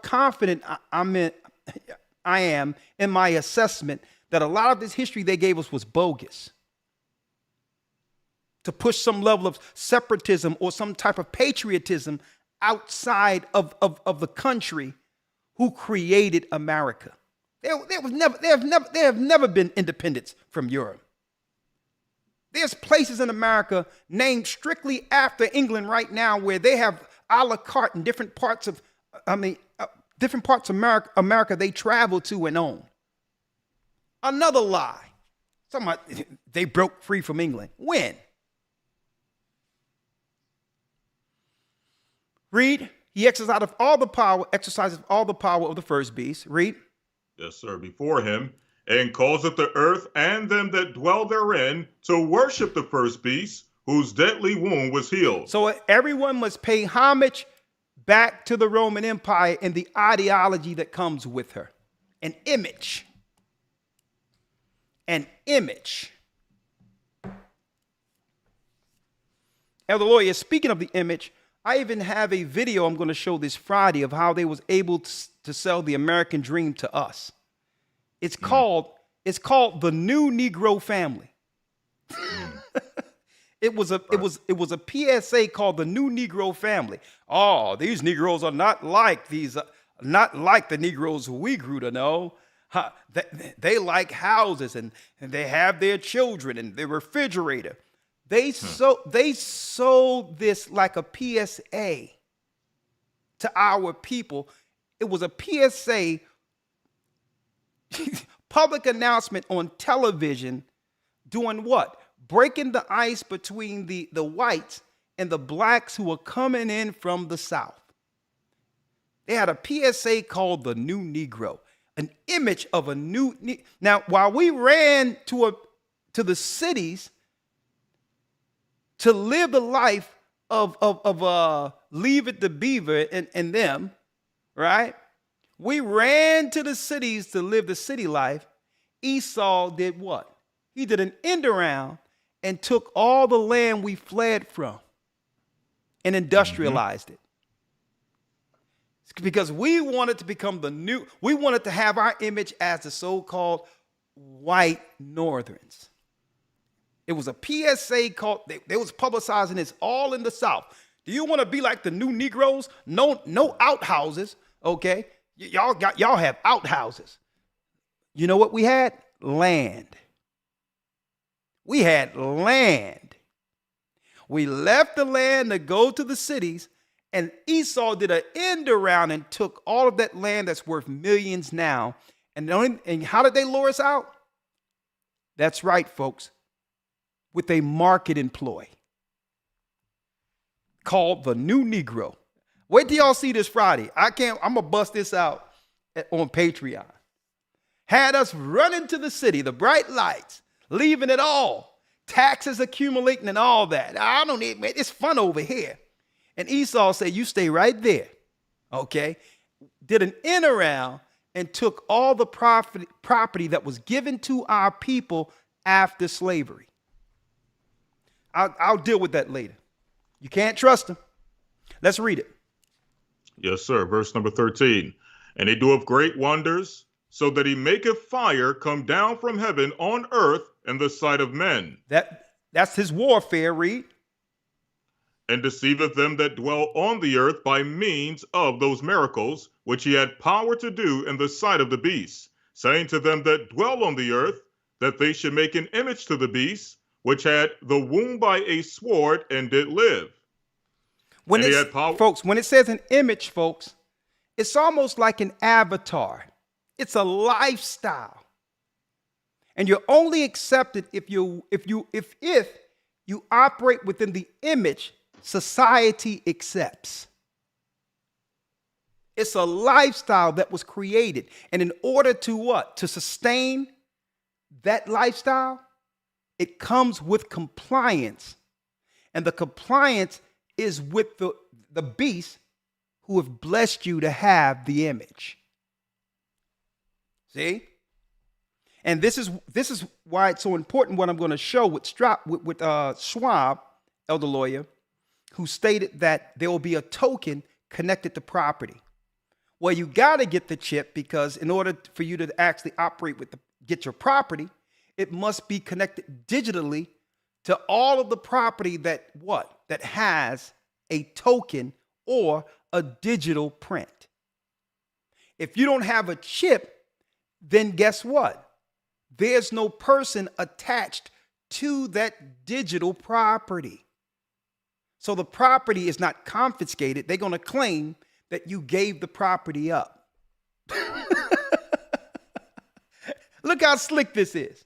confident I am in my assessment that a lot of this history they gave us was bogus. To push some level of separatism or some type of patriotism outside of the country who created America. There have never been independence from Europe. There's places in America named strictly after England right now where they have a la carte in different parts of America they travel to and own. Another lie. They broke free from England. When? Read. He exercises all the power of the first beast. Read. Yes, sir. Before him, and causeth the earth and them that dwell therein to worship the first beast, whose deadly wound was healed. So everyone must pay homage back to the Roman Empire and the ideology that comes with her. An image. An image. Elder Lawyer, speaking of the image, I even have a video I'm going to show this Friday of how they was able to sell the American dream to us. It's called the New Negro Family. It was a PSA called the New Negro Family. Oh, these Negroes are not like the Negroes who we grew to know. They like houses and they have their children and their refrigerator. They sold this like a PSA to our people. It was a PSA public announcement on television doing what? Breaking the ice between the whites and the blacks who were coming in from the South. They had a PSA called the New Negro, an image of a new. Now, while we ran to the cities to live the life of Leave It to Beaver and them, right? We ran to the cities to live the city life. Esau did what? he did an end around and took all the land we fled from and industrialized it. It's because we wanted to become we wanted to have our image as the so-called white Northerns. It was a PSA called, they was publicizing this all in the South. Do you want to be like the new Negroes? No outhouses, okay? Y'all have outhouses. You know what we had? Land. We had land. We left the land to go to the cities, and Esau did an end around and took all of that land that's worth millions now. And how did they lure us out? That's right, folks. With a marketing ploy called the New Negro. Wait till y'all see this Friday. I'm going to bust this out on Patreon. Had us running to the city, the bright lights, leaving it all, taxes accumulating and all that. I don't need, man, it's fun over here. And Esau said, you stay right there, okay? Did an end around and took all the property that was given to our people after slavery. I'll deal with that later. You can't trust him. Let's read it. Yes, sir. Verse number 13. And he doeth great wonders, so that he maketh fire come down from heaven on earth in the sight of men. That's his warfare, read. And deceiveth them that dwell on the earth by means of those miracles, which he had power to do in the sight of the beast, saying to them that dwell on the earth, that they should make an image to the beast, which had the wound by a sword and did live. When it says an image, folks, it's almost like an avatar. It's a lifestyle. And you're only accepted if you operate within the image society accepts. It's a lifestyle that was created. And in order to what? To sustain that lifestyle, it comes with compliance. And the compliance is with the beast who have blessed you to have the image. See? And this is why it's so important what I'm going to show with Schwab, elder lawyer, who stated that there will be a token connected to property. Well, you got to get the chip because in order for you to actually operate get your property, it must be connected digitally to all of the property that has a token or a digital print. If you don't have a chip, then guess what? There's no person attached to that digital property. So the property is not confiscated. They're going to claim that you gave the property up. Look how slick this is.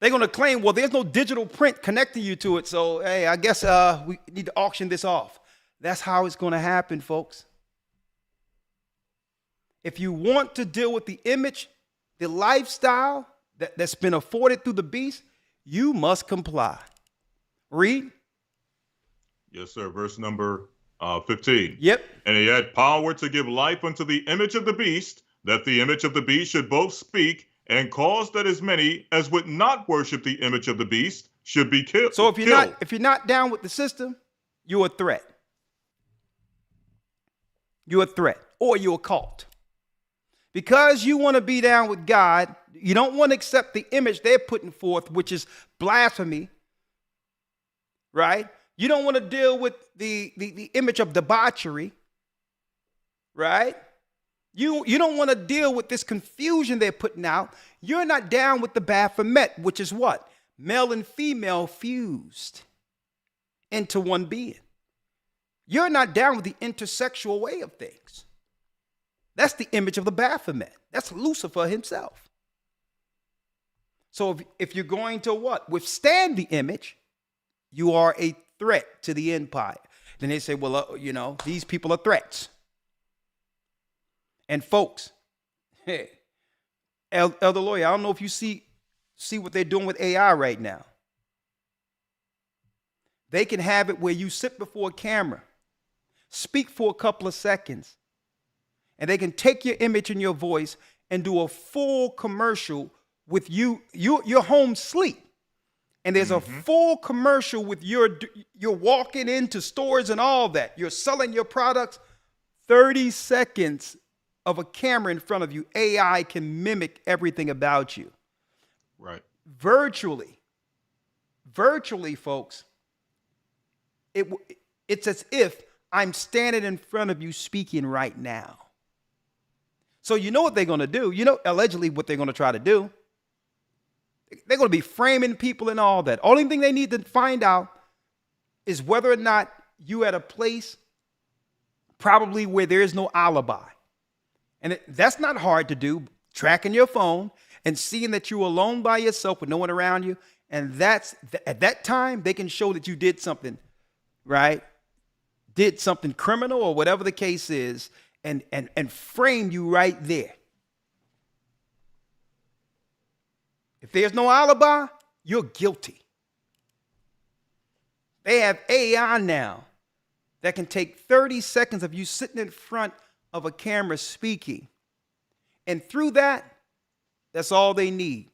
They're going to claim, well, there's no digital print connecting you to it. So, hey, I guess we need to auction this off. That's how it's going to happen, folks. If you want to deal with the image, the lifestyle that's been afforded through the beast, you must comply. Read. Yes, sir. Verse number 15. Yep. And he had power to give life unto the image of the beast, that the image of the beast should both speak and cause that as many as would not worship the image of the beast should be killed. So if you're not down with the system, you're a threat. You're a threat, or you're a cult. Because you want to be down with God, you don't want to accept the image they're putting forth, which is blasphemy, right? You don't want to deal with the image of debauchery, right? You don't want to deal with this confusion they're putting out. You're not down with the Baphomet, which is what? Male and female fused into one being. You're not down with the intersexual way of things. That's the image of the Baphomet. That's Lucifer himself. So if you're going to what? Withstand the image, you are a threat to the empire. Then they say, well, these people are threats. And folks, hey, elder lawyer, I don't know if you see what they're doing with AI right now. They can have it where you sit before a camera, speak for a couple of seconds, and they can take your image and your voice and do a full commercial with you're home sleep. And there's a full commercial with you're walking into stores and all that. You're selling your products. 30 seconds of a camera in front of you. AI can mimic everything about you. Right. Virtually, folks, it's as if I'm standing in front of you speaking right now. So you know what they're going to do. You know, allegedly what they're going to try to do. They're going to be framing people and all that. Only thing they need to find out is whether or not you at a place probably where there is no alibi. And that's not hard to do, tracking your phone and seeing that you're alone by yourself with no one around you. And at that time, they can show that you did something, right? Did something criminal or whatever the case is, and frame you right there. If there's no alibi, you're guilty. They have AI now that can take 30 seconds of you sitting in front of a camera speaking. And through that, that's all they need.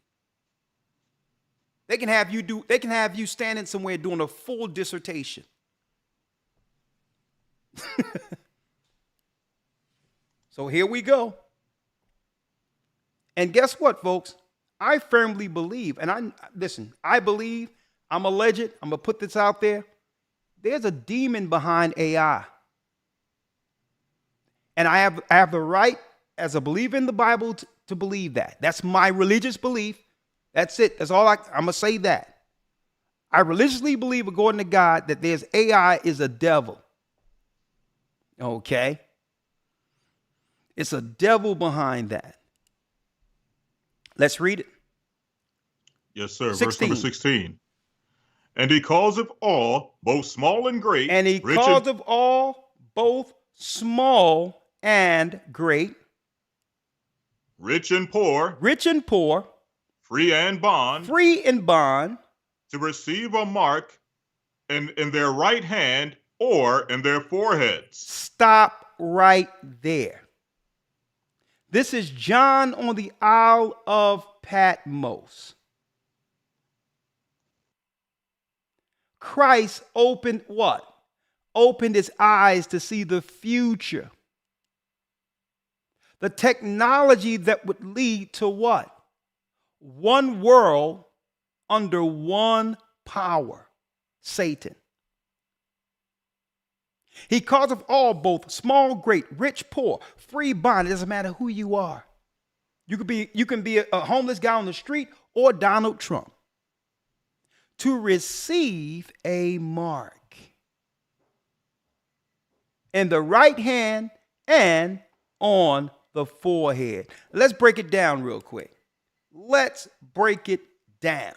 They can have you standing somewhere doing a full dissertation. So here we go. And guess what, folks? I firmly believe, and I believe, I'm alleged, I'm going to put this out there. There's a demon behind AI. And I have the right, as a believer in the Bible, to believe that. That's my religious belief. That's it. That's all I'm going to say that. I religiously believe, according to God, that there's AI is a devil. Okay? It's a devil behind that. Let's read it. Yes, sir. 16. Verse number 16. And he calls of all, both small and great. And he calls of all, both small and great. Rich and poor. Rich and poor. Free and bond. Free and bond. To receive a mark in their right hand or in their foreheads. Stop right there. This is John on the Isle of Patmos. Christ opened what? Opened his eyes to see the future. The technology that would lead to what? One world under one power, Satan. He calls of all, both small, great, rich, poor, free, bond. It doesn't matter who you are. You can be a homeless guy on the street or Donald Trump. To receive a mark in the right hand and on the forehead. Let's break it down real quick. Let's break it down.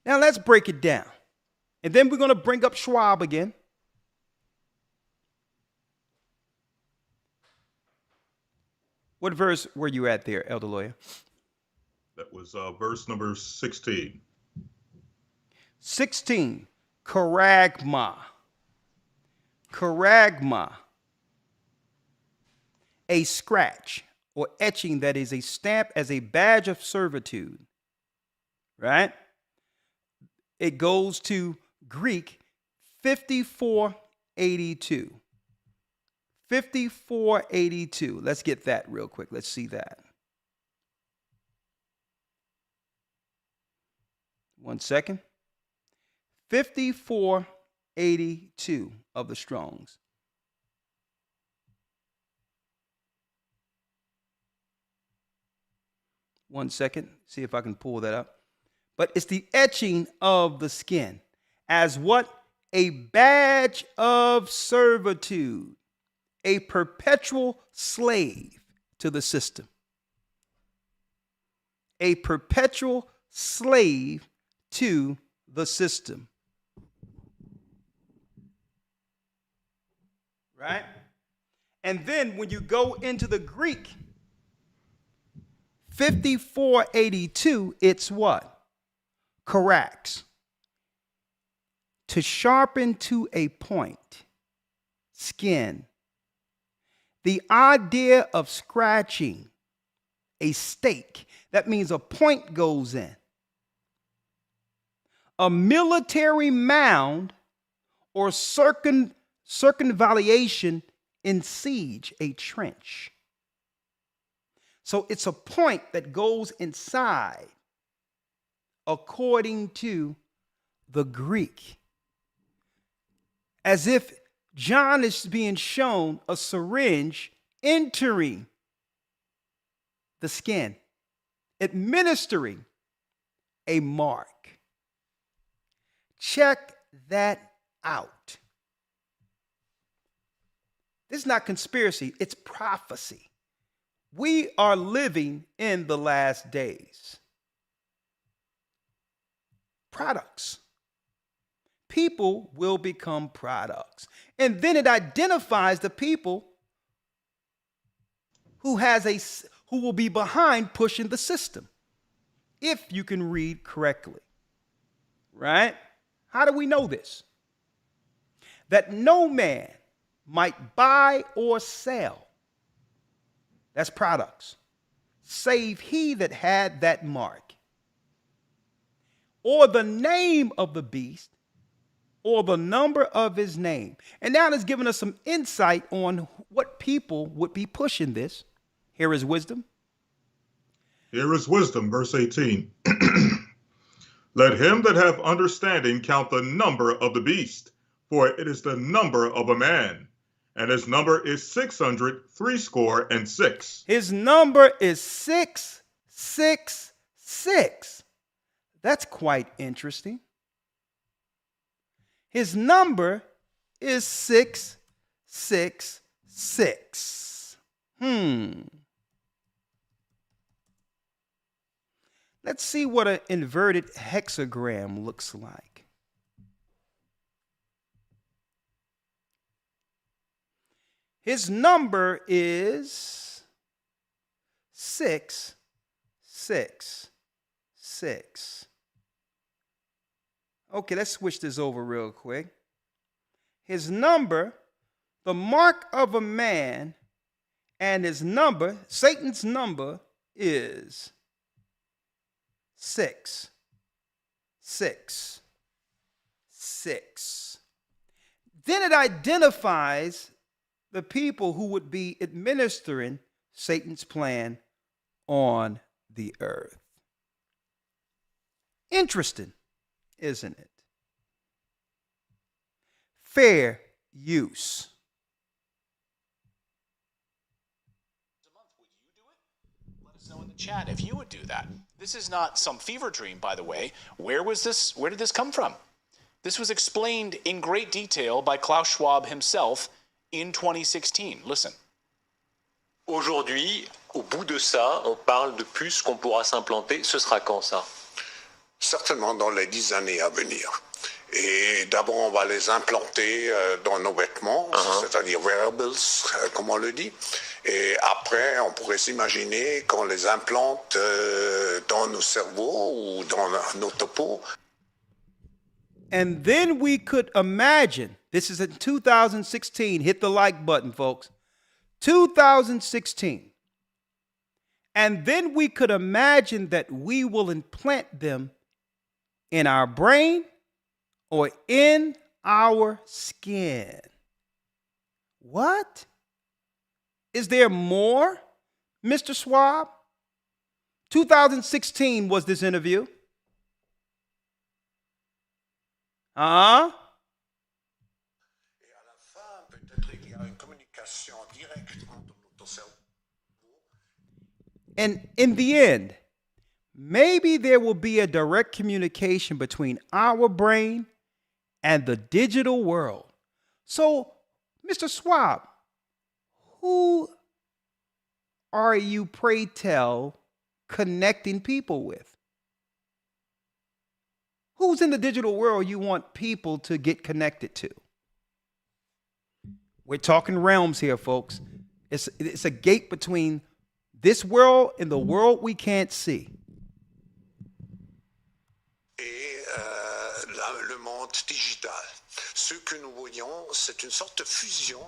Now let's break it down. And then we're going to bring up Schwab again. What verse were you at there, Elder Lawyer? That was verse number 16. 16, charagma. Charagma. A scratch or etching that is a stamp as a badge of servitude. Right? It goes to Greek 5482. 5482. Let's get that real quick. Let's see that. 1 second. 5482 of the Strongs. One second. See if I can pull that up. But it's the etching of the skin as what? A badge of servitude, a perpetual slave to the system. A perpetual slave to the system. Right? And then when you go into the Greek, 5482, it's what? Carax. To sharpen to a point. Skin. The idea of scratching a stake, that means a point goes in. A military mound or circumvallation in siege, a trench. So it's a point that goes inside, according to the Greek. As if John is being shown a syringe entering the skin, administering a mark. Check that out. This is not conspiracy, it's prophecy. We are living in the last days. Products. People will become products. And then it identifies the people who will be behind pushing the system, if you can read correctly. Right? How do we know this? That no man might buy or sell, that's products, save he that had that mark, or the name of the beast, or the number of his name. And now it's giving us some insight on what people would be pushing this. Here is wisdom. Here is wisdom, verse 18. Let him that have understanding count the number of the beast, for it is the number of a man, and his number is 666. His number is 666. That's quite interesting. His number is 666. Let's see what an inverted hexagram looks like. His number is 666. Okay, let's switch this over real quick. His number, the mark of a man, and his number, Satan's number, is 666. Then it identifies the people who would be administering Satan's plan on the earth. Interesting, isn't it? Fair use. Would you do it? Let us know in the chat if you would do that. This is not some fever dream, by the way. Where did this come from? This was explained in great detail by Klaus Schwab himself in 2016. Listen. Aujourd'hui, au bout de ça, on parle de puces qu'on pourra s'implanter. Ce sera quand ça? Certainement dans les 10 années à venir. Et d'abord, on va les implanter dans nos vêtements, c'est-à-dire wearables, comme on le dit. Et après, on pourrait s'imaginer qu'on les implante dans nos cerveaux ou dans nos topos. And then we could imagine, this is in 2016, hit the like button, folks. 2016. And then we could imagine that we will implant them in our brain or in our skin. What? Is there more, Mr. Schwab? 2016 was this interview. Et à la fin, peut-être il y a une communication directe entre notre cerveau. And in the end, maybe there will be a direct communication between our brain and the digital world. So, Mr. Schwab, who are you, pray tell, connecting people with? Who's in the digital world you want people to get connected to? We're talking realms here, folks. It's a gate between this world and the world we can't see. Et monde digital. Ce que nous voyons, c'est une sorte de fusion.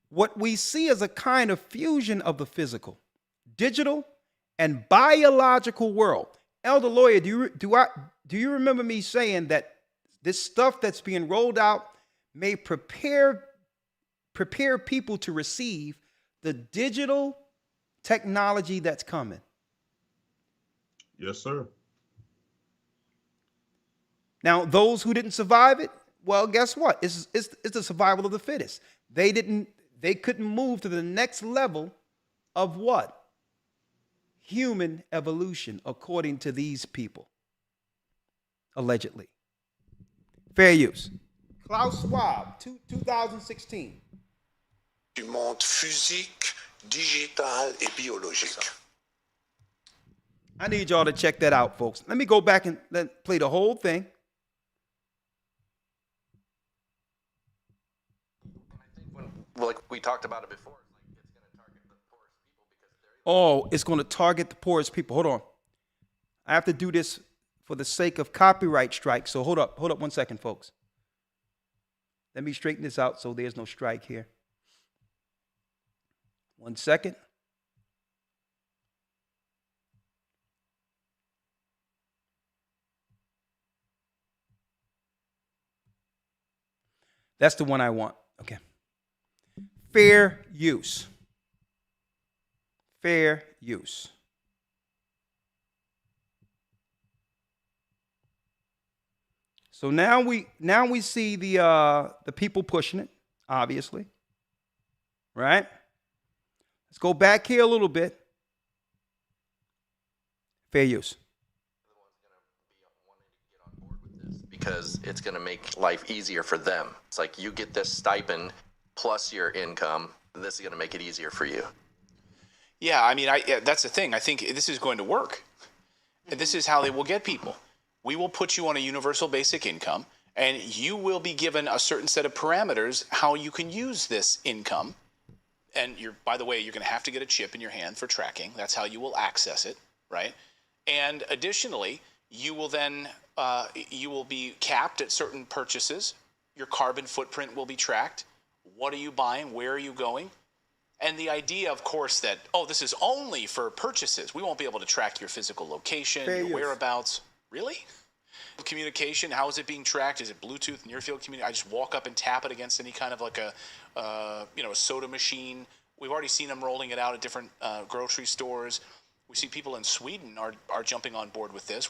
What we see is a kind of fusion of the physical, digital, and biological world. Elder Lawyer, do you remember me saying that this stuff that's being rolled out may prepare people to receive the digital technology that's coming? Yes, sir. Now, those who didn't survive it, well, guess what? It's the survival of the fittest. They couldn't move to the next level of what? Human evolution, according to these people, allegedly. Fair use. Klaus Schwab, 2016. Du monde physique, digital et biologique. I need y'all to check that out, folks. Let me go back and play the whole thing. Like we talked about it before, it's going to target the poorest people because they're. Oh, it's going to target the poorest people. Hold on. I have to do this for the sake of copyright strike. So hold up 1 second, folks. Let me straighten this out so there's no strike here. 1 second. That's the one I want. Okay. Fair use. Fair use. So now we see the people pushing it, obviously. Right? Let's go back here a little bit. Fair use. Because it's going to make life easier for them. It's like you get this stipend plus your income. This is going to make it easier for you. Yeah, I mean, that's the thing. I think this is going to work. This is how they will get people. We will put you on a universal basic income, and you will be given a certain set of parameters how you can use this income. And by the way, you're going to have to get a chip in your hand for tracking. That's how you will access it, right? And additionally, you will then you will be capped at certain purchases. Your carbon footprint will be tracked. What are you buying? Where are you going? And the idea, of course, that, this is only for purchases. We won't be able to track your physical location, your whereabouts. Really? Communication, how is it being tracked? Is it Bluetooth, near field communication? I just walk up and tap it against any kind of like a soda machine. We've already seen them rolling it out at different grocery stores. We see people in Sweden are jumping on board with this,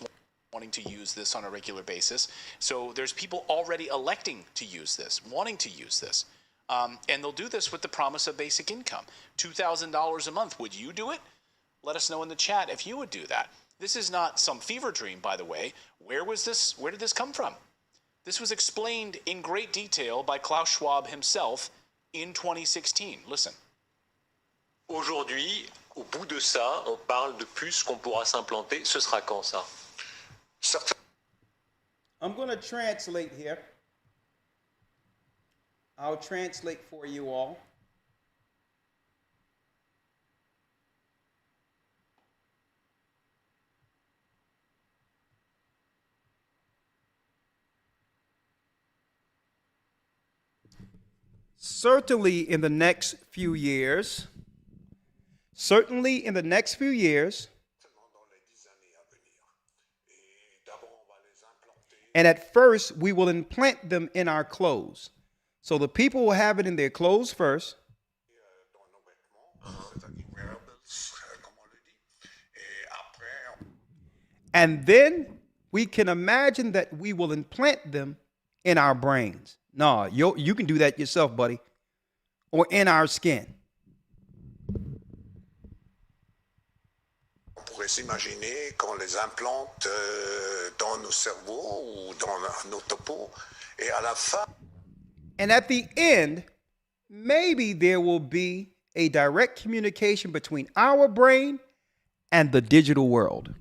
wanting to use this on a regular basis. So there's people already electing to use this, wanting to use this. And they'll do this with the promise of basic income. $2,000 a month. Would you do it? Let us know in the chat if you would do that. This is not some fever dream, by the way. Where did this come from? This was explained in great detail by Klaus Schwab himself in 2016. Listen. Aujourd'hui, au bout de ça, on parle de puces qu'on pourra s'implanter. Ce sera quand ça? I'm going to translate here. I'll translate for you all. Certainly in the next few years, and at first we will implant them in our clothes. So the people will have it in their clothes first. And then we can imagine that we will implant them in our brains. No, you can do that yourself, buddy. Or in our skin. On pourrait s'imaginer qu'on les implante dans nos cerveaux ou dans nos topos. Et à la fin, and at the end, maybe there will be a direct communication between our brain and the digital world.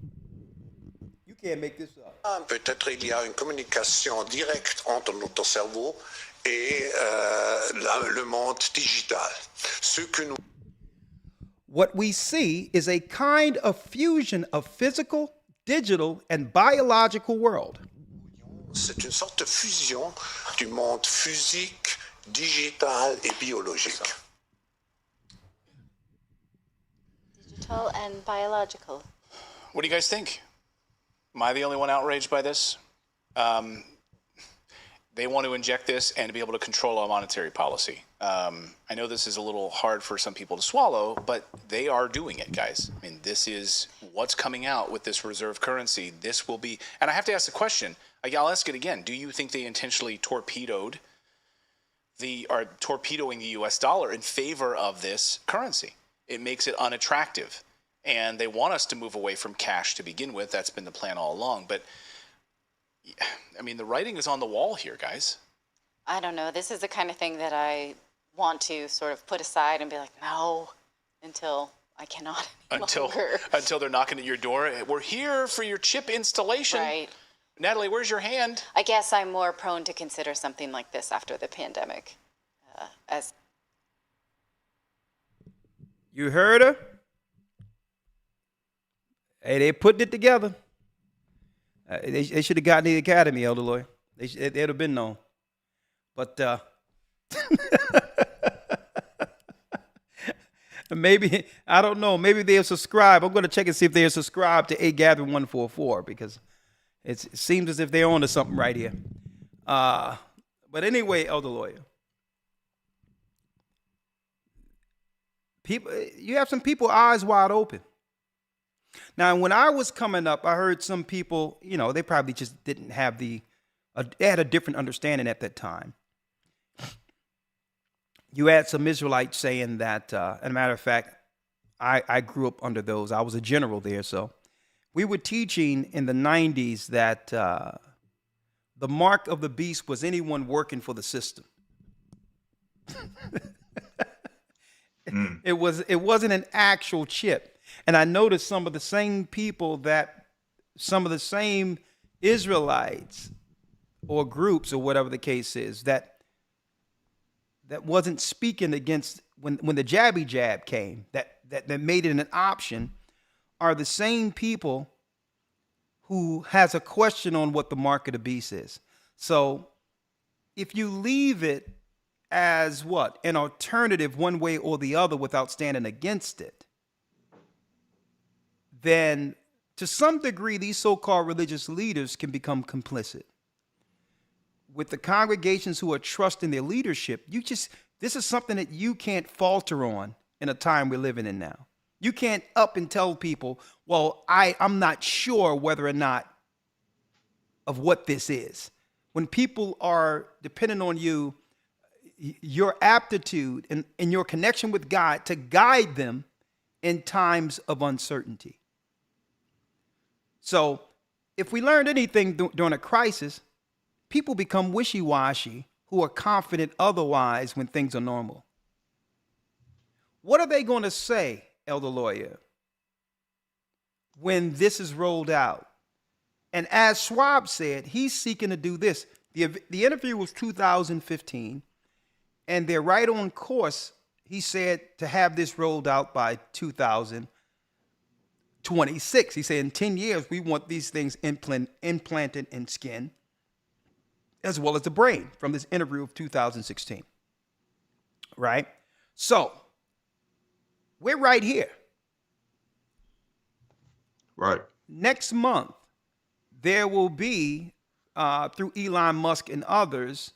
You can't make this up. Peut-être il y a une communication directe entre notre cerveau et le monde digital. Ce que nous What we see is a kind of fusion of physical, digital and biological world. C'est une sorte de fusion du monde physique, digital et biologique. Digital and biological. What do you guys think? Am I the only one outraged by this? They want to inject this and to be able to control our monetary policy. I know this is a little hard for some people to swallow, but they are doing it, guys. I mean, this is what's coming out with this reserve currency. This will be, and I have to ask the question, I'll ask it again. Do you think they intentionally torpedoing the US dollar in favor of this currency? It makes it unattractive. And they want us to move away from cash to begin with. That's been the plan all along. But I mean, the writing is on the wall here, guys. I don't know. This is the kind of thing that I want to sort of put aside and be like, no, until I cannot any longer. Until they're knocking at your door. We're here for your chip installation. Right. Natalie, where's your hand? I guess I'm more prone to consider something like this after the pandemic. You heard her? Hey, they putting it together. They should have gotten the academy, Elder Lawyer. They'd have been known. But maybe, I don't know, maybe they'll subscribe. I'm going to check and see if they're subscribed to A Gathering 144 because it seems as if they're on to something right here. But anyway, Elder Lawyer. You have some people eyes wide open. Now, when I was coming up, I heard some people, they probably just didn't have they had a different understanding at that time. You had some Israelites saying that, as a matter of fact, I grew up under those. I was a general there. So we were teaching in the 90s that the mark of the beast was anyone working for the system. It wasn't an actual chip. And I noticed some of the same Israelites or groups or whatever the case is that wasn't speaking against when the jabby jab came, that made it an option, are the same people who has a question on what the mark of the beast is. So if you leave it as an alternative one way or the other without standing against it, then to some degree, these so-called religious leaders can become complicit. With the congregations who are trusting their leadership, this is something that you can't falter on in a time we're living in now. You can't up and tell people, well, I'm not sure whether or not of what this is. When people are depending on you, your aptitude and your connection with God to guide them in times of uncertainty. So if we learned anything during a crisis, people become wishy-washy who are confident otherwise when things are normal. What are they going to say, Elder Lawyer, when this is rolled out? And as Schwab said, he's seeking to do this. The interview was 2015, and they're right on course, he said, to have this rolled out by 2026. He said in 10 years, we want these things implanted in skin as well as the brain, from this interview of 2016. Right? So we're right here. Right. Next month, there will be, through Elon Musk and others,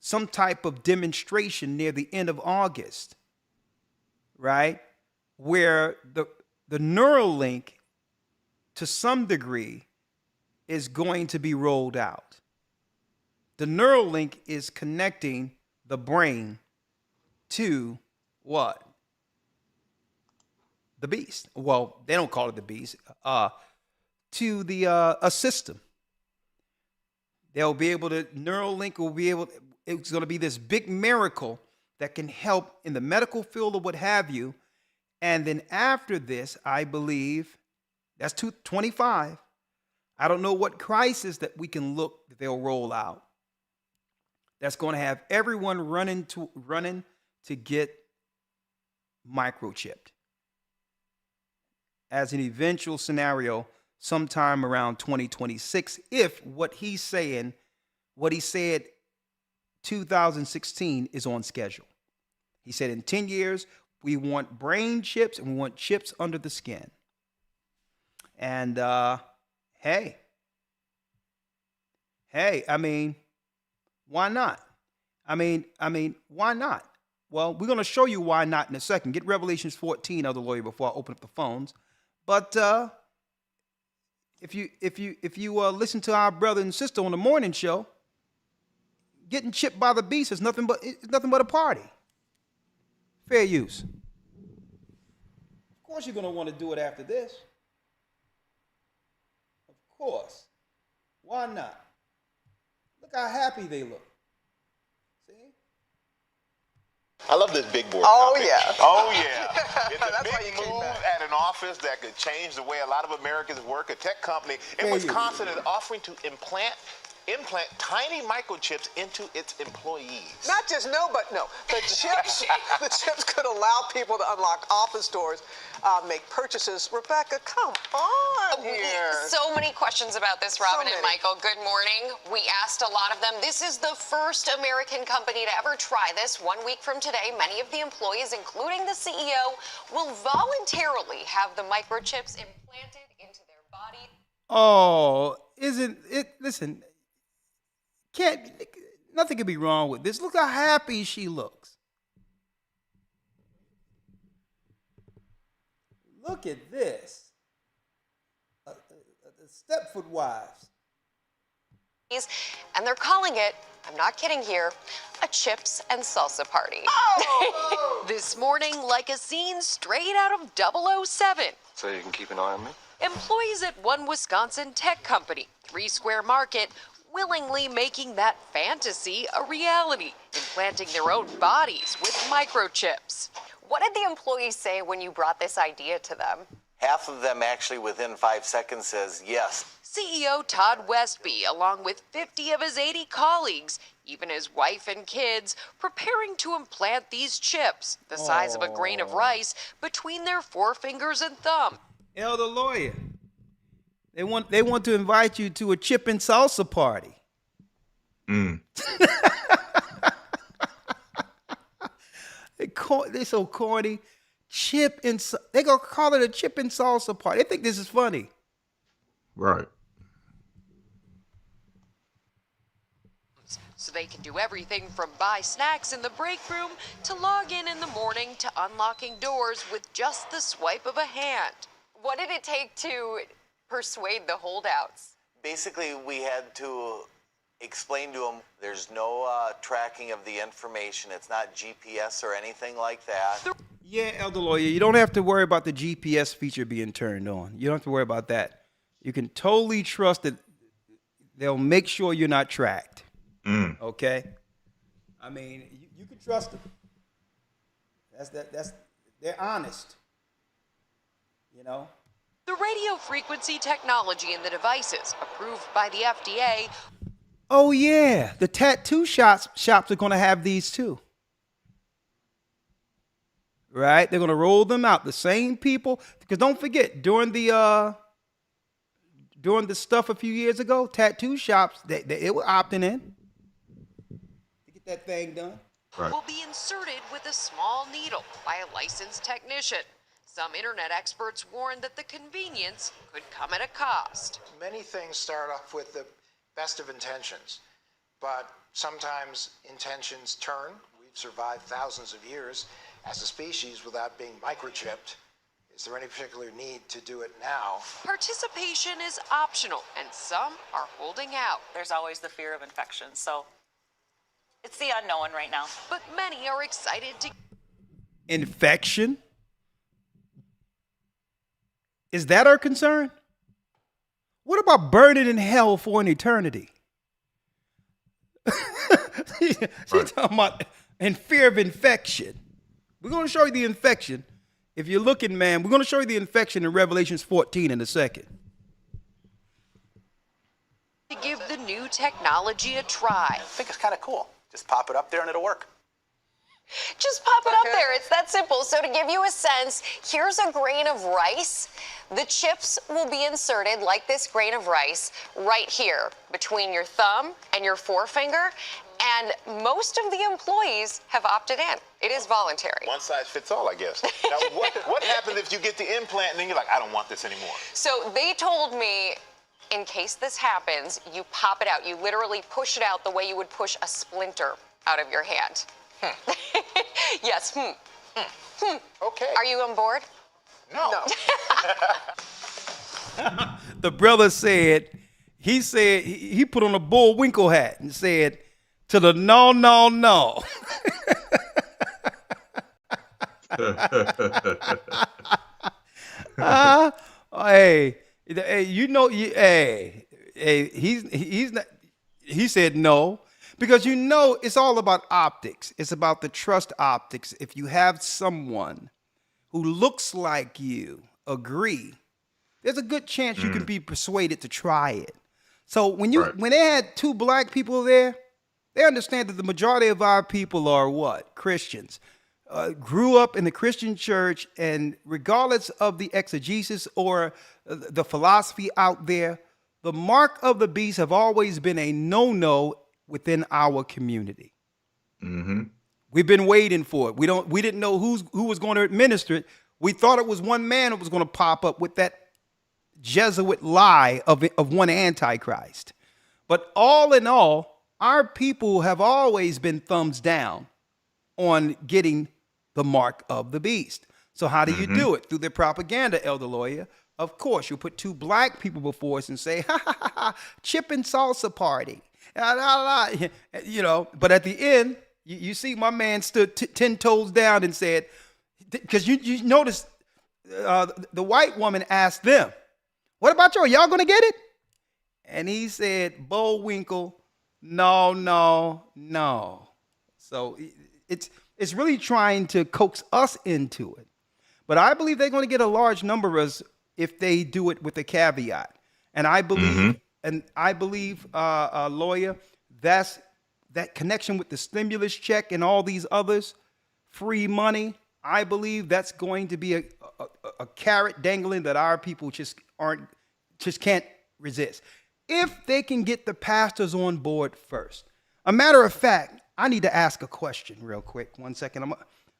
some type of demonstration near the end of August, right? Where the neural link, to some degree, is going to be rolled out. The neural link is connecting the brain to what? The beast. Well, they don't call it the beast. To a system. They'll be able to, Neuralink will be able, it's going to be this big miracle that can help in the medical field or what have you. And then after this, I believe, that's 2025. I don't know what crisis that we can look that they'll roll out. That's going to have everyone running to get microchipped as an eventual scenario sometime around 2026 if what he said 2016 is on schedule. He said in 10 years, we want brain chips and we want chips under the skin. And hey, I mean, why not? I mean, why not? Well, we're going to show you why not in a second. Get Revelations 14, Elder Lawyer, before I open up the phones. But if you listen to our brother and sister on the morning show, getting chipped by the beast is nothing but a party. Fair use. Of course, you're going to want to do it after this. Of course. Why not? Look how happy they look. See? I love this big board. Oh, topic. yeah. Oh, yeah. It's a That's why you big came move back. at an office that could change the way a lot of Americans work. A tech company in Fair Wisconsin is offering to implant tiny microchips into its employees. Not just the chips could allow people to unlock office doors, make purchases. Rebecca, come on here. So many questions about this, Robin So and many. Michael. Good morning. We asked a lot of them. This is the first American company to ever try this. 1 week from today, many of the employees, including the CEO, will voluntarily have the microchips implanted into their body. Oh, isn't it? Listen, nothing can be wrong with this. Look how happy she looks. Look at this. The Stepford Wives. And they're calling it, I'm not kidding here, a chips and salsa party. Oh! This morning, like a scene straight out of 007. So you can keep an eye on me? Employees at one Wisconsin tech company, 3 Square Market, willingly making that fantasy a reality, implanting their own bodies with microchips. What did the employees say when you brought this idea to them? Half of them actually within 5 seconds says yes. CEO Todd Westby, along with 50 of his 80 colleagues, even his wife and kids, preparing to implant these chips, the size of a grain of rice, between their forefingers and thumb. Elder Lawyer, they want to invite you to a chip and salsa party. They're so corny. They're gonna call it a chip and salsa party. They think this is funny. Right. So they can do everything from buy snacks in the break room to log in the morning to unlocking doors with just the swipe of a hand. What did it take to persuade the holdouts? Basically, we had to explain to them there's no tracking of the information. It's not GPS or anything like that. Yeah, Elder Lawyer, you don't have to worry about the GPS feature being turned on. You don't have to worry about that. You can totally trust that they'll make sure you're not tracked. Okay? I mean, you can trust them. They're honest. You know? The radio frequency technology in the devices, approved by the FDA. Oh, yeah. The tattoo shops are going to have these too. Right? They're going to roll them out. The same people. Because don't forget, during the stuff a few years ago, tattoo shops, they were opting in to get that thing done. Right. Will be inserted with a small needle by a licensed technician. Some internet experts warn that the convenience could come at a cost. Many things start off with the best of intentions, but sometimes intentions turn. We've survived thousands of years as a species without being microchipped. Is there any particular need to do it now? Participation is optional, and some are holding out. There's always the fear of infection, so it's the unknown right now. But many are excited to... Infection? Is that our concern? What about burning in hell for an eternity? She's talking about in fear of infection. We're going to show you the infection. If you're looking, man, we're going to show you the infection in Revelations 14 in a second. To give the new technology a try. I think it's kind of cool. Just pop it up there and it'll work. Just pop it up there. It's that simple. So to give you a sense, here's a grain of rice. The chips will be inserted like this grain of rice right here between your thumb and your forefinger. And most of the employees have opted in. It is voluntary. One size fits all, I guess. Now, what happens if you get the implant and then you're like, I don't want this anymore? So they told me, in case this happens, you pop it out. You literally push it out the way you would push a splinter out of your hand. Yes. Okay. Are you on board? No. The brother said, he put on a Bullwinkle hat and said, to the no, no, no. Hey, you know, he's not. He said no because you know it's all about optics. It's about the trust optics. If you have someone who looks like you agree, there's a good chance you can be persuaded to try it. So when they had two black people there, they understand that the majority of our people are what? Christians. Grew up in the Christian church, and regardless of the exegesis or the philosophy out there, the mark of the beast have always been a no-no within our community. Mm-hmm. We've been waiting for it. We didn't know who was going to administer it. We thought it was one man who was going to pop up with that Jesuit lie of one Antichrist. But all in all, our people have always been thumbs down on getting the mark of the beast. So how do you do it? Through their propaganda, Elder Lawyer. Of course, you put two black people before us and say, ha, ha, ha, ha, chip and salsa party. You know, but at the end, you see my man stood 10 toes down and said, because you notice the white woman asked them, what about y'all going to get it? And he said, Bullwinkle, no, no, no. So it's really trying to coax us into it. But I believe they're going to get a large number of us if they do it with a caveat. And I believe, Lawyer, that's that connection with the stimulus check and all these others, free money. I believe that's going to be a carrot dangling that our people just can't resist. If they can get the pastors on board first. A matter of fact, I need to ask a question real quick. 1 second. I'm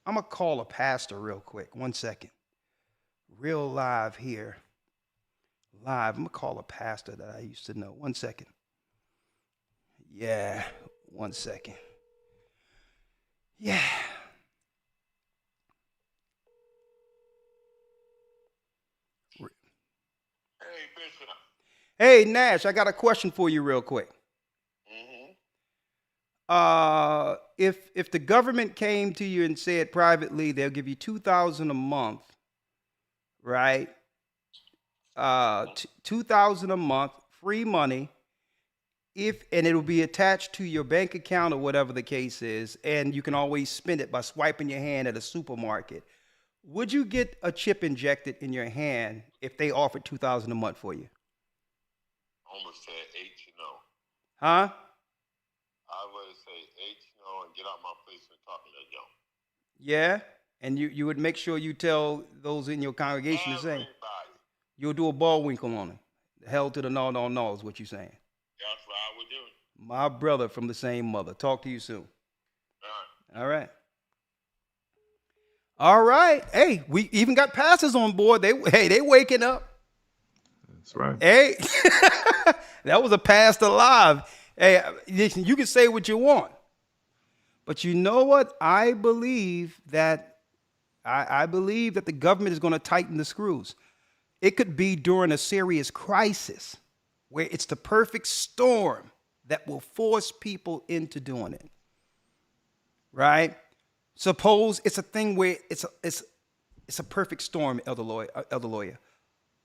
going to call a pastor real quick. 1 second. Real live here. Live. I'm going to call a pastor that I used to know. 1 second. Yeah. 1 second. Yeah. Hey, Bishop. Hey, Nash, I got a question for you real quick. If the government came to you and said privately they'll give you $2,000 a month, right? $2,000 a month, free money, and it'll be attached to your bank account or whatever the case is, and you can always spend it by swiping your hand at a supermarket. Would you get a chip injected in your hand if they offered $2,000 a month for you? Almost said H, Huh? I would say H, and get out my face and talk to that young. Yeah, and you would make sure you tell those in your congregation the same. You'll do a Bullwinkle on them. Hell to the no, no, no is what you're saying. That's what I would do. My brother from the same mother. Talk to you soon. All right. All right. Hey, we even got pastors on board. They waking up. That's right. Hey, that was a pastor live. Hey, listen, you can say what you want, but you know what? I believe that the government is going to tighten the screws. It could be during a serious crisis where it's the perfect storm that will force people into doing it. Right? Suppose it's a thing where it's a perfect storm, Elder Lawyer.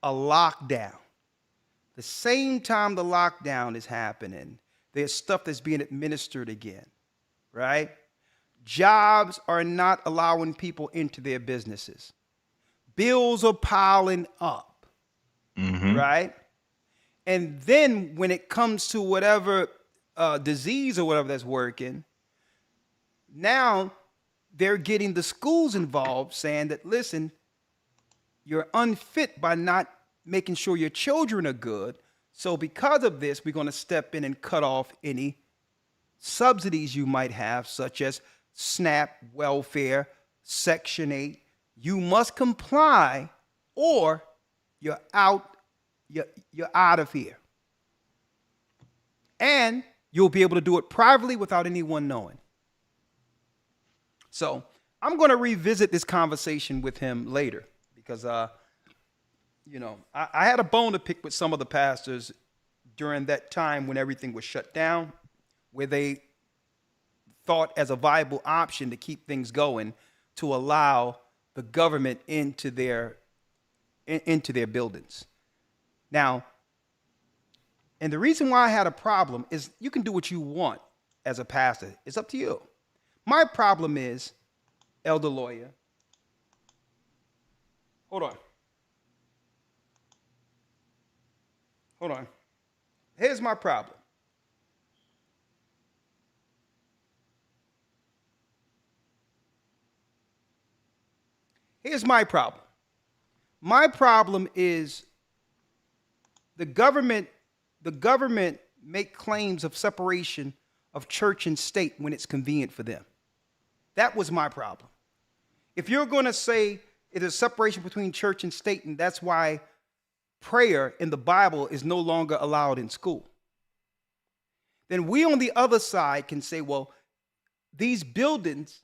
A lockdown. The same time the lockdown is happening, there's stuff that's being administered again, right? Jobs are not allowing people into their businesses. Bills are piling up, right? And then when it comes to whatever disease or whatever that's working, now they're getting the schools involved saying that, listen, you're unfit by not making sure your children are good. So because of this, we're going to step in and cut off any subsidies you might have, such as SNAP, welfare, Section 8. You must comply or you're out of here. And you'll be able to do it privately without anyone knowing. So I'm going to revisit this conversation with him later because, I had a bone to pick with some of the pastors during that time when everything was shut down, where they thought as a viable option to keep things going to allow the government into their buildings. Now, and the reason why I had a problem is you can do what you want as a pastor. It's up to you. My problem is, elder lawyer. Hold on. Here's my problem. Here's my problem. My problem is the government make claims of separation of church and state when it's convenient for them. That was my problem. If you're going to say it is separation between church and state, and that's why prayer in the Bible is no longer allowed in school, then we on the other side can say, well, these buildings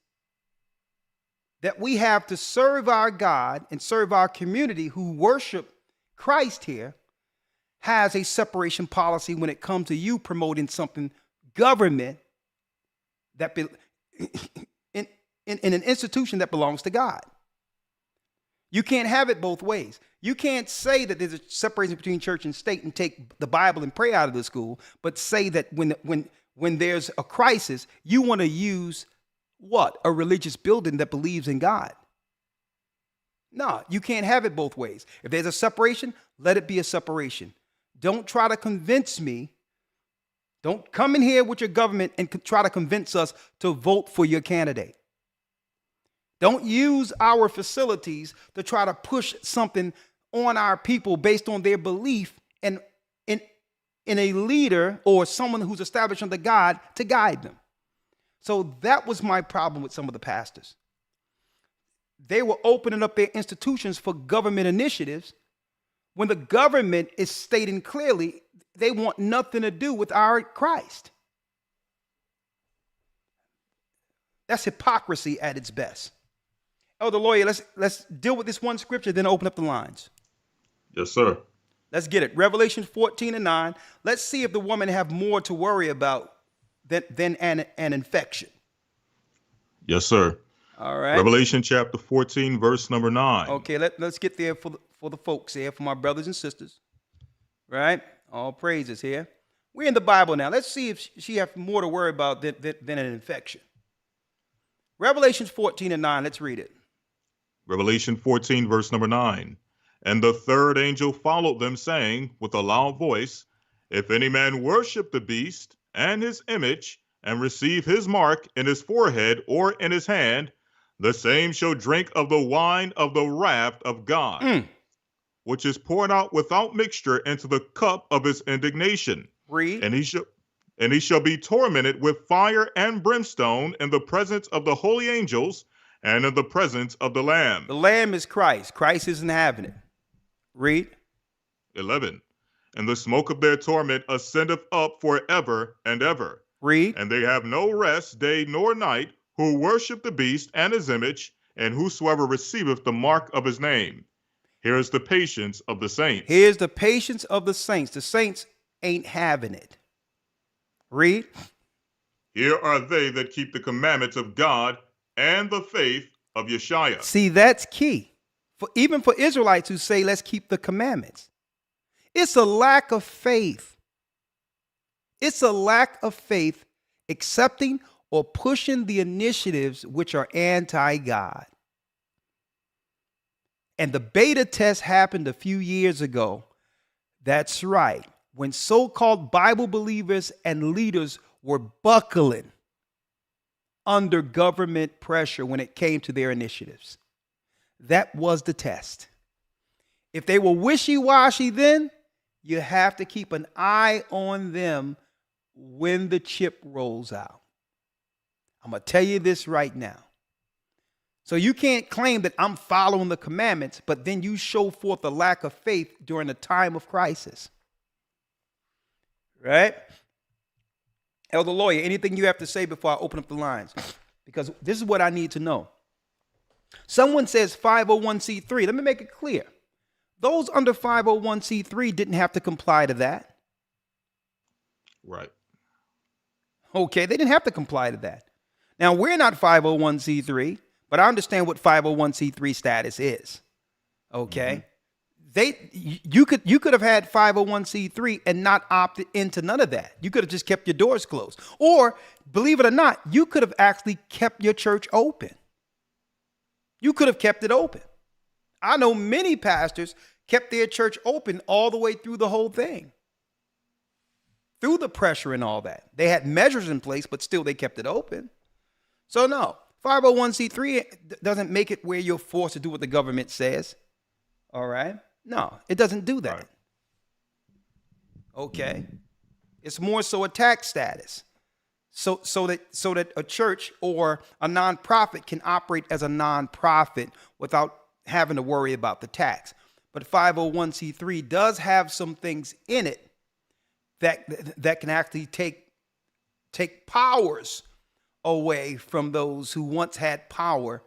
that we have to serve our God and serve our community who worship Christ here has a separation policy when it comes to you promoting something government that in an institution that belongs to God. You can't have it both ways. You can't say that there's a separation between church and state and take the Bible and pray out of the school, but say that when there's a crisis, you want to use what? A religious building that believes in God. No, you can't have it both ways. If there's a separation, let it be a separation. Don't try to convince me. Don't come in here with your government and try to convince us to vote for your candidate. Don't use our facilities to try to push something on our people based on their belief in a leader or someone who's established under God to guide them. So that was my problem with some of the pastors. They were opening up their institutions for government initiatives when the government is stating clearly they want nothing to do with our Christ. That's hypocrisy at its best. Elder lawyer, let's deal with this one scripture, then open up the lines. Yes, sir. Let's get it. Revelation 14:9. Let's see if the woman have more to worry about than an infection. Yes, sir. All right. Revelation chapter 14, verse number 9. Okay, let's get there for the folks here, for my brothers and sisters. Right? All praises here. We're in the Bible now. Let's see if she have more to worry about than an infection. Revelation 14:9. Let's read it. Revelation 14, verse number 9. And the third angel followed them, saying with a loud voice, if any man worship the beast and his image, and receive his mark in his forehead or in his hand, the same shall drink of the wine of the wrath of God, which is poured out without mixture into the cup of his indignation. Read. And he shall be tormented with fire and brimstone in the presence of the holy angels and in the presence of the Lamb. The Lamb is Christ. Christ isn't having it. Read. 11. And the smoke of their torment ascendeth up forever and ever. Read. And they have no rest day nor night, who worship the beast and his image, and whosoever receiveth the mark of his name. Here is the patience of the saints. Here's the patience of the saints. The saints ain't having it. Read. Here are they that keep the commandments of God and the faith of Yeshua. See, that's key. Even for Israelites who say, let's keep the commandments. It's a lack of faith. It's a lack of faith accepting or pushing the initiatives which are anti-God. And the beta test happened a few years ago. That's right. When so-called Bible believers and leaders were buckling under government pressure when it came to their initiatives. That was the test. If they were wishy-washy then, you have to keep an eye on them when the chip rolls out. I'm going to tell you this right now. So you can't claim that I'm following the commandments, but then you show forth a lack of faith during a time of crisis. Right? Elder Lawyer, anything you have to say before I open up the lines? Because this is what I need to know. Someone says 501c3. Let me make it clear. Those under 501c3 didn't have to comply to that. Right. Okay, they didn't have to comply to that. Now, we're not 501c3, but I understand what 501c3 status is. Okay? You could have had 501c3 and not opted into none of that. You could have just kept your doors closed. Or, believe it or not, you could have actually kept your church open. You could have kept it open. I know many pastors kept their church open all the way through the whole thing. Through the pressure and all that. They had measures in place, but still they kept it open. So no, 501c3 doesn't make it where you're forced to do what the government says. All right? No, it doesn't do that. Right. Okay? It's more so a tax status. So that a church or a nonprofit can operate as a nonprofit without having to worry about the tax. But 501c3 does have some things in it that can actually take powers away from those who once had power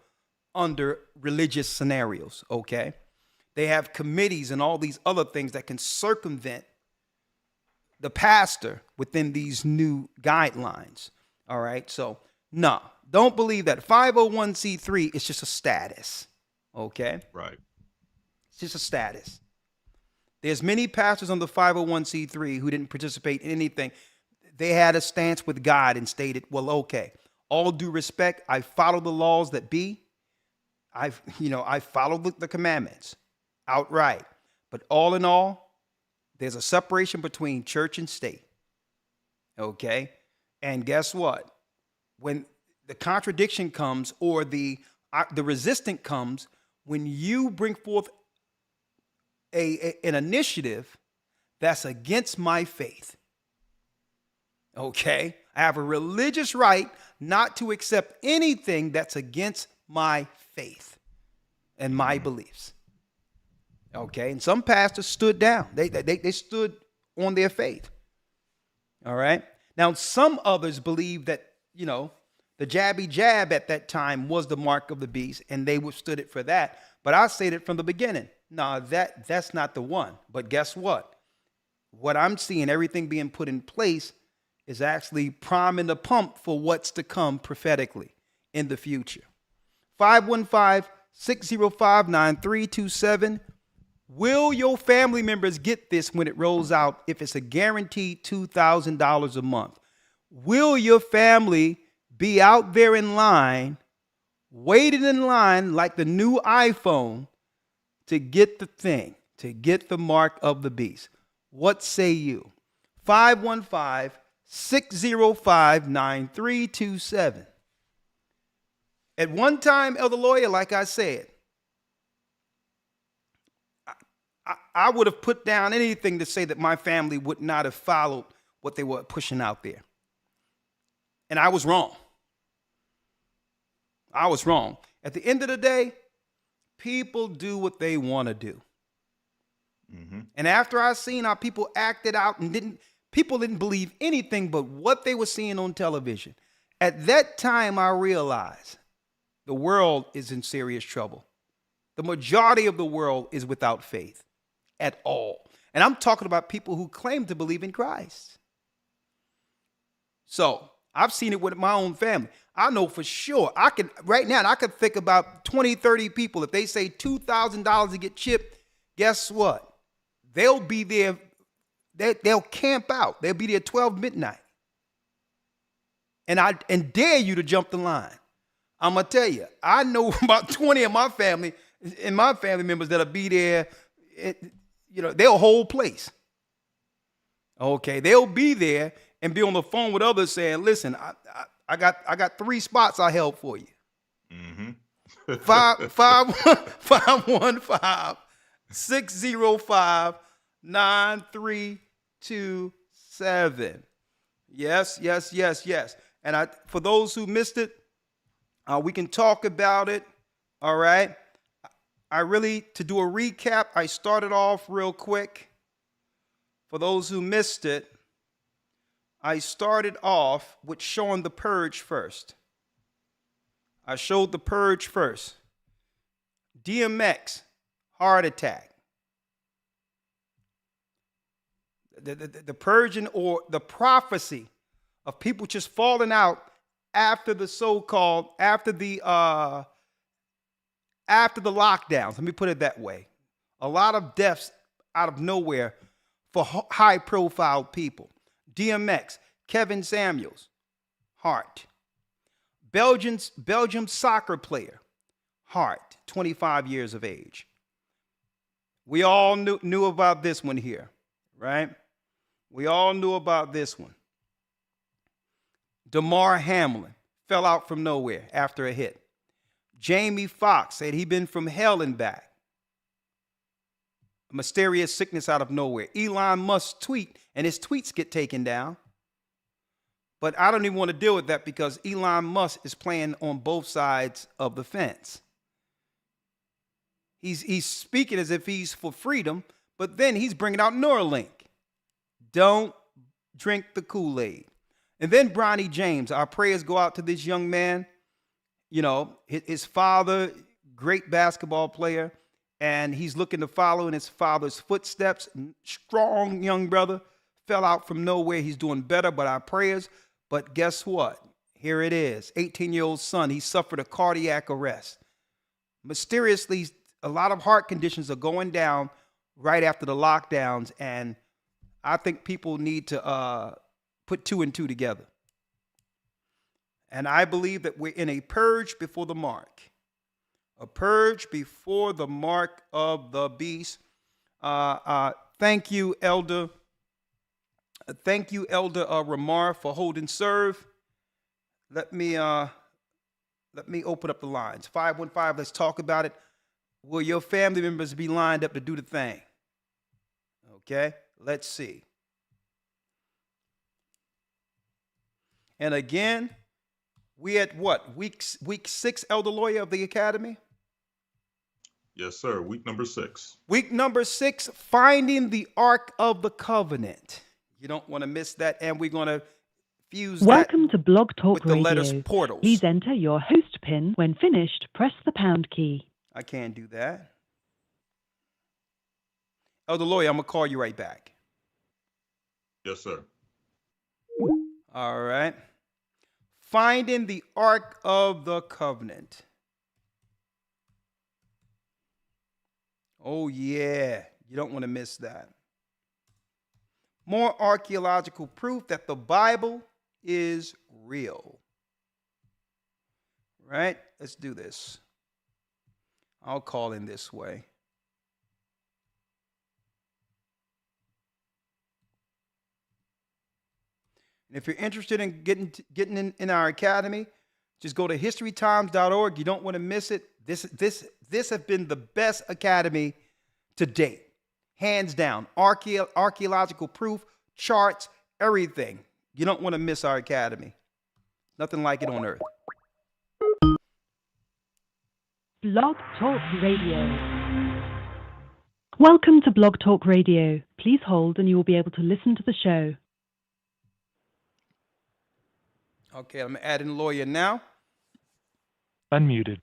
under religious scenarios, okay? They have committees and all these other things that can circumvent the pastor within these new guidelines, all right? So, no, don't believe that. 501c3 is just a status, okay? Right. It's just a status. There's many pastors on the 501c3 who didn't participate in anything. They had a stance with God and stated, well, okay, all due respect, I follow the laws that be. I follow the commandments outright. But all in all, there's a separation between church and state. Okay? And guess what? When the contradiction comes or the resistance comes, when you bring forth an initiative that's against my faith, okay? I have a religious right not to accept anything that's against my faith and my beliefs. Okay? And some pastors stood down. They stood on their faith. All right? Now, some others believe that, the jabby jab at that time was the mark of the beast, and they withstood it for that. But I stated from the beginning, no, that's not the one. But guess what? What I'm seeing, everything being put in place, is actually priming the pump for what's to come prophetically in the future. 515-605-9327. Will your family members get this when it rolls out if it's a guaranteed $2,000 a month? Will your family be out there in line, waiting in line like the new iPhone to get the thing, to get the mark of the beast? What say you? 515-605-9327. At one time, Elder Lawyer, like I said, I would have put down anything to say that my family would not have followed what they were pushing out there. And I was wrong. I was wrong. At the end of the day, people do what they want to do. Mm-hmm. And after I seen how people acted out and people didn't believe anything but what they were seeing on television. At that time, I realized the world is in serious trouble. The majority of the world is without faith at all. And I'm talking about people who claim to believe in Christ. So I've seen it with my own family. I know for sure. I could think about 20, 30 people. If they say $2,000 to get chipped, guess what? They'll be there. They'll camp out. They'll be there 12 midnight. And I dare you to jump the line. I'm going to tell you, I know about 20 of my family members that'll be there, they'll hold place. Okay, they'll be there and be on the phone with others saying, listen, I got 3 spots I held for you. Mm-hmm. 515 605 9327. Yes, yes, yes, yes. And for those who missed it, we can talk about it. All right. To do a recap, I started off real quick. For those who missed it, I started off with showing the purge first. I showed the purge first. DMX, heart attack. The purging or the prophecy of people just falling out after the so-called, after the lockdowns. Let me put it that way. A lot of deaths out of nowhere for high-profile people. DMX, Kevin Samuels, heart. Belgium soccer player, heart, 25 years of age. We all knew about this one here, right? We all knew about this one. Damar Hamlin fell out from nowhere after a hit. Jamie Foxx said he'd been from hell and back. A mysterious sickness out of nowhere. Elon Musk tweet, and his tweets get taken down. But I don't even want to deal with that because Elon Musk is playing on both sides of the fence. He's speaking as if he's for freedom, but then he's bringing out Neuralink. Don't drink the Kool-Aid. And then Bronny James, our prayers go out to this young man. You know, his father, great basketball player, and he's looking to follow in his father's footsteps. Strong young brother, fell out from nowhere. He's doing better, but our prayers. But guess what? Here it is. 18-year-old son, he suffered a cardiac arrest. Mysteriously, a lot of heart conditions are going down right after the lockdowns, and I think people need to put two and two together. And I believe that we're in a purge before the mark. A purge before the mark of the beast. Thank you, Elder. Thank you, Elder Ramar, for holding serve. Let me open up the lines. 515, let's talk about it. Will your family members be lined up to do the thing? Okay, let's see. And again, we at what? Week 6, Elder Lawyer of the Academy? Yes, sir. Week number 6. Week number 6, finding the Ark of the Covenant. You don't want to miss that, and we're going to fuse Welcome to Blog Talk with the letters Radio. portals. Please enter your host PIN. When finished, press the pound key. I can't do that. Elder Lawyer, I'm going to call you right back. Yes, sir. All right. Finding the Ark of the Covenant. Oh, yeah. You don't want to miss that. More archaeological proof that the Bible is real. Right? Let's do this. I'll call in this way. And if you're interested in getting in our academy, just go to historytimes.org. You don't want to miss it. This has been the best academy to date. Hands down. Archaeological proof, charts, everything. You don't want to miss our academy. Nothing like it on earth. Blog Talk Radio. Welcome to Blog Talk Radio. Please hold and you will be able to listen to the show. Okay, I'm adding lawyer now. Unmuted.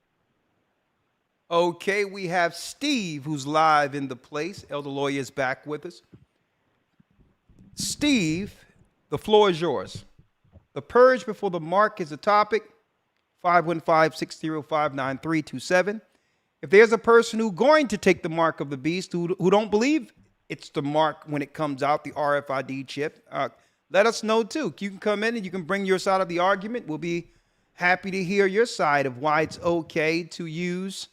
Okay, we have Steve who's live in the place. Elder Lawyer is back with us. Steve, the floor is yours. The purge before the mark is the topic. 515-605-9327. If there's a person who's going to take the mark of the beast who don't believe it's the mark when it comes out, the RFID chip, let us know too. You can come in and you can bring your side of the argument. We'll be happy to hear your side of why it's okay to use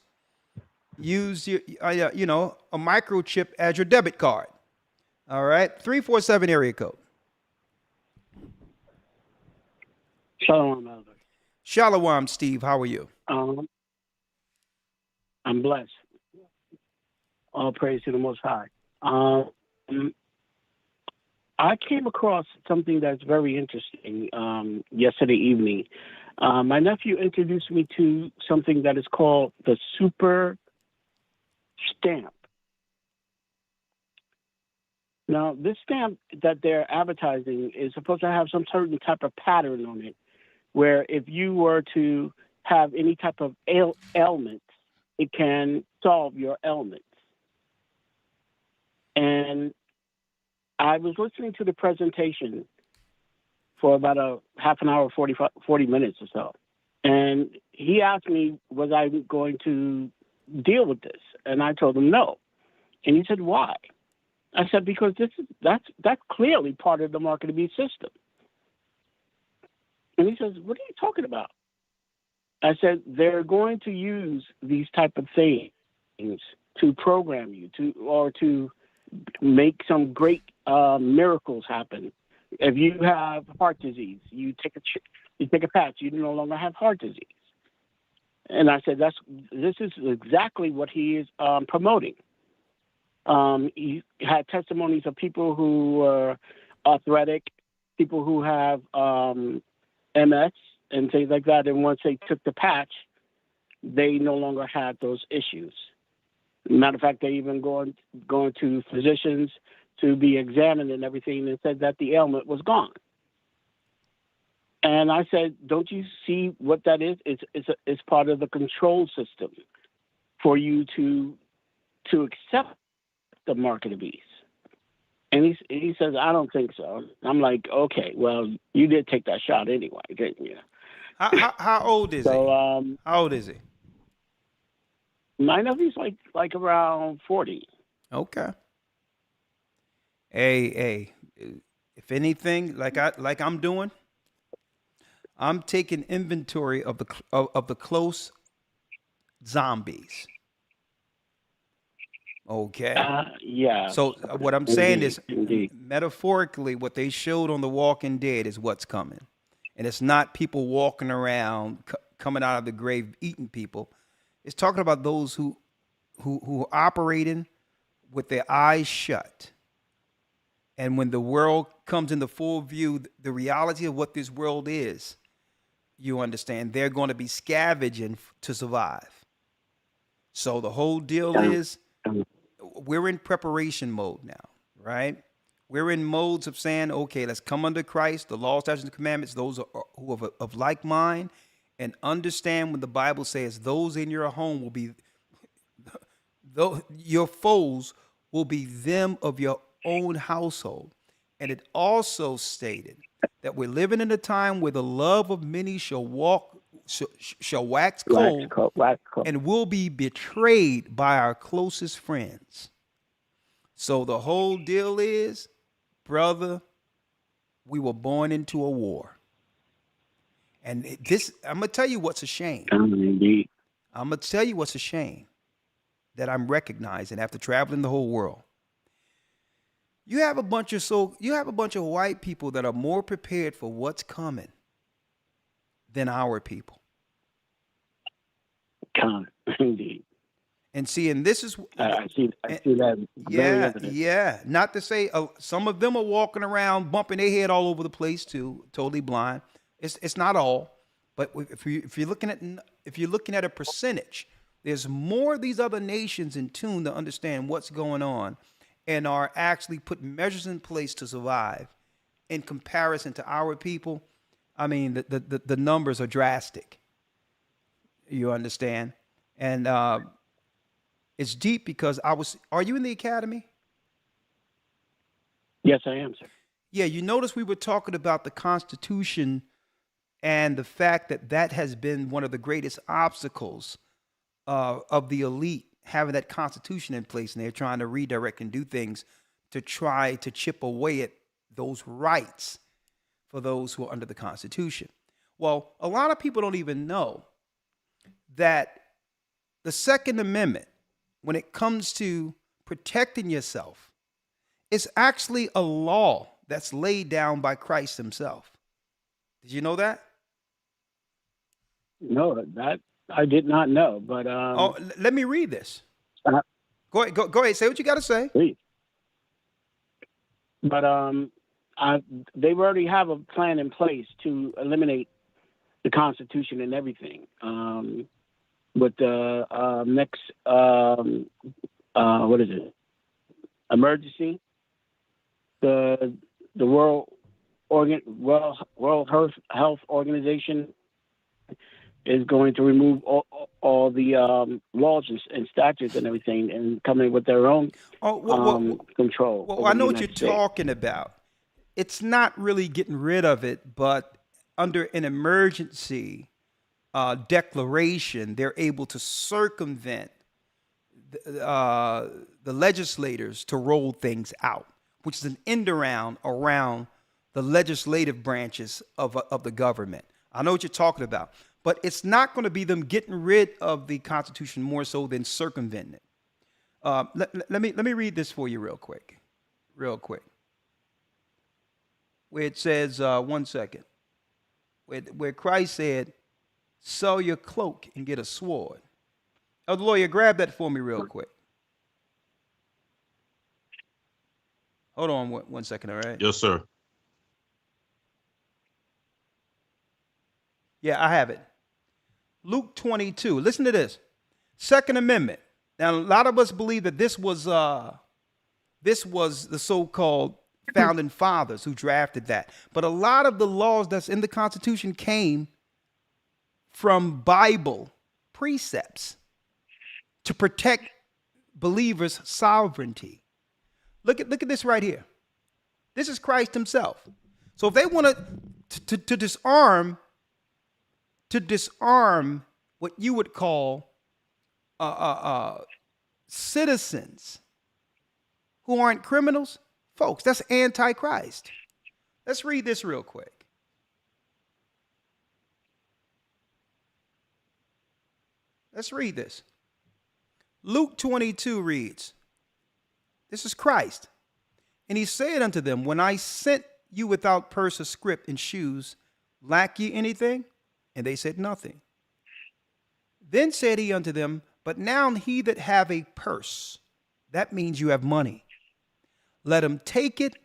your, a microchip as your debit card. All right, 347 area code. Shalom, Elder. Shalom, Steve. How are you? I'm blessed. All praise to the Most High. I came across something that's very interesting yesterday evening. My nephew introduced me to something that is called the super stamp. Now, this stamp that they're advertising is supposed to have some certain type of pattern on it, where if you were to have any type of ailment, it can solve your ailments. And I was listening to the presentation for about a half an hour, 40 minutes or so. And he asked me, was I going to deal with this? And I told him no. And he said, why? I said, because that's clearly part of the market abuse system. And he says, what are you talking about? I said, they're going to use these type of things to program you to make some great miracles happen. If you have heart disease, you take a patch, you no longer have heart disease. And I said, this is exactly what he is promoting. He had testimonies of people who are arthritic, people who have MS and things like that. And once they took the patch, they no longer had those issues. Matter of fact, they even going to physicians to be examined and everything, and said that the ailment was gone. And I said, don't you see what that is? It's part of the control system for you to accept the market of beast. And he says, I don't think so. I'm like, okay, well, you did take that shot anyway, didn't you? How old is he? How old is he? My nephew's like around 40. Okay. Hey, if anything, like I'm doing, I'm taking inventory of the close zombies. Okay. Yeah. So what I'm saying is, metaphorically, what they showed on The Walking Dead is what's coming, and it's not people walking around coming out of the grave eating people. It's talking about those who are operating with their eyes shut. And when the world comes into full view, the reality of what this world is, you understand, they're going to be scavenging to survive. So the whole deal is, we're in preparation mode now, right? We're in modes of saying, okay, let's come under Christ, the law, statutes, and commandments, those who are of like mind, and understand when the Bible says those in your home will be, your foes will be them of your own household. And it also stated that we're living in a time where the love of many shall wax cold, and will be betrayed by our closest friends. So the whole deal is, brother, we were born into a war. And this, I'm going to tell you what's a shame. I'm going to tell you what's a shame that I'm recognizing after traveling the whole world. You have a bunch of white people that are more prepared for what's coming than our people. Indeed. And see, and this is I see that. Yeah. Not to say some of them are walking around bumping their head all over the place too, totally blind. It's not all, but if you're looking at a percentage, there's more of these other nations in tune to understand what's going on, and are actually putting measures in place to survive. In comparison to our people, I mean, the numbers are drastic. You understand? And it's deep because are you in the academy? Yes, I am, sir. Yeah, you notice we were talking about the Constitution and the fact that has been one of the greatest obstacles of the elite, having that Constitution in place, and they're trying to redirect and do things to try to chip away at those rights for those who are under the Constitution. Well, a lot of people don't even know that the Second Amendment, when it comes to protecting yourself, is actually a law that's laid down by Christ himself. Did you know that? No, that I did not know, but let me read this. Go ahead. Go ahead. Say what you got to say. Please. But they already have a plan in place to eliminate the Constitution and everything. With the next, what is it? Emergency. The World Health Organization is going to remove all the laws and statutes and everything, and come in with their own control. Well, I know what you're talking about. It's not really getting rid of it, but under an emergency declaration, they're able to circumvent the legislators to roll things out, which is an end around the legislative branches of the government. I know what you're talking about, but it's not going to be them getting rid of the Constitution more so than circumventing it. Let me read this for you real quick. Where it says, 1 second, where Christ said, sell your cloak and get a sword. Elder Lawyer, grab that for me real quick. Hold on 1 second, all right? Yes, sir. Yeah, I have it. Luke 22. Listen to this. Second Amendment. Now, a lot of us believe that this was the so-called founding fathers who drafted that. But a lot of the laws that's in the Constitution came from Bible precepts to protect believers' sovereignty. Look at this right here. This is Christ himself. So if they wanted to disarm what you would call citizens who aren't criminals, folks, that's anti-Christ. Let's read this real quick. Let's read this. Luke 22 reads, this is Christ. And he said unto them, when I sent you without purse or scrip and shoes, lack ye anything? And they said nothing. Then said he unto them, but now he that have a purse, that means you have money, let him take it,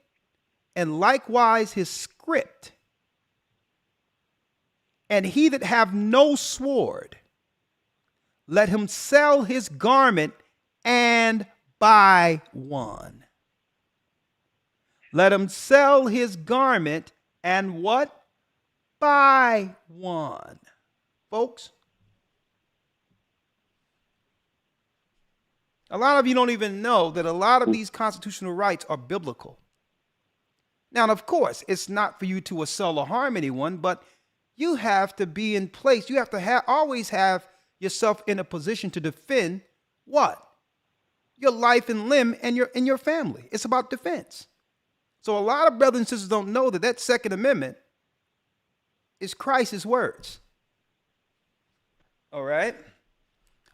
and likewise his scrip. And he that have no sword, let him sell his garment and buy one. Let him sell his garment and what? Buy one. Folks, a lot of you don't even know that a lot of these constitutional rights are biblical. Now, of course, it's not for you to assault or harm anyone, but you have to be in place. You have to always have yourself in a position to defend what? Your life and limb and your family. It's about defense. So a lot of brothers and sisters don't know that Second Amendment is Christ's words. All right?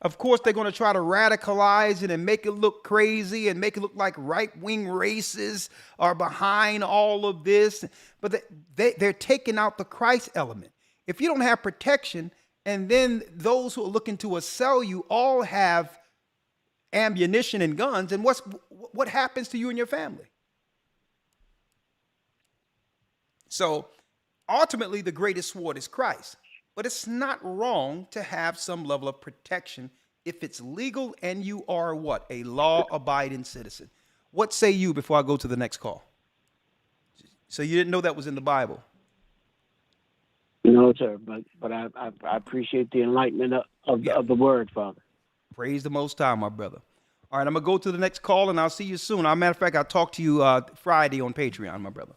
Of course, they're going to try to radicalize it and make it look crazy and make it look like right-wing racists are behind all of this. But they're taking out the Christ element. If you don't have protection, and then those who are looking to assail you all have ammunition and guns, and what happens to you and your family? So ultimately, the greatest sword is Christ. But it's not wrong to have some level of protection if it's legal and you are what? A law-abiding citizen. What say you before I go to the next call? So you didn't know that was in the Bible? No, sir, but I appreciate the enlightenment of the word, Father. Praise the Most High, my brother. All right, I'm going to go to the next call, and I'll see you soon. As a matter of fact, I'll talk to you Friday on Patreon, my brother.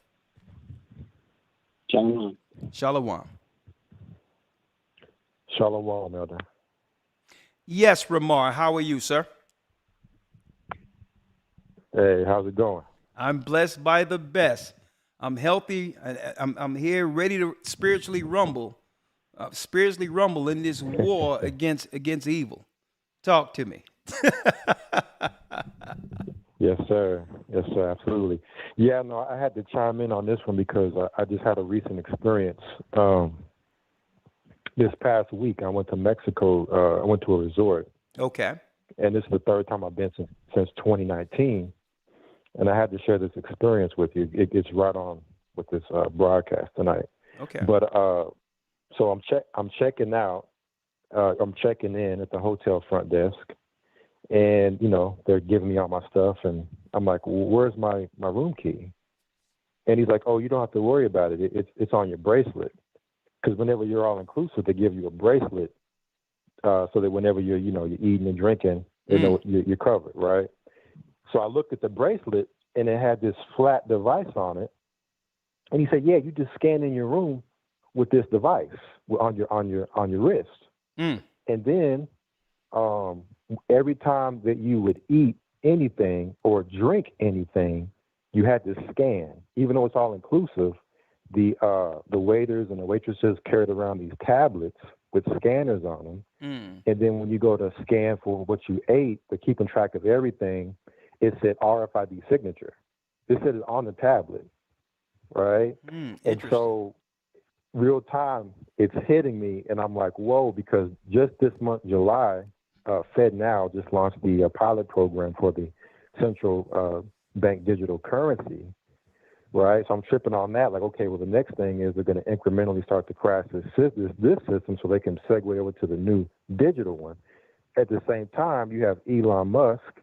Shalom. Shalom. Shalom, Elder. Yes, Ramar. How are you, sir? Hey, how's it going? I'm blessed by the best. I'm healthy. I'm here ready to spiritually rumble in this war against evil. Talk to me. Yes, sir. Yes, sir. Absolutely. Yeah, no, I had to chime in on this one because I just had a recent experience. This past week, I went to Mexico. I went to a resort. Okay. and this is the third time I've been since 2019, and I had to share this experience with you. It's right on with this broadcast tonight. Okay. But so I'm checking out. I'm checking in at the hotel front desk, and they're giving me all my stuff, and I'm like, well, "Where's my room key?" And he's like, "Oh, you don't have to worry about it. It's on your bracelet." Because whenever you're all inclusive, they give you a bracelet so that whenever you're eating and drinking, they know you're covered, right? So I looked at the bracelet, and it had this flat device on it, and he said, "Yeah, you just scan in your room with this device on your wrist." And then every time that you would eat anything or drink anything, you had to scan. Even though it's all inclusive, the waiters and the waitresses carried around these tablets with scanners on them. And then when you go to scan for what you ate, they're keeping track of everything. It said RFID signature. It said it on the tablet, right? And so real time, it's hitting me, and I'm like, whoa, because just this month, July, FedNow just launched the pilot program for the central bank digital currency, right? So I'm tripping on that, like, okay, well, the next thing is they're going to incrementally start to crash this system so they can segue over to the new digital one. At the same time, you have Elon Musk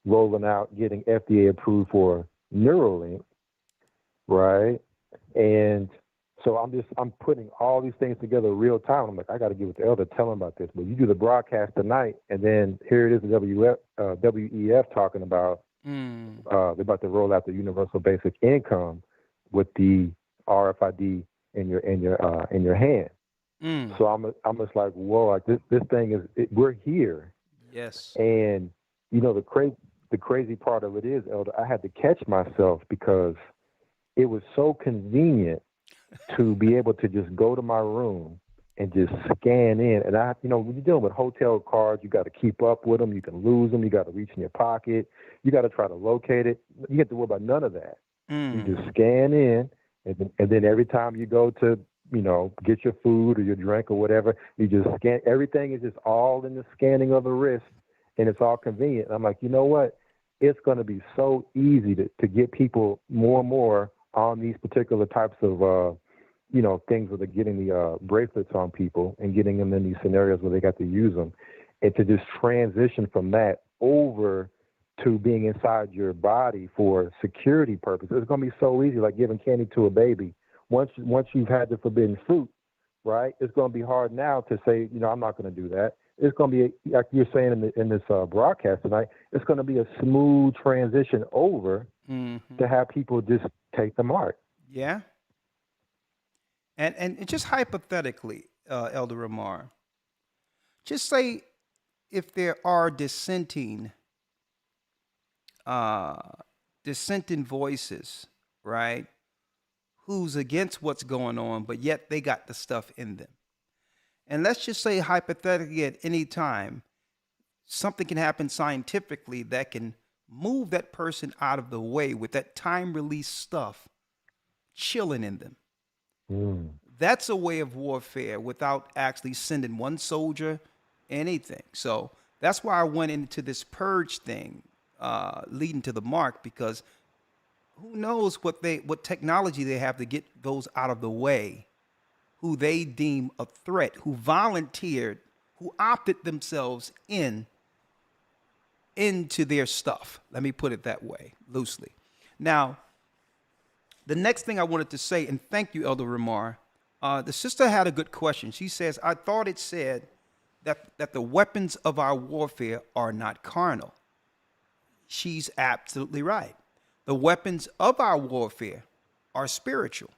rolling out, getting FDA approved for Neuralink, right? And so I'm putting all these things together real time. I'm like, I got to get with the elder, tell him about this. But you do the broadcast tonight, and then here it is, the WEF talking about they're about to roll out the universal basic income with the RFID in your hand. So I'm just like, whoa, like this thing is we're here. Yes. And the crazy part of it is, elder, I had to catch myself because it was so convenient to be able to just go to my room and just scan in. And when you're dealing with hotel cards, you got to keep up with them. You can lose them. You got to reach in your pocket. You got to try to locate it. You have to worry about none of that. You just scan in, and then every time you go to, get your food or your drink or whatever, you just scan. Everything is just all in the scanning of the wrist, and it's all convenient. And I'm like, you know what? It's going to be so easy to get people more and more on these particular types of things where they're getting the bracelets on people and getting them in these scenarios where they got to use them, and to just transition from that over to being inside your body for security purposes. It's going to be so easy, like giving candy to a baby. Once you've had the forbidden fruit, right, it's going to be hard now to say, I'm not going to do that. It's going to be, like you're saying in this broadcast tonight, it's going to be a smooth transition over to have people just take the mark. Yeah. And just hypothetically, Elder Ramar, just say if there are dissenting voices, right, who's against what's going on, but yet they got the stuff in them. And let's just say hypothetically at any time, something can happen scientifically that can move that person out of the way with that time-release stuff chilling in them. That's a way of warfare without actually sending one soldier, anything. So that's why I went into this purge thing, leading to the mark, because who knows what technology they have to get those out of the way, who they deem a threat, who volunteered, who opted themselves into their stuff. Let me put it that way, loosely. Now, the next thing I wanted to say, and thank you, Elder Ramar, the sister had a good question. She says, I thought it said that the weapons of our warfare are not carnal. She's absolutely right. The weapons of our warfare are spiritual.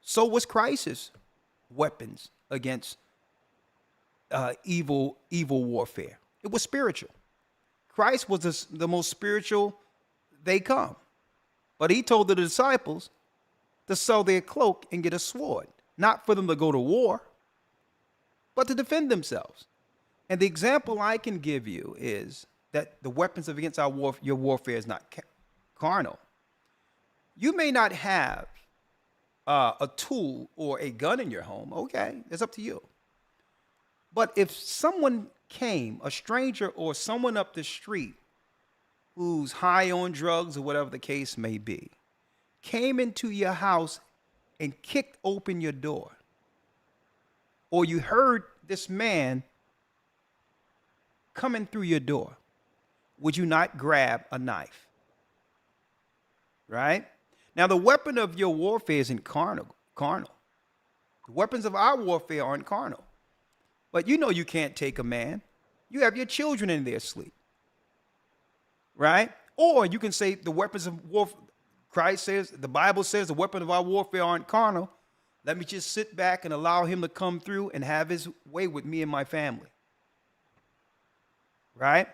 So was Christ's weapons against evil warfare. It was spiritual. Christ was the most spiritual they come. But he told the disciples to sell their cloak and get a sword, not for them to go to war, but to defend themselves. And the example I can give you is that the weapons against your warfare is not carnal. You may not have a tool or a gun in your home. Okay, it's up to you. But if someone came, a stranger or someone up the street who's high on drugs or whatever the case may be, came into your house and kicked open your door, or you heard this man coming through your door, would you not grab a knife? Right? Now, the weapon of your warfare isn't carnal. The weapons of our warfare aren't carnal. But you know you can't take a man. You have your children in their sleep. Right? Or you can say the weapons of warfare, Christ says, the Bible says the weapon of our warfare aren't carnal. Let me just sit back and allow him to come through and have his way with me and my family. Right?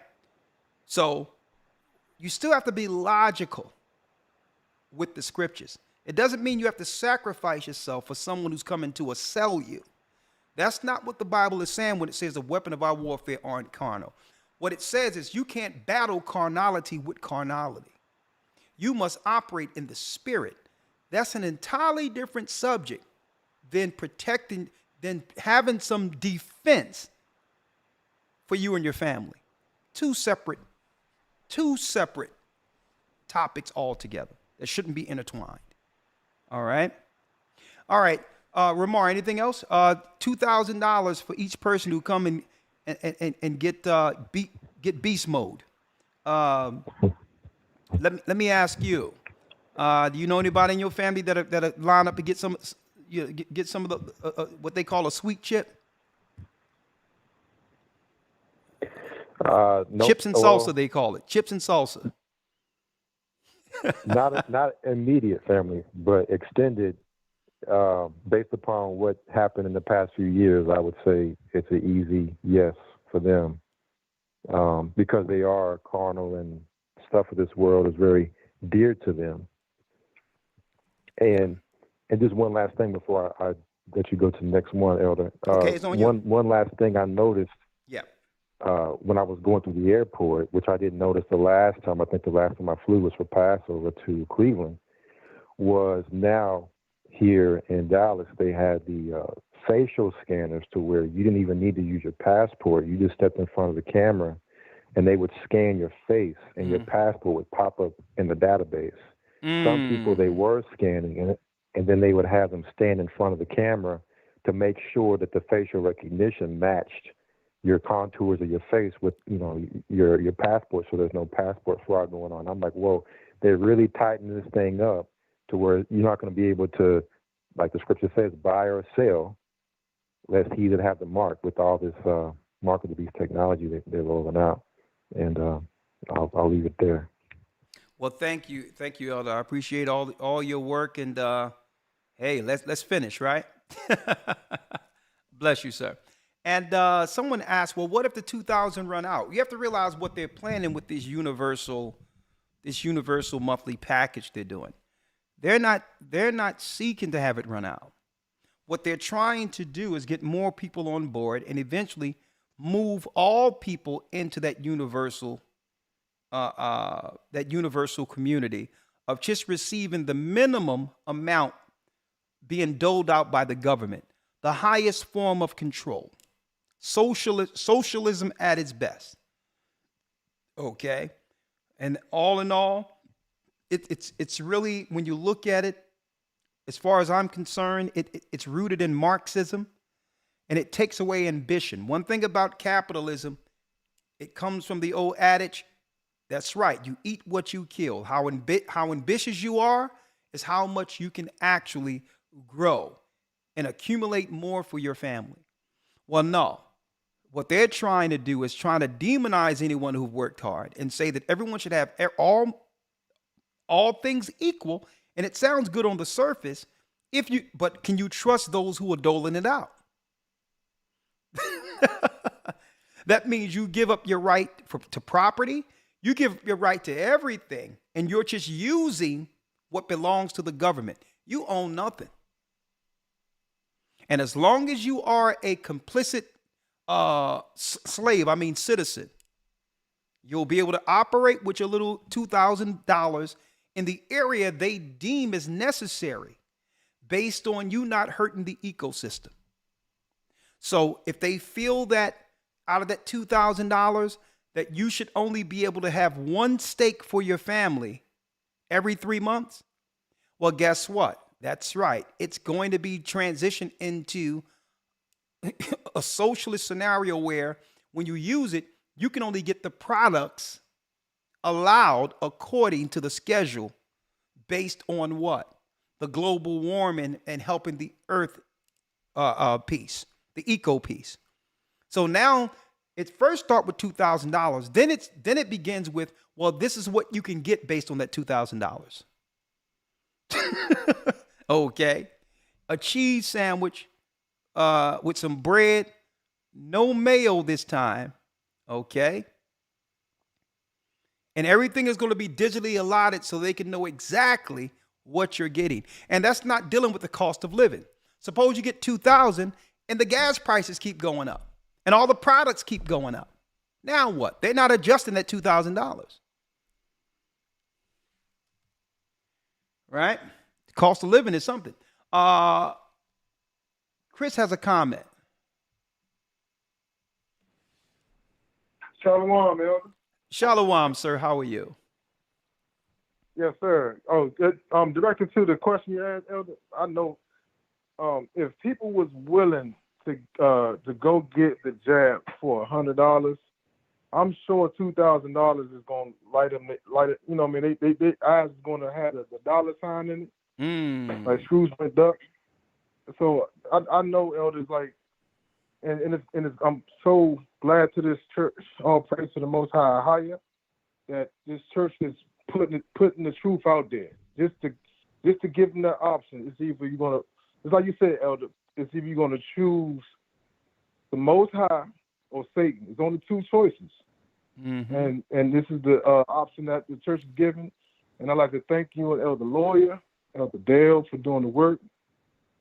So you still have to be logical with the scriptures. It doesn't mean you have to sacrifice yourself for someone who's coming to sell you. That's not what the Bible is saying when it says the weapon of our warfare aren't carnal. What it says is you can't battle carnality with carnality. You must operate in the spirit. That's an entirely different subject than having some defense for you and your family. Two separate topics altogether that shouldn't be intertwined. All right. Ramar, anything else? $2,000 for each person who come and get beast mode. Let me ask you. Do you know anybody in your family that line up to get some of the what they call a sweet chip? Nope. Chips and salsa, they call it. Chips and salsa. not immediate family, but extended. Based upon what happened in the past few years, I would say it's an easy yes for them, because they are carnal and stuff of this world is very dear to them. And just one last thing before I let you go to the next one, Elder. Okay, it's on you. One last thing I noticed. Yeah. When I was going through the airport, which I didn't notice the last time. I think the last time I flew was for Passover to Cleveland. Was now here in Dallas, they had the facial scanners to where you didn't even need to use your passport. You just stepped in front of the camera, and they would scan your face, and your passport would pop up in the database. Some people they were scanning, and then they would have them stand in front of the camera to make sure that the facial recognition matched your contours of your face with, your passport, so there's no passport fraud going on. I'm like, whoa, they're really tightening this thing up to where you're not going to be able to, like the scripture says, buy or sell, lest he that have the mark, with all this mark of the beast technology that they're rolling out. And I'll leave it there. Well, thank you, Elder. I appreciate all your work, and hey, let's finish, right? Bless you, sir. And someone asked, well, what if the 2,000 run out? You have to realize what they're planning with this universal monthly package they're doing. They're not seeking to have it run out. What they're trying to do is get more people on board and eventually move all people into that universal community of just receiving the minimum amount being doled out by the government, the highest form of control. Socialism at its best. Okay? And all in all, it's really, when you look at it, as far as I'm concerned, it's rooted in Marxism, and it takes away ambition. One thing about capitalism, it comes from the old adage, that's right, you eat what you kill. How ambitious you are is how much you can actually grow and accumulate more for your family. Well, no. What they're trying to do is trying to demonize anyone who worked hard and say that everyone should have all things equal. And it sounds good on the surface, but can you trust those who are doling it out? That means you give up your right to property. You give your right to everything, and you're just using what belongs to the government. You own nothing. And as long as you are a complicit citizen, you'll be able to operate with your little $2,000 in the area they deem as necessary based on you not hurting the ecosystem. So if they feel that out of that $2,000 that you should only be able to have one steak for your family every 3 months? Well, guess what? That's right. It's going to be transitioned into a socialist scenario where when you use it, you can only get the products allowed according to the schedule based on what? The global warming and helping the earth piece, the eco piece. So now it first start with $2,000. Then it begins with, well, this is what you can get based on that $2,000. Okay. A cheese sandwich with some bread, no mayo this time. Okay. And everything is going to be digitally allotted so they can know exactly what you're getting. And that's not dealing with the cost of living. Suppose you get $2,000 and the gas prices keep going up and all the products keep going up. Now what? They're not adjusting that $2,000. Right? The cost of living is something. Chris has a comment. Shalom, Elder. Shalom, sir. How are you? Yes, sir. Oh, good. Directed to the question you asked, Elder, I know if people was willing to go get the jab for $100, I'm sure $2,000 is gonna light it. You know, what I mean, they eyes is gonna have the dollar sign in it, like Scrooge McDuck. So I know, elders, like, and I'm so glad to this church. All praise to the Most High, higher, that this church is putting the truth out there, just to give them that option. It's either you're gonna, it's like you said, Elder. It's either you're gonna choose the Most High or Satan. It's only two choices, and this is the option that the church is giving. And I'd like to thank you and Elder Lawyer, Elder Dale, for doing the work.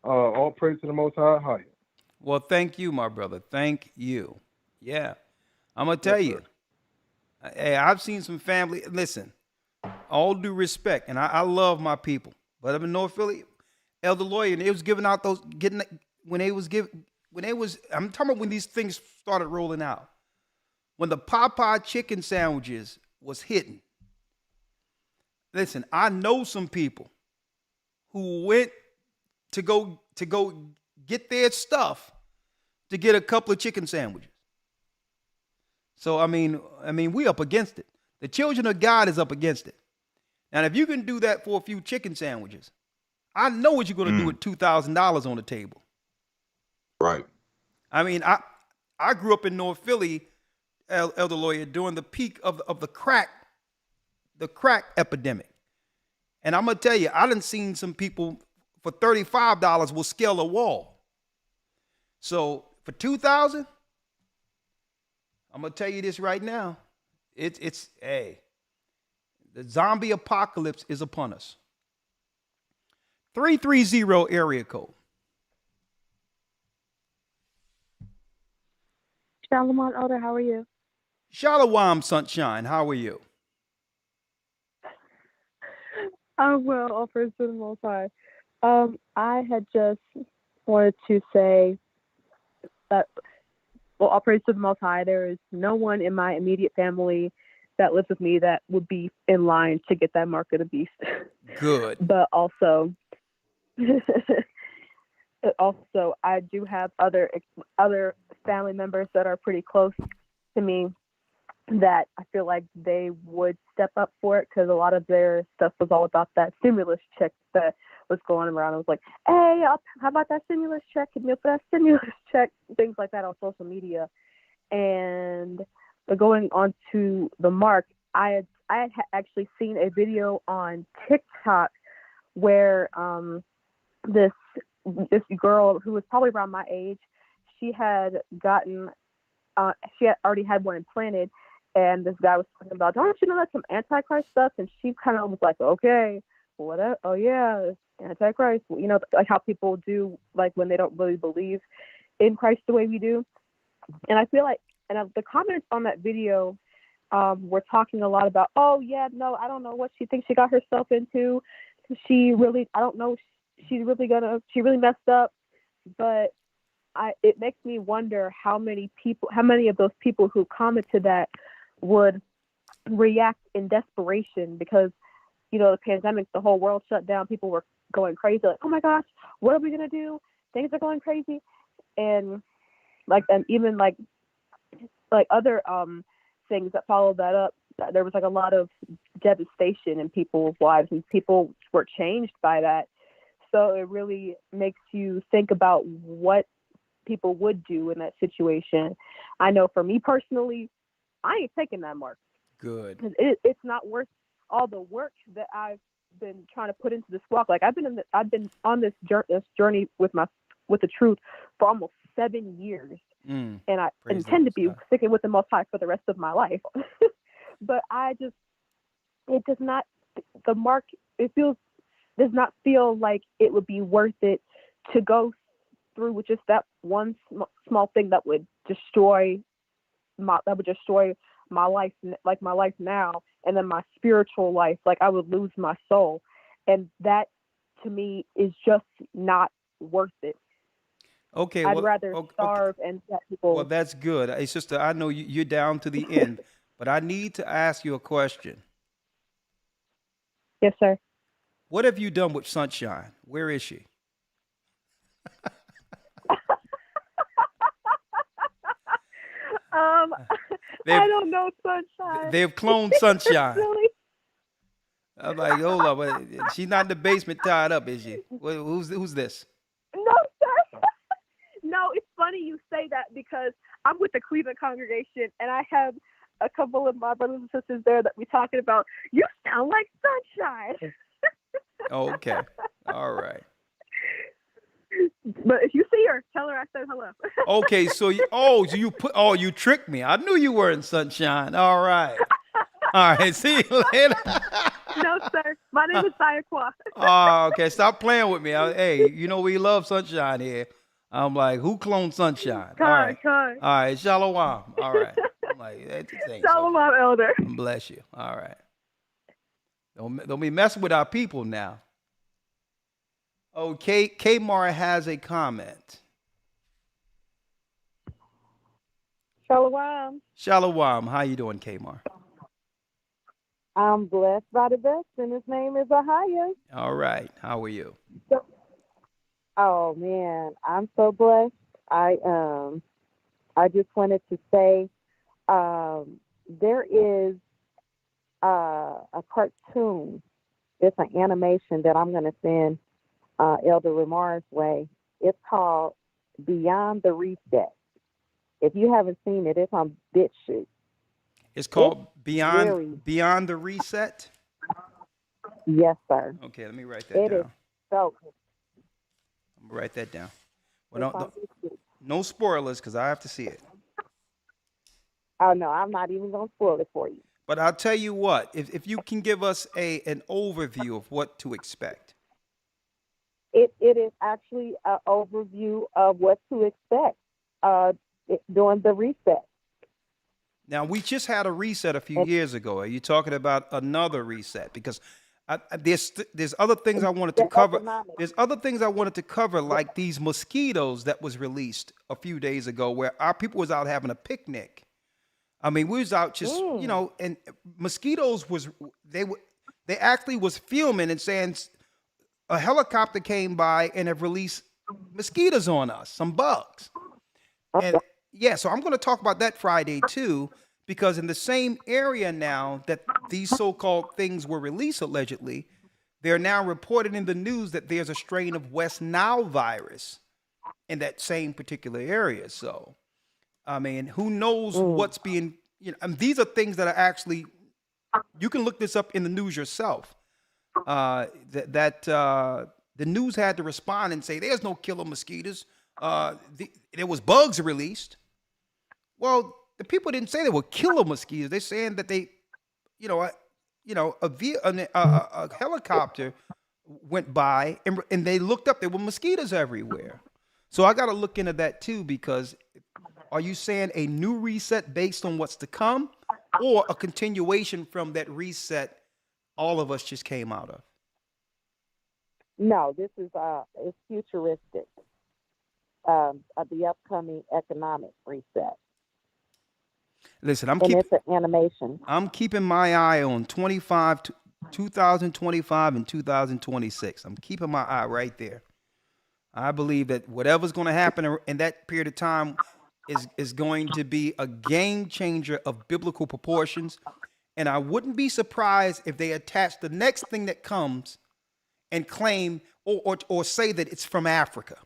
All praise to the Most High, higher. Well, thank you, my brother. Thank you. Yeah, I'm gonna tell you. Hey, I've seen some family. Listen, all due respect, and I love my people, but I'm in North Philly. Elder Lawyer, and they was giving out those I'm talking about when these things started rolling out. When the Popeye chicken sandwiches was hitting. Listen, I know some people who went to go get their stuff to get a couple of chicken sandwiches. So I mean, we up against it. The children of God is up against it. Now, if you can do that for a few chicken sandwiches, I know what you're going to do with $2,000 on the table. Right. I mean, I grew up in North Philly, Elder Lawyer, during the peak of the crack epidemic. And I'm going to tell you, I done seen some people for $35 will scale a wall. So for $2,000, I'm going to tell you this right now. It's the zombie apocalypse is upon us. 330 area code. Shalom, Elder. How are you? Shalom, sunshine. How are you? I'm well. All praise to the Most High. I had just wanted to say that, well, all praise to the Most High. There is no one in my immediate family that lives with me that would be in line to get that mark of the beast. Good. But also, I do have other family members that are pretty close to me that I feel like they would step up for it, because a lot of their stuff was all about that stimulus check that was going around. I was like, hey, how about that stimulus check? Can you put that stimulus check? Things like that on social media. And going on to the mark, I had actually seen a video on TikTok where this girl who was probably around my age, she had already had one implanted, and this guy was talking about, don't you know that's some Antichrist stuff? And she kind of was like, okay, what? Oh yeah, Antichrist. You know, like how people do, like when they don't really believe in Christ the way we do. And I feel like, and the comments on that video were talking a lot about, oh yeah, no, I don't know what she thinks she got herself into. I don't know. She really messed up. But it makes me wonder how many of those people who commented that would react in desperation because, the pandemic, the whole world shut down. People were going crazy, like, oh my gosh, what are we gonna do? Things are going crazy, and even other things that followed that up. There was like a lot of devastation in people's lives, and people were changed by that. So it really makes you think about what people would do in that situation. I know for me personally, I ain't taking that mark. Good. Because it's not worth all the work that I've been trying to put into this walk. Like I've been on this journey with the truth for almost 7 years, and I intend to be sticking with the Most High for the rest of my life. But it does not. The mark. Does not feel like it would be worth it to go through with just that one small thing that would destroy my life, like my life now, and then my spiritual life. Like I would lose my soul, and that to me is just not worth it. Okay, I'd rather starve and let people. Well, that's good. Hey, sister, I know you're down to the end, but I need to ask you a question. Yes, sir. What have you done with Sunshine? Where is she? I don't know Sunshine. They've cloned Sunshine. Really? I'm like, hold up, but she's not in the basement tied up, is she? Who's this? No, sir. No, it's funny you say that because I'm with the Cleveland congregation, and I have a couple of my brothers and sisters there that we're talking about. You sound like Sunshine. Oh, okay. All right. But if you see her, tell her I said hello. Okay, so you tricked me. I knew you were in Sunshine. All right. All right. See you later. No, sir. My name is Sayakwa. Oh, okay. Stop playing with me. Hey, we love Sunshine here. I'm like, who cloned Sunshine? All right. All right. Shalom. All right. I'm like, Shalom, Elder. Bless you. All right. Don't be messing with our people now. Okay, Kmar has a comment. Shalom. Shalom. How you doing, Kmar? I'm blessed by the best, and his name is Ahaya. All right. How are you? Oh man, I'm so blessed. I just wanted to say, there is a cartoon. It's an animation that I'm going to send Elder Ramar's way. It's called Beyond the Reset. If you haven't seen it, it's on BitChute. It's called Beyond the Reset? Yes, sir. Okay, let me write that down. It is so good. I'm going to write that down. Well, no spoilers because I have to see it. Oh, no, I'm not even going to spoil it for you. But I'll tell you what, if you can give us an overview of what to expect. It is actually an overview of what to expect during the reset. Now, we just had a reset a few years ago. Are you talking about another reset? Because there's other things I wanted to cover. There's other things I wanted to cover, like these mosquitoes that was released a few days ago, where our people was out having a picnic. I mean, we was out just, and mosquitoes they actually was filming and saying a helicopter came by and have released mosquitoes on us, some bugs. And yeah, so I'm going to talk about that Friday too, because in the same area now that these so-called things were released allegedly, they're now reported in the news that there's a strain of West Nile virus in that same particular area. So, I mean, who knows what's being, these are things that are actually, you can look this up in the news yourself. The news had to respond and say, there's no killer mosquitoes. There was bugs released. Well, the people didn't say they were killer mosquitoes. They're saying that they, a helicopter went by and they looked up. There were mosquitoes everywhere. So I got to look into that too, because are you saying a new reset based on what's to come, or a continuation from that reset all of us just came out of? No, this is it's futuristic. of the upcoming economic reset. Listen, It's an animation. I'm keeping my eye on 2025 and 2026. I'm keeping my eye right there. I believe that whatever's going to happen in that period of time is going to be a game changer of biblical proportions. And I wouldn't be surprised if they attach the next thing that comes and claim or say that it's from Africa.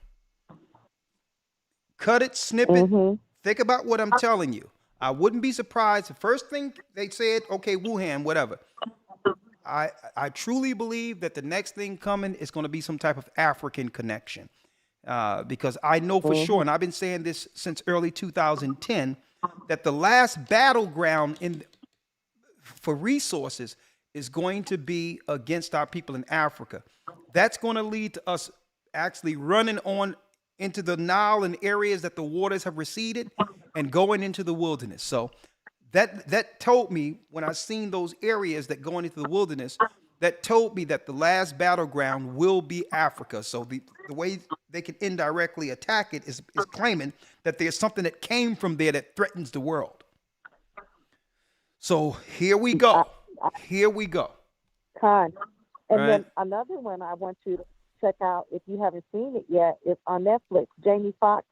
Cut it, snip it. Think about what I'm telling you. I wouldn't be surprised. The first thing they said, okay, Wuhan, whatever. I truly believe that the next thing coming is going to be some type of African connection. Because I know for sure, and I've been saying this since early 2010, that the last battleground for resources is going to be against our people in Africa. That's going to lead to us actually running on into the Nile and areas that the waters have receded and going into the wilderness. So that told me, when I seen those areas that going into the wilderness, that told me that the last battleground will be Africa. So the way they can indirectly attack it is claiming that there's something that came from there that threatens the world. So here we go. Here we go. And right. Then another one I want you to check out, if you haven't seen it yet, is on Netflix. Jamie Foxx,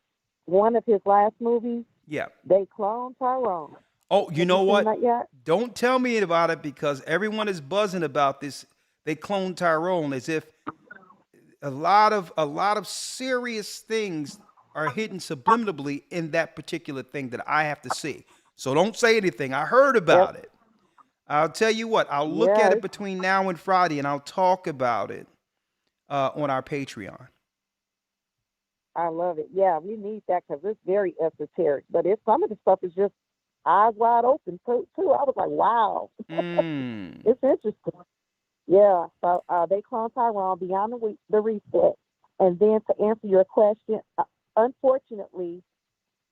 one of his last movies. Yeah. They cloned Tyrone. Oh, you know what? That yet? Don't tell me about it, because everyone is buzzing about this. They cloned Tyrone as if a lot of serious things are hidden subliminally in that particular thing that I have to see. So don't say anything. I heard about it. I'll tell you what. I'll look at it between now and Friday, and I'll talk about it on our Patreon. I love it. Yeah, we need that because it's very esoteric. But some of the stuff is just eyes wide open too. I was like, wow, it's interesting. Yeah, so they cloned Tyrone beyond the reset. And then to answer your question, unfortunately,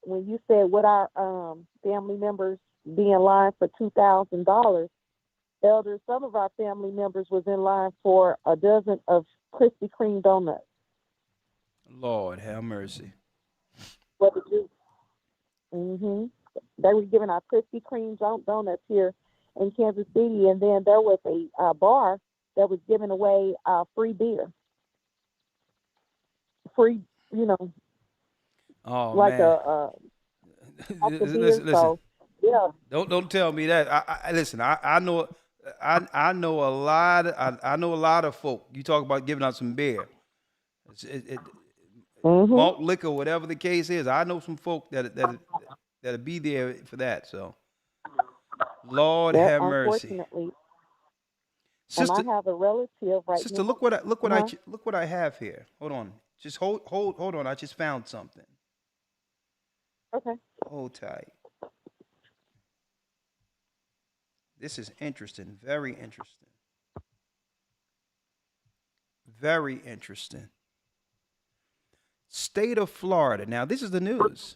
when you said would our family members be in line for $2,000, Elder, some of our family members was in line for a dozen of Krispy Kreme donuts. Lord have mercy. What did you? They were giving out Krispy Kreme donuts here in Kansas City, and then there was a bar that was giving away free beer. Free, like man. Listen. So, yeah. Don't tell me that. Listen. I know a lot. I know a lot of folk. You talk about giving out some beer. Malt liquor, whatever the case is. I know some folk that'll be there for that. So, Lord have mercy. Sister, and I have a relative right sister, now. look what I have here. Hold on. Just hold on. I just found something. Okay. Hold tight. This is interesting. Very interesting. Very interesting. State of Florida. Now, this is the news.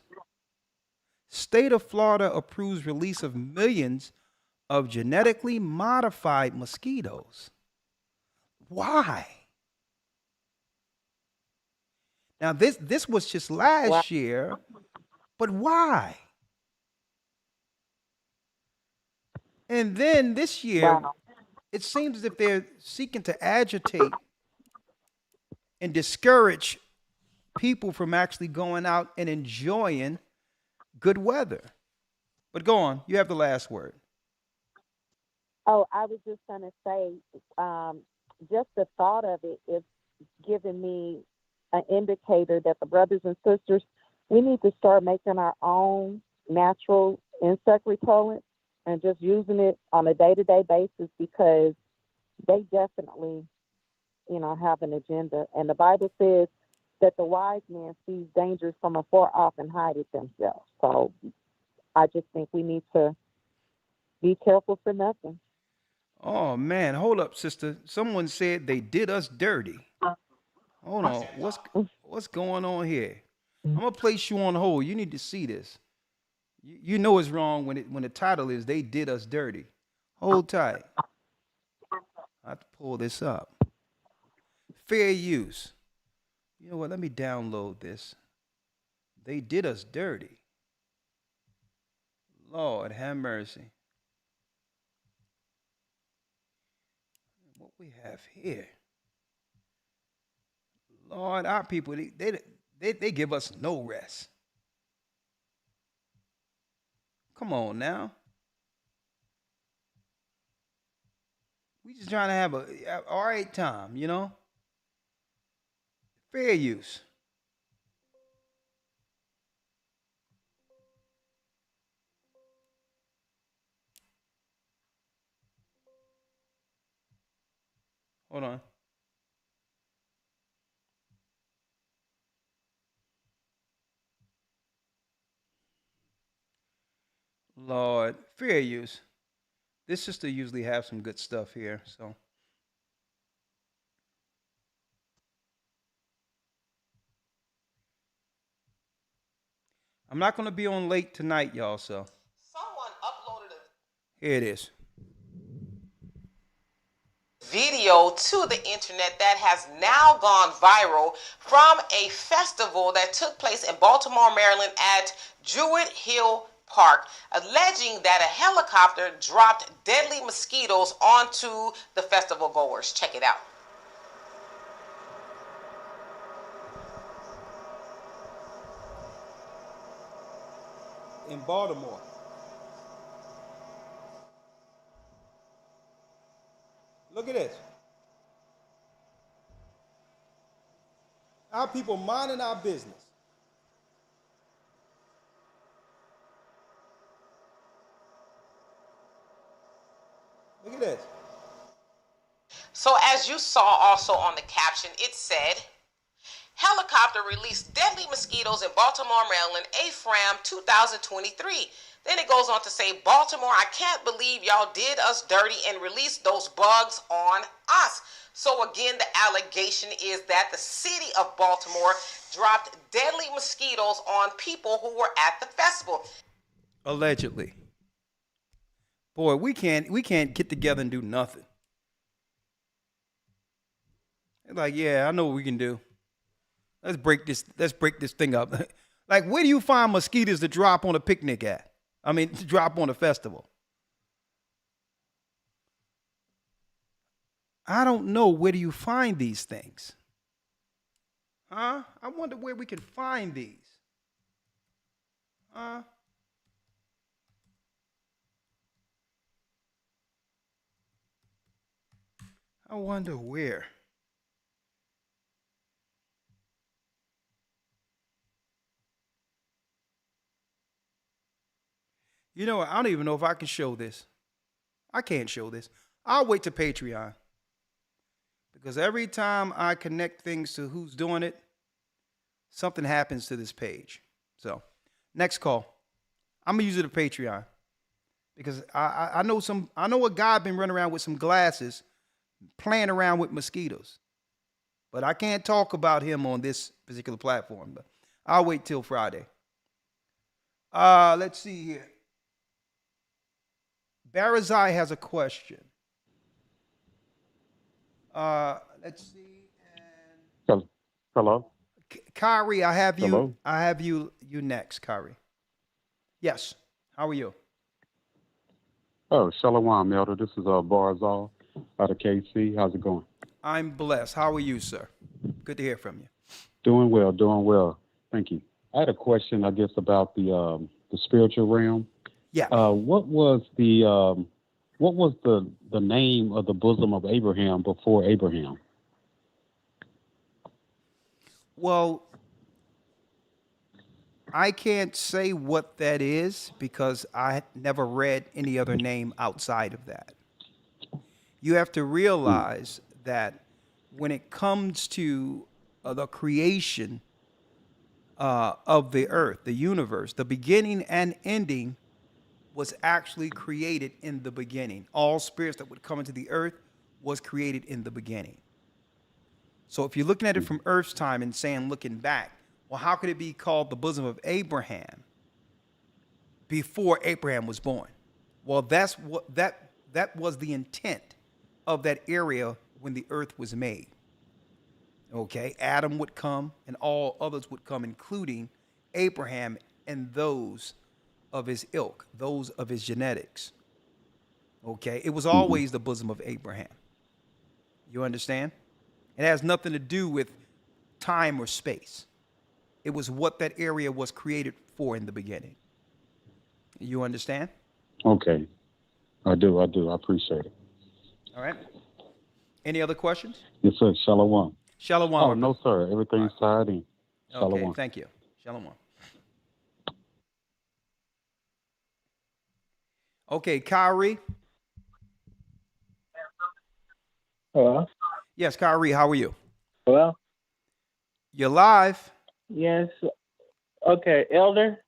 State of Florida approves release of millions of genetically modified mosquitoes. Why? Now, this was just last year, but why? And then this year, it seems as if they're seeking to agitate and discourage people from actually going out and enjoying good weather. But go on, you have the last word. Oh, I was just going to say, just the thought of it is giving me an indicator that the brothers and sisters, we need to start making our own natural insect repellent and just using it on a day-to-day basis, because they definitely, have an agenda. And the Bible says that the wise man sees dangers from afar off and hide it themselves. So I just think we need to be careful for nothing. Oh, man. Hold up, sister. Someone said they did us dirty. Hold on. What's going on here? I'm going to place you on hold. You need to see this. You know it's wrong when the title is They Did Us Dirty. Hold tight. I have to pull this up. Fair use. You know what? Let me download this. They did us dirty. Lord, have mercy. What we have here. Lord, our people, they give us no rest. Come on now. We just trying to have a all right time, you know? Fair use. Hold on. Lord, fair use. This sister usually have some good stuff here, so. I'm not going to be on late tonight, y'all, so. Someone uploaded a Here it is. video to the internet that has now gone viral from a festival that took place in Baltimore, Maryland at Druid Hill Park, alleging that a helicopter dropped deadly mosquitoes onto the festival goers. Check it out. In Baltimore. Look at this. Our people minding our business. Look at this. So as you saw also on the caption, it said, helicopter released deadly mosquitoes in Baltimore, Maryland, AFRAM 2023. Then it goes on to say, Baltimore, I can't believe y'all did us dirty and released those bugs on us. So again, the allegation is that the city of Baltimore dropped deadly mosquitoes on people who were at the festival. Allegedly. Boy, we can't get together and do nothing. They're like, yeah, I know what we can do. Let's break this thing up. Like, where do you find mosquitoes to drop on a picnic at? I mean, to drop on a festival. I don't know. Where do you find these things? Huh? I wonder where we can find these. Huh? I wonder where. You know what? I don't even know if I can show this. I can't show this. I'll wait to Patreon. Because every time I connect things to who's doing it, something happens to this page. So, next call. I'm gonna use it to Patreon. Because I know a guy been running around with some glasses playing around with mosquitoes. But I can't talk about him on this particular platform. But I'll wait till Friday. Let's see here. Barazai has a question. Let's see. Hello. Kyrie, I have you. Hello? I have you next, Kyrie. Yes. How are you? Oh, Shalom, Elder. This is Barzal out of KC. How's it going? I'm blessed. How are you, sir? Good to hear from you. Doing well. Thank you. I had a question, I guess, about the spiritual realm. Yeah. What was the name of the bosom of Abraham before Abraham? Well, I can't say what that is because I never read any other name outside of that. You have to realize that when it comes to the creation of the earth, the universe, the beginning and ending was actually created in the beginning. All spirits that would come into the earth was created in the beginning. So if you're looking at it from Earth's time and saying, looking back, well, how could it be called the bosom of Abraham before Abraham was born? Well, that's what that was the intent of that area when the earth was made. Okay, Adam would come and all others would come, including Abraham and those of his ilk, those of his genetics. Okay, it was always the bosom of Abraham. You understand? It has nothing to do with time or space. It was what that area was created for in the beginning. You understand? Okay. I do. I appreciate it. All right. Any other questions? Yes, sir. Shalom. Shalom. Oh, no, sir. Everything's tied in. Shalom. Okay, thank you. Shalom. Okay, Kyrie. Hello? Yes, Kyrie, how are you? Hello? You're live. Yes. Okay, Elder.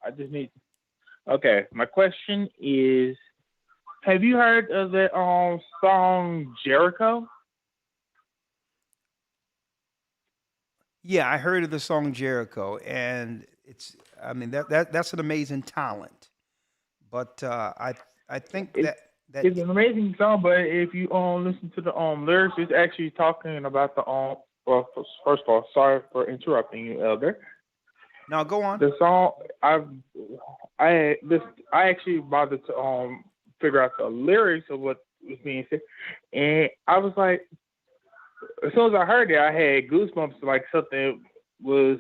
I just need. Okay, my question is, have you heard of the song Jericho? Yeah, I heard of the song Jericho, and that's an amazing talent. But I think that It's an amazing song, but if you listen to the lyrics, it's actually talking about the Well, first of all, sorry for interrupting you, Elder. Now go on. The song I actually bothered to figure out the lyrics of what was being said, and I was like, as soon as I heard it, I had goosebumps, like something was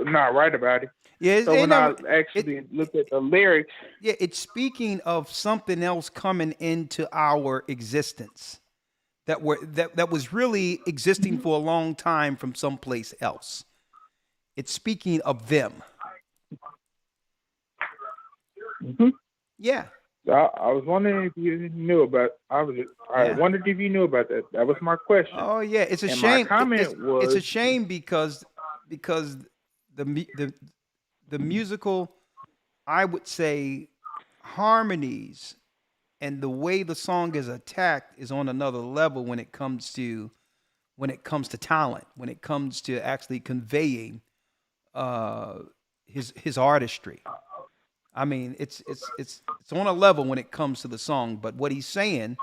not right about it. Yeah, so when I actually looked at the lyrics, yeah, it's speaking of something else coming into our existence that was really existing for a long time from someplace else. It's speaking of them. Mm-hmm. Yeah. I was wondering if you knew about. I wondered if you knew about that. That was my question. Oh yeah, it's a and shame. My comment was, it's a shame because the musical, I would say, harmonies and the way the song is attacked is on another level when it comes to talent, when it comes to actually conveying his artistry. I mean, it's on a level when it comes to the song, but what he's saying,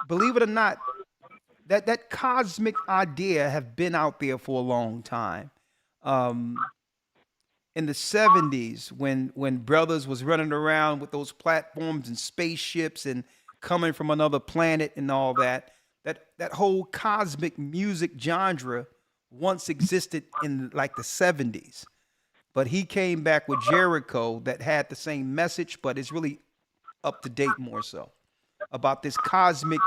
believe it or not, that cosmic idea have been out there for a long time. In the 70s, when brothers was running around with those platforms and spaceships and coming from another planet and all that whole cosmic music genre once existed in like the 70s. But he came back with Jericho that had the same message, but it's really up to date more so about this cosmic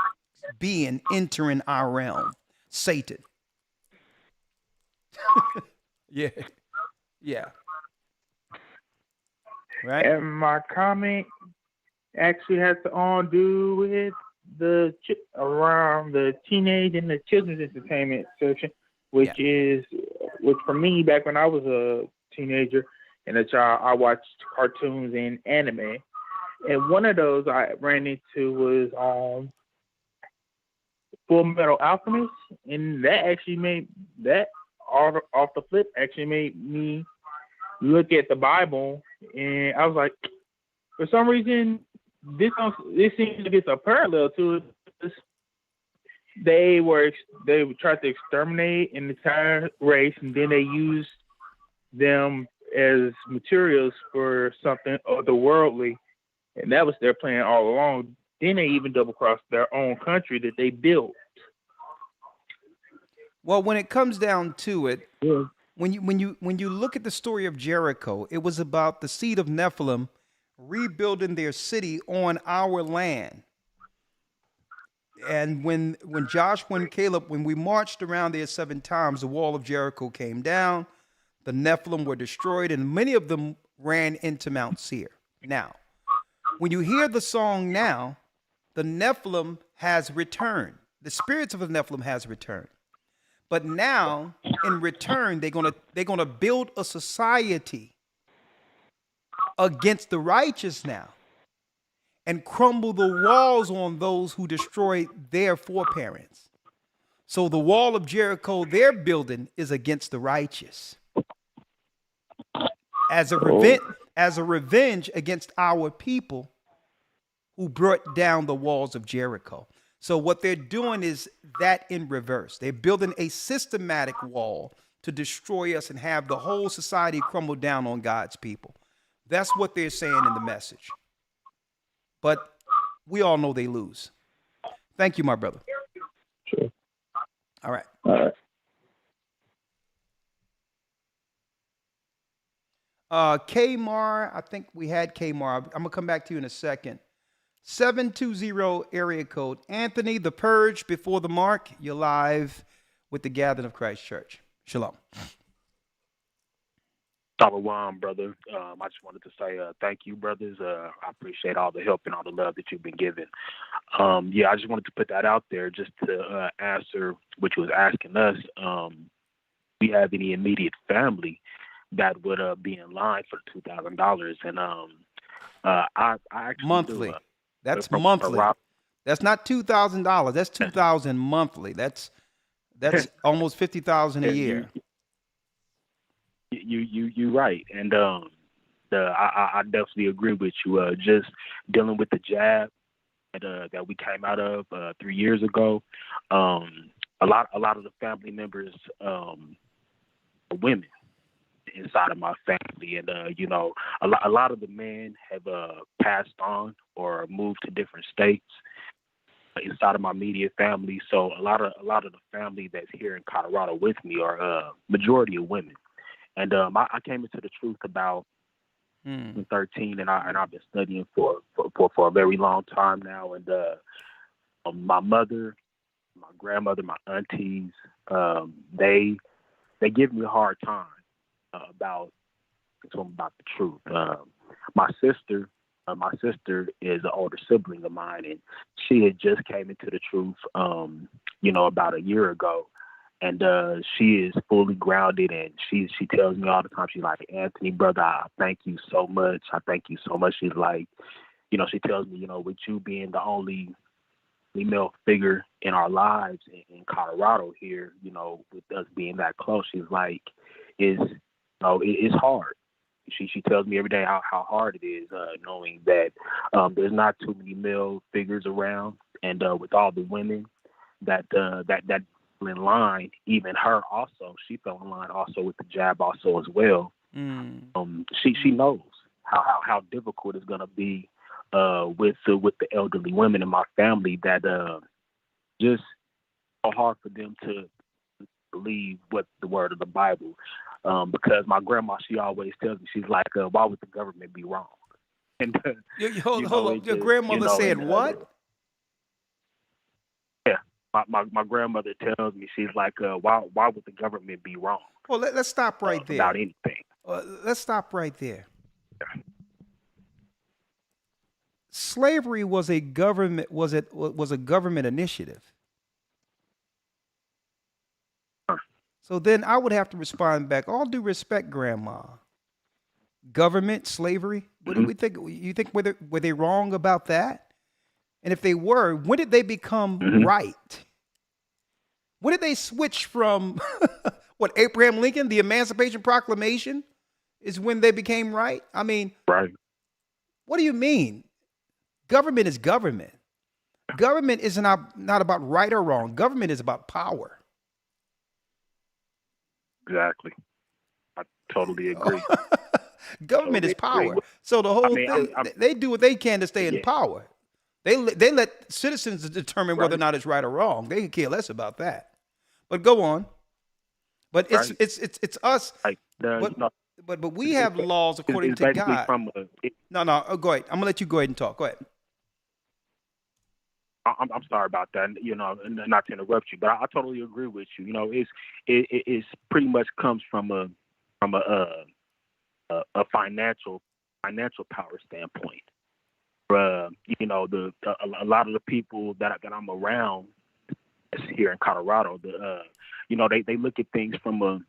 being entering our realm, Satan. Yeah. Yeah. Right. And my comment actually has to do with around the teenage and the children's entertainment section, which for me, back when I was a teenager and a child, I watched cartoons and anime, and one of those I ran into was Full Metal Alchemist, and that actually made that off the flip actually made me look at the Bible, and I was like, for some reason, this seems to get a parallel to it. They tried to exterminate an entire race, and then they used them as materials for something otherworldly, and that was their plan all along. Then they even double-crossed their own country that they built. Well, when it comes down to it, when you look at the story of Jericho, it was about the seed of Nephilim rebuilding their city on our land. And when Joshua and Caleb, when we marched around there 7 times, the wall of Jericho came down, the Nephilim were destroyed, and many of them ran into Mount Seir. Now, when you hear the song now, the Nephilim has returned. The spirits of the Nephilim has returned. But now, in return, they're gonna build a society against the righteous now and crumble the walls on those who destroyed their foreparents. So the wall of Jericho they're building is against the righteous. As a revenge against our people who brought down the walls of Jericho. So what they're doing is that in reverse. They're building a systematic wall to destroy us and have the whole society crumble down on God's people. That's what they're saying in the message. But we all know they lose. Thank you, my brother. Sure. All right. All right. Kmar, I think we had Kmar. I'm going to come back to you in a second. 720 area code. Anthony, the Purge before the mark. You're live with the Gathering of Christ Church. Shalom. Shalom, brother. I just wanted to say thank you, brothers. I appreciate all the help and all the love that you've been given. I just wanted to put that out there just to answer what you was asking us. Do we have any immediate family that would be in line for the $2,000? And I actually monthly. Do, that's monthly. That's not $2,000. That's $2,000 monthly. That's almost $50,000 a year. You right, and I definitely agree with you. Just dealing with the jab that we came out of 3 years ago. A lot of the family members are women inside of my family, and a lot of the men have passed on or moved to different states inside of my immediate family. So a lot of the family that's here in Colorado with me are majority of women. And I came into the truth about 13, and I've been studying for a very long time now. And my mother, my grandmother, my aunties, they give me a hard time about the truth. My sister is an older sibling of mine, and she had just came into the truth, about a year ago. And she is fully grounded, and she tells me all the time, she's like, Anthony, brother, I thank you so much. I thank you so much. She's like, she tells me, with you being the only female figure in our lives in Colorado here, with us being that close, she's like, it's hard. She tells me every day how hard it is, knowing that there's not too many male figures around, and with all the women that in line, even her also, she fell in line also with the jab also as well. She knows how difficult it's gonna be with the elderly women in my family, that just so hard for them to believe what the word of the Bible, because my grandma, she always tells me, she's like, why would the government be wrong? And hold on, your grandmother said what? My grandmother tells me, she's like, why would the government be wrong? Well, let's stop right there. About anything. Let's stop right there. Slavery was a government initiative. So then I would have to respond back, all due respect, Grandma. Government, slavery, what do we think? You think were they wrong about that? And if they were, when did they become right? When did they switch from Abraham Lincoln, the Emancipation Proclamation is when they became right? I mean, right. What do you mean? Government is government. Government is not about right or wrong. Government is about power. Exactly. I totally agree. Government is power. So the whole thing, they do what they can to stay in power. They let citizens determine whether or not it's right or wrong. They can care less about that. But go on. But it's us. But we have laws according to God. No, go ahead. I'm gonna let you go ahead and talk. Go ahead. I'm sorry about that. Not to interrupt you, but I totally agree with you. It's pretty much comes from a financial power standpoint. A lot of the people that I'm around here in Colorado, they look at things from a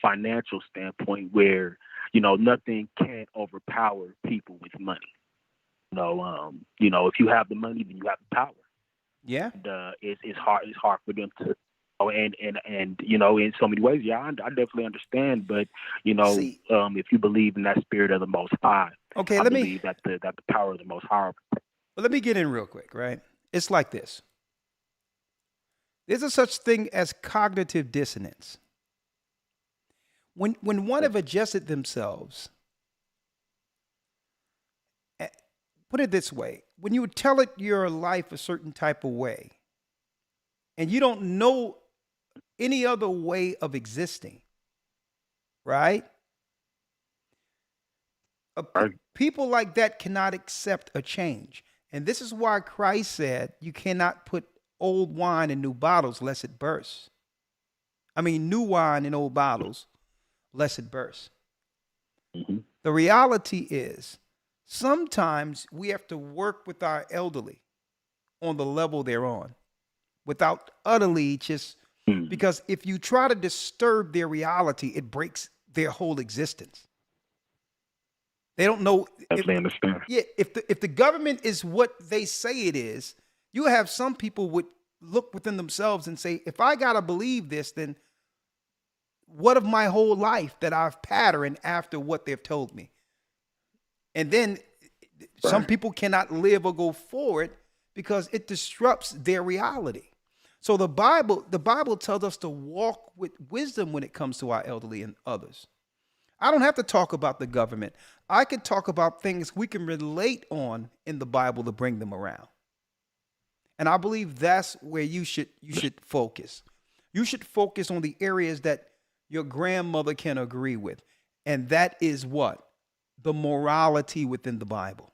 financial standpoint where, nothing can overpower people with money. If you have the money, then you have the power. Yeah. And, it's hard for them to. And in so many ways, I definitely understand. But if you believe in that spirit of the Most High, I believe that the power of the Most High. Well, let me get in real quick, right? It's like this. There's a such thing as cognitive dissonance. When one have adjusted themselves, put it this way, when you tell it your life a certain type of way, and you don't know any other way of existing, right? People like that cannot accept a change. And this is why Christ said you cannot put old wine in new bottles lest it bursts. I mean, new wine in old bottles lest it bursts. The reality is sometimes we have to work with our elderly on the level they're on without utterly just because if you try to disturb their reality, it breaks their whole existence. They don't know. Definitely understand. Yeah, if the government is what they say it is, you have some people would look within themselves and say, if I gotta believe this, then what of my whole life that I've patterned after what they've told me? And then some people cannot live or go forward because it disrupts their reality. So the Bible tells us to walk with wisdom when it comes to our elderly and others. I don't have to talk about the government. I can talk about things we can relate on in the Bible to bring them around. And I believe that's where you should focus. You should focus on the areas that your grandmother can agree with. And that is what? The morality within the Bible.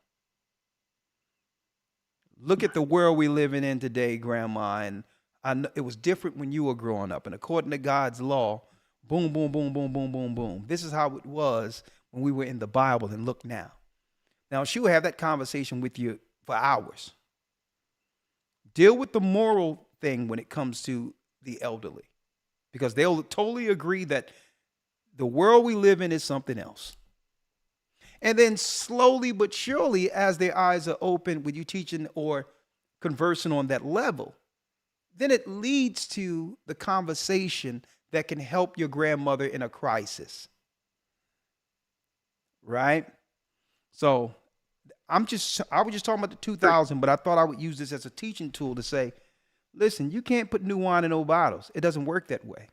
Look at the world we're living in today, Grandma, and I know it was different when you were growing up. And according to God's law, boom, boom, boom, boom, boom, boom, boom. This is how it was when we were in the Bible, and look now. Now, she will have that conversation with you for hours. Deal with the moral thing when it comes to the elderly, because they'll totally agree that the world we live in is something else. And then slowly but surely, as their eyes are open with you teaching or conversing on that level, then it leads to the conversation that can help your grandmother in a crisis. Right? So I was just talking about the 2000, but I thought I would use this as a teaching tool to say, listen, you can't put new wine in old bottles. It doesn't work that way.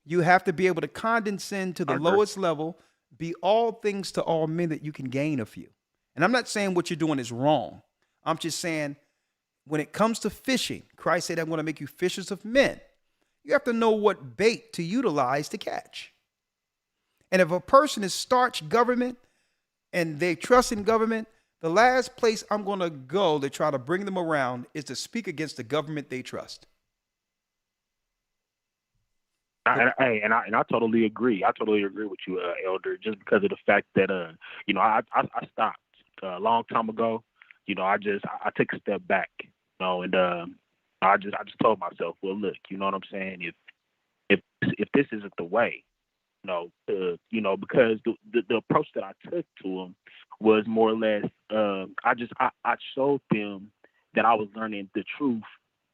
You have to be able to condescend to the lowest level, be all things to all men that you can gain a few. And I'm not saying what you're doing is wrong. I'm just saying when it comes to fishing, Christ said, I'm going to make you fishers of men. You have to know what bait to utilize to catch. And if a person is starch government and they trust in government, the last place I'm going to go to try to bring them around is to speak against the government they trust. I totally agree. I totally agree with you, Elder, just because of the fact that, I stopped a long time ago. I took a step back, and I just told myself, well, look, you know what I'm saying? If this isn't the way, because the approach that I took to them was more or less, I showed them that I was learning the truth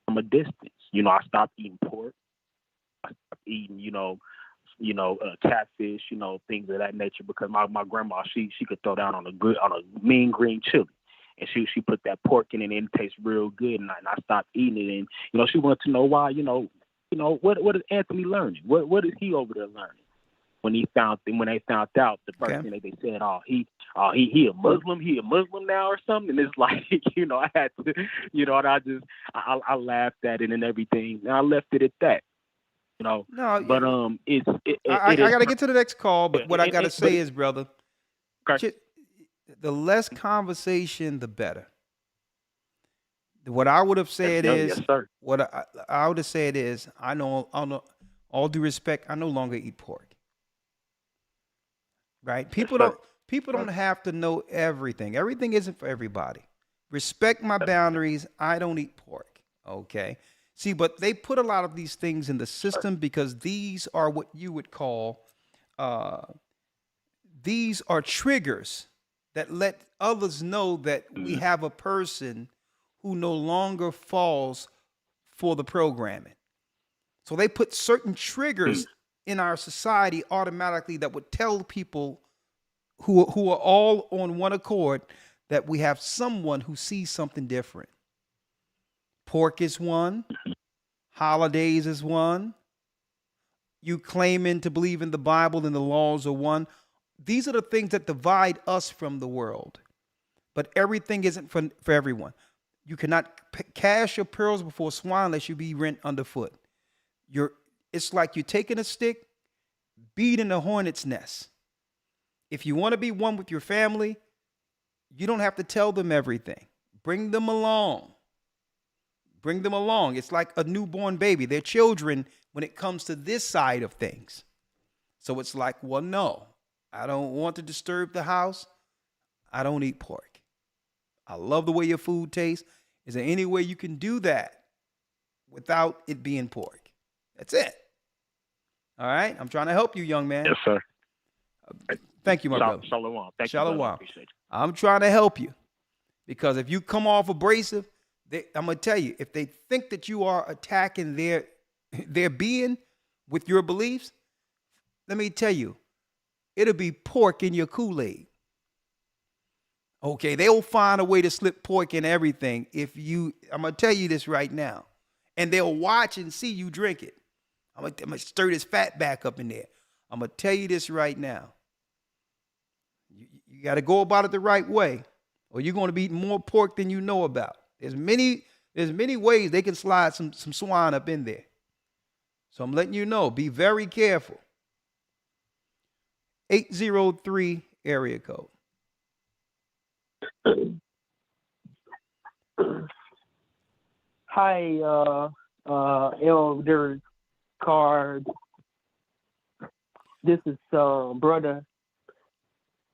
from a distance. I stopped eating pork. I stopped eating, catfish, things of that nature, because my grandma, she could throw down on a mean green chili. And she put that pork in it, and it tastes real good. And I stopped eating it. And, she wanted to know why, what is Anthony learning? What is he over there learning? When they found out, the first thing they said, he a Muslim, he a Muslim now or something. And it's like, I had to, and I laughed at it and everything. And I left it at that. No, but I got to get to the next call. But what I got to say is, brother, the less conversation, the better. What I would have said is, what I would have said is, I know, all due respect, I no longer eat pork. Right? People don't have to know everything. Everything isn't for everybody. Respect my boundaries. I don't eat pork. Okay. See, but they put a lot of these things in the system because these are what you would call, these are triggers that let others know that we have a person who no longer falls for the programming. So they put certain triggers in our society automatically that would tell people who are all on one accord that we have someone who sees something different. Pork is one. Holidays is one. You claiming to believe in the Bible and the laws are one. These are the things that divide us from the world. But everything isn't for everyone. You cannot cast your pearls before swine unless you be rent underfoot. It's like you're taking a stick, beating a hornet's nest. If you want to be one with your family, you don't have to tell them everything. Bring them along. Bring them along. It's like a newborn baby. They're children when it comes to this side of things. So it's like, well, no, I don't want to disturb the house. I don't eat pork. I love the way your food tastes. Is there any way you can do that without it being pork? That's it. All right? I'm trying to help you, young man. Yes, sir. Thank you, my brother. Shalom. Thank you, Shalom. brother. Appreciate you. I'm trying to help you because if you come off abrasive, I'm going to tell you, if they think that you are attacking their being with your beliefs, let me tell you, it'll be pork in your Kool-Aid. Okay, they'll find a way to slip pork in everything I'm going to tell you this right now. And they'll watch and see you drink it. I'm going to stir this fat back up in there. I'm going to tell you this right now. You got to go about it the right way, or you're going to be eating more pork than you know about. There's many ways they can slide some swine up in there. So I'm letting you know, be very careful. 803 area code. Hi, Elder Card. This is brother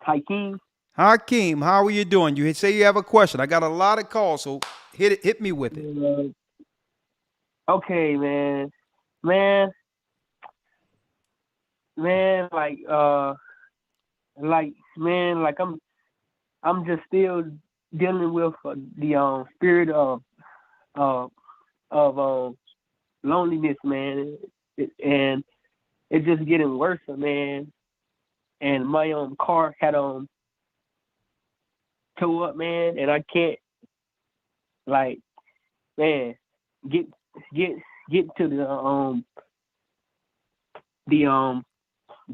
Hakeem. Hakeem, how are you doing? You say you have a question. I got a lot of calls, so hit me with it. Okay, man, I'm just still dealing with the spirit of loneliness, man, and it's just getting worse, man. And my car had tow up, man, and I can't get to the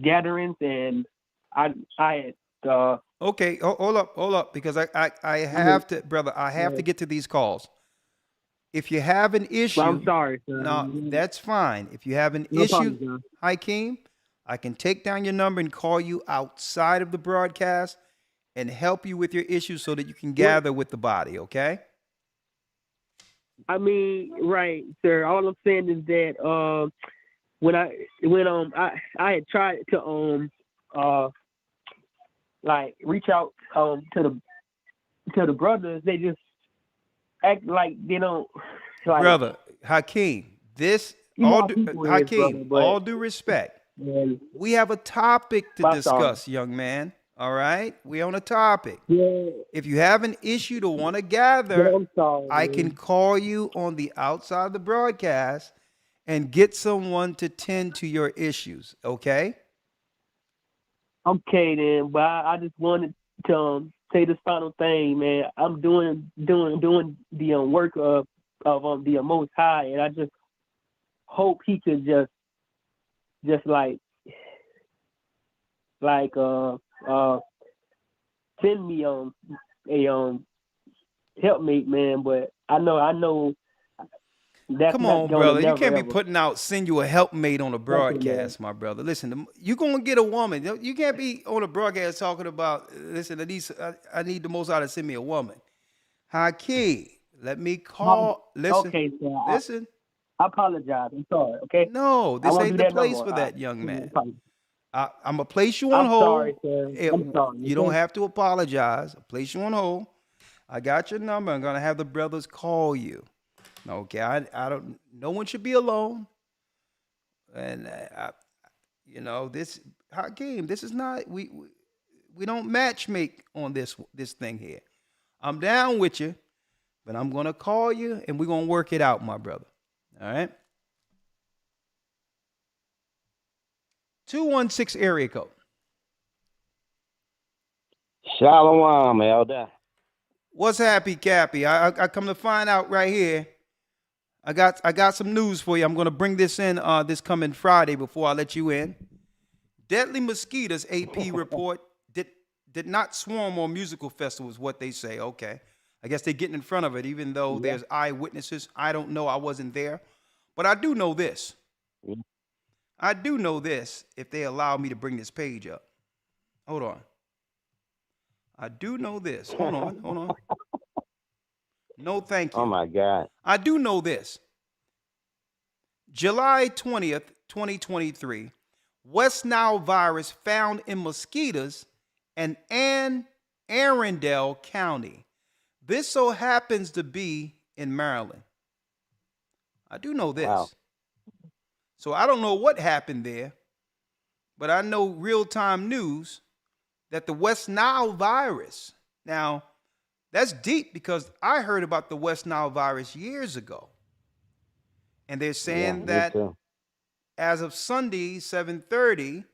gatherings, and I okay, hold up, because I have to, brother, I have to get to these calls. If you have an issue, I'm sorry, sir. No, that's fine. If you have an No issue, problem, Hakeem, I can take down your number and call you outside of the broadcast and help you with your issue so that you can gather with the body, okay? I mean, right, sir. All I'm saying is that when I had tried to reach out to the brothers, they just act like they don't. Brother Hakeem, all due respect, we have a topic to discuss, young man. All right, we on a topic. Yeah. If you have an issue to want to gather, I can call you on the outside of the broadcast and get someone to tend to your issues. Okay. Okay then, but I just wanted to say this final thing, man. I'm doing the work of the Most High, and I just hope He could just send me a helpmate, man. But I know that's come not on, gonna brother. You never, can't be ever. putting out send you a helpmate on a broadcast, my brother. Listen, you're gonna get a woman. You can't be on a broadcast talking about. Listen, I need the Most High to send me a woman. Hakeem, let me call. Listen, Okay, sir. listen. I apologize. I'm sorry. Okay. No, this ain't the place for that, young man. I'm gonna place you on hold. Sorry, sir. I'm sorry. You don't have to apologize. I'll place you on hold. I got your number. I'm gonna have the brothers call you. Okay, I don't. No one should be alone. And this Hakeem. This is not. We don't matchmake on this thing here. I'm down with you, but I'm gonna call you and we're gonna work it out, my brother. All right. 216 area code. Shalom, Elder. What's happy, Cappy? I come to find out right here. I got some news for you. I'm going to bring this in this coming Friday before I let you in. Deadly mosquitoes, AP report, did not swarm on musical festivals, what they say. Okay. I guess they're getting in front of it, even though there's eyewitnesses. I don't know. I wasn't there. But I do know this. I do know this if they allow me to bring this page up. Hold on. I do know this. Hold on. No, thank you. Oh, my God. I do know this. July 20th, 2023, West Nile virus found in mosquitoes in Arundel County. This so happens to be in Maryland. I do know this. Wow. So I don't know what happened there, but I know real-time news that the West Nile virus, now that's deep because I heard about the West Nile virus years ago. And they're saying that as of Sunday, 7:30,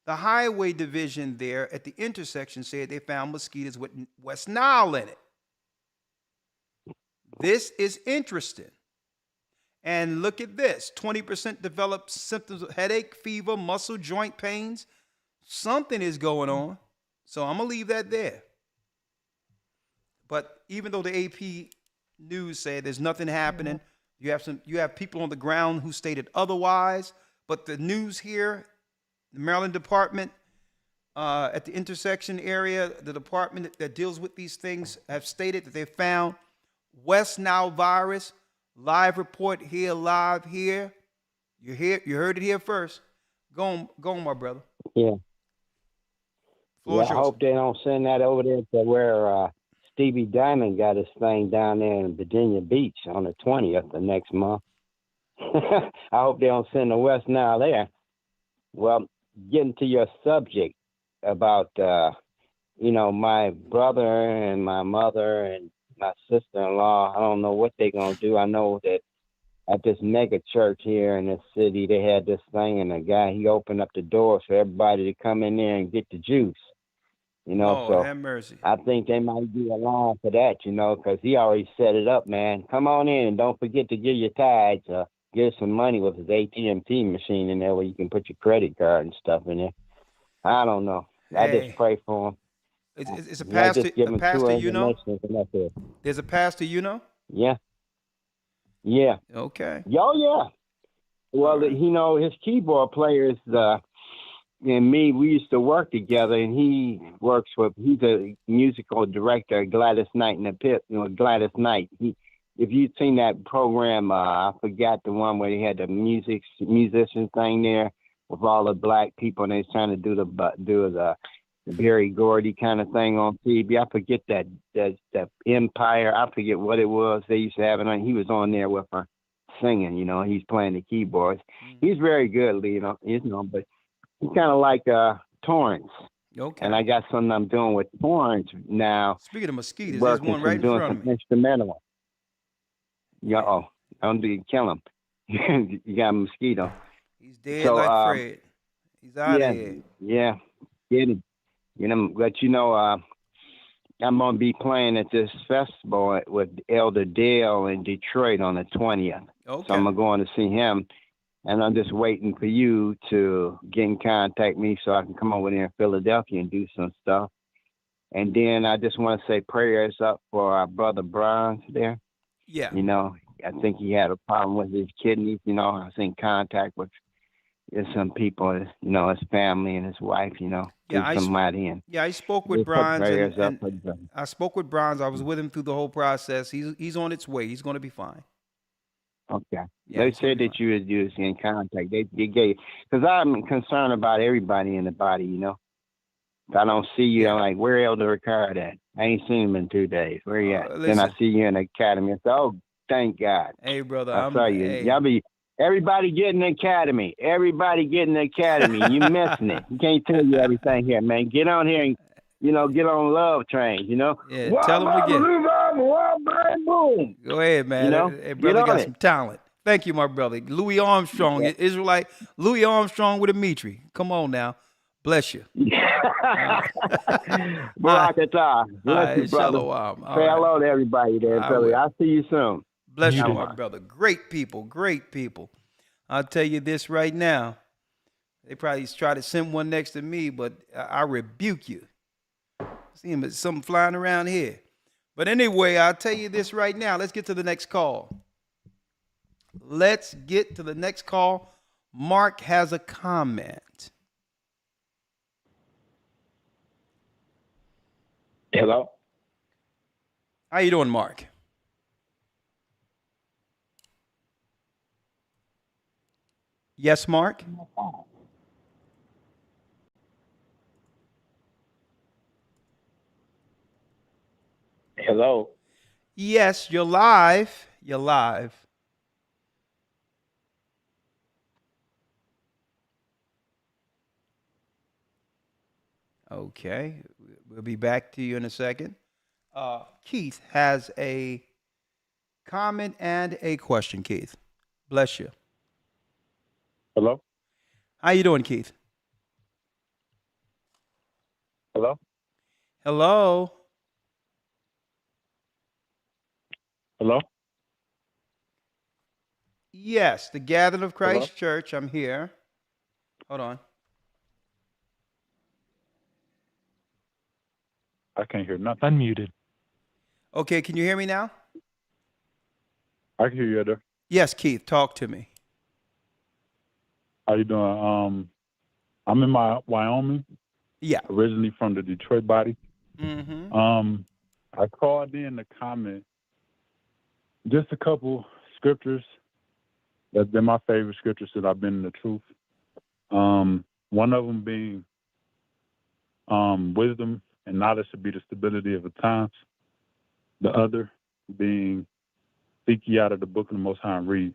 the highway division there at the intersection said they found mosquitoes with West Nile in it. This is interesting. And look at this, 20% developed symptoms of headache, fever, muscle, joint pains. Something is going on. So I'm going to leave that there. But even though the AP News said there's nothing happening, you have people on the ground who stated otherwise. But the news here, the Maryland Department at the intersection area, the department that deals with these things have stated that they found West Nile virus. Live report here, live here. You heard it here first. Go on, my brother. Yeah. I hope they don't send that over there to where Stevie Diamond got his thing down there in Virginia Beach on the 20th of next month. I hope they don't send the West Nile there. Well, getting to your subject about, my brother and my mother and my sister-in-law, I don't know what they're going to do. I know that at this mega church here in the city, they had this thing, and the guy, he opened up the door for everybody to come in there and get the juice. Lord, have mercy. I think they might be along for that, because he already set it up, man. Come on in and don't forget to give your tithes. Give some money with his AT&T machine in there where you can put your credit card and stuff in there. I don't know. I just pray for him. It's a pastor, you know? There's a pastor, you know? Yeah. Yeah. Okay. Oh, yeah. Well, his keyboard players and me, we used to work together, and he's a musical director at Gladys Knight in the Pit, Gladys Knight. If you've seen that program, I forgot the one where they had the musician thing there with all the black people, and they was trying to do the Berry Gordy kind of thing on TV. I forget that Empire. I forget what it was. They used to have it on. He was on there with her singing. He's playing the keyboards. He's very good, but he's kind of like Torrance. Okay. And I got something I'm doing with Torrance now. Speaking of mosquitoes, there's one right in front of me. Instrumental. Yeah. Don't kill him. You got a mosquito. He's dead like Fred. He's out of here. Yeah. Get him. But I'm gonna be playing at this festival with Elder Dale in Detroit on the 20th. Okay. So I'm going to see him, and I'm just waiting for you to get in contact me so I can come over there in Philadelphia and do some stuff. And then I just want to say prayers up for our brother Bronze there. Yeah. I think he had a problem with his kidneys. I was in contact with some people, his family and his wife, I spoke with Bronze. I spoke with Bronze. I was with him through the whole process. He's on its way. He's going to be fine. Okay. Yeah, they said that you was in contact. They gave, because I'm concerned about everybody in the body, If I don't see you, I'm like, where Elder Ricard at? I ain't seen him in 2 days. Where you at? Then I see you in the academy. I say, oh, thank God. Hey, brother. I saw you. Hey. Everybody get in the academy. Everybody get in the academy. You missing it. You can't tell you everything here, man. Get on here and, get on love train, Yeah, tell them again. Go ahead, man. Hey, brother got some talent. Thank you, my brother. Louis Armstrong, Israelite Louis Armstrong with Dimitri. Come on now. Bless you. Barakatah. Bless you, brother. Shalom. Say hello to everybody there, Philly. I'll see you soon. Bless you, Muted. my brother. Great people, great people. I'll tell you this right now. They probably try to send one next to me, but I rebuke you. See him, something flying around here. But anyway, I'll tell you this right now. Let's get to the next call. Let's get to the next call. Mark has a comment. Hello. How you doing, Mark? Yes, Mark? Hello. Yes, you're live. You're live. Okay. We'll be back to you in a second. Keith has a comment and a question, Keith. Bless you. Hello. How you doing, Keith? Hello. Hello. Hello. Yes, the Gathering of Christ Hello? Church. I'm here. Hold on. I can't hear nothing. Unmuted. Okay, can you hear me now? I can hear you there. Yes, Keith, talk to me. How you doing? I'm in Wyoming. Yeah. Originally from the Detroit body. Mm-hmm. I called in to comment just a couple scriptures that's been my favorite scriptures since I've been in the truth. One of them being wisdom and knowledge should be the stability of the times. The other being seek ye out of the book of the Most High and read.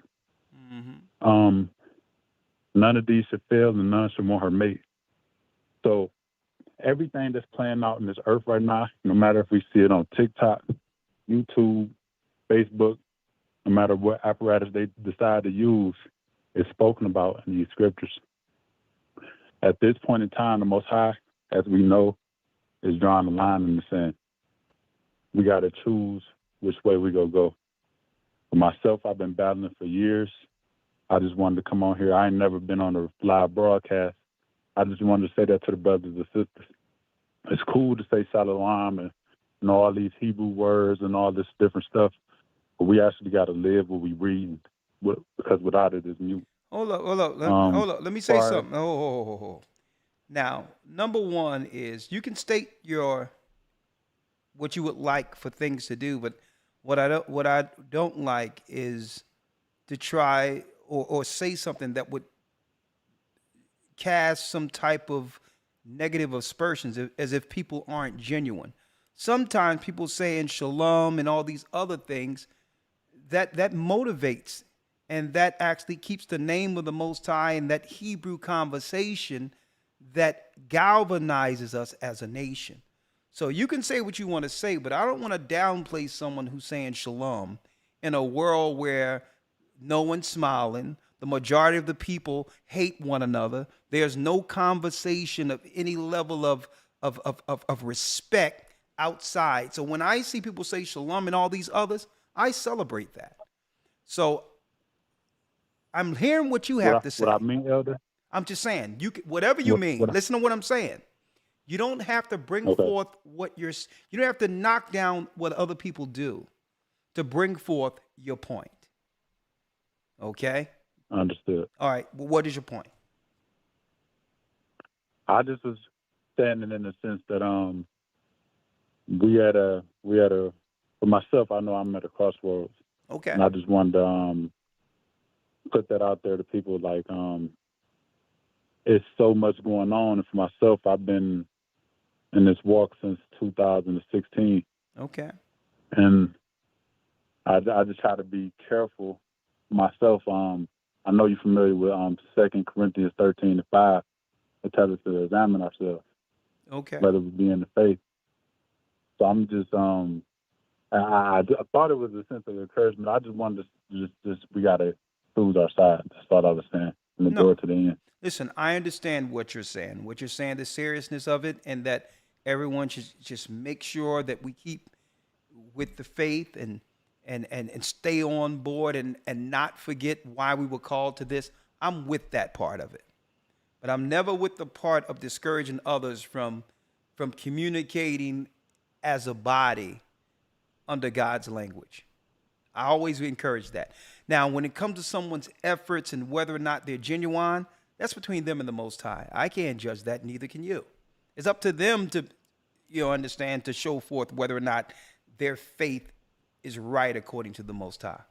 Mm-hmm. None of these should fail and none should want her mate. So everything that's playing out in this earth right now, no matter if we see it on TikTok, YouTube, Facebook, no matter what apparatus they decide to use, is spoken about in these scriptures. At this point in time, the Most High, as we know, is drawing the line in the sand. We got to choose which way we gonna go. For myself, I've been battling for years. I just wanted to come on here. I ain't never been on a live broadcast. I just wanted to say that to the brothers and sisters. It's cool to say Shalom and all these Hebrew words and all this different stuff, but we actually got to live what we read, because without it, it's mute. Hold up. Let me say something. Oh. Now, number one is you can state what you would like for things to do, but what I don't like is to try or say something that would cast some type of negative aspersions as if people aren't genuine. Sometimes people saying shalom and all these other things that motivates and that actually keeps the name of the Most High and that Hebrew conversation that galvanizes us as a nation. So you can say what you want to say, but I don't want to downplay someone who's saying shalom in a world where no one's smiling. The majority of the people hate one another. There's no conversation of any level of respect outside. So when I see people say shalom and all these others, I celebrate that. So I'm hearing what you have to say. What I mean, Elder? I'm just saying, whatever you mean. Listen to what I'm saying. You don't have to bring forth you don't have to knock down what other people do to bring forth your point. Okay? Understood. All right. Well, what is your point? I just was standing in the sense that we had a for myself, I know I'm at a crossroads. Okay. And I just wanted to put that out there to people, like it's so much going on, and for myself, I've been in this walk since 2016. Okay. And I just try to be careful myself. I know you're familiar with 2 Corinthians 13:5. It tells us to examine ourselves. Okay. Whether we be in the faith. So I'm just I thought it was a sense of encouragement. I just wanted to just we gotta choose our side. That's all I was saying. From the door to the end. Listen, I understand what you're saying. What you're saying, the seriousness of it, and that everyone should just make sure that we keep with the faith and and stay on board and not forget why we were called to this, I'm with that part of it. But I'm never with the part of discouraging others from communicating as a body under God's language. I always encourage that. Now, when it comes to someone's efforts and whether or not they're genuine, that's between them and the Most High. I can't judge that, neither can you. It's up to them to, understand, to show forth whether or not their faith is right according to the Most High.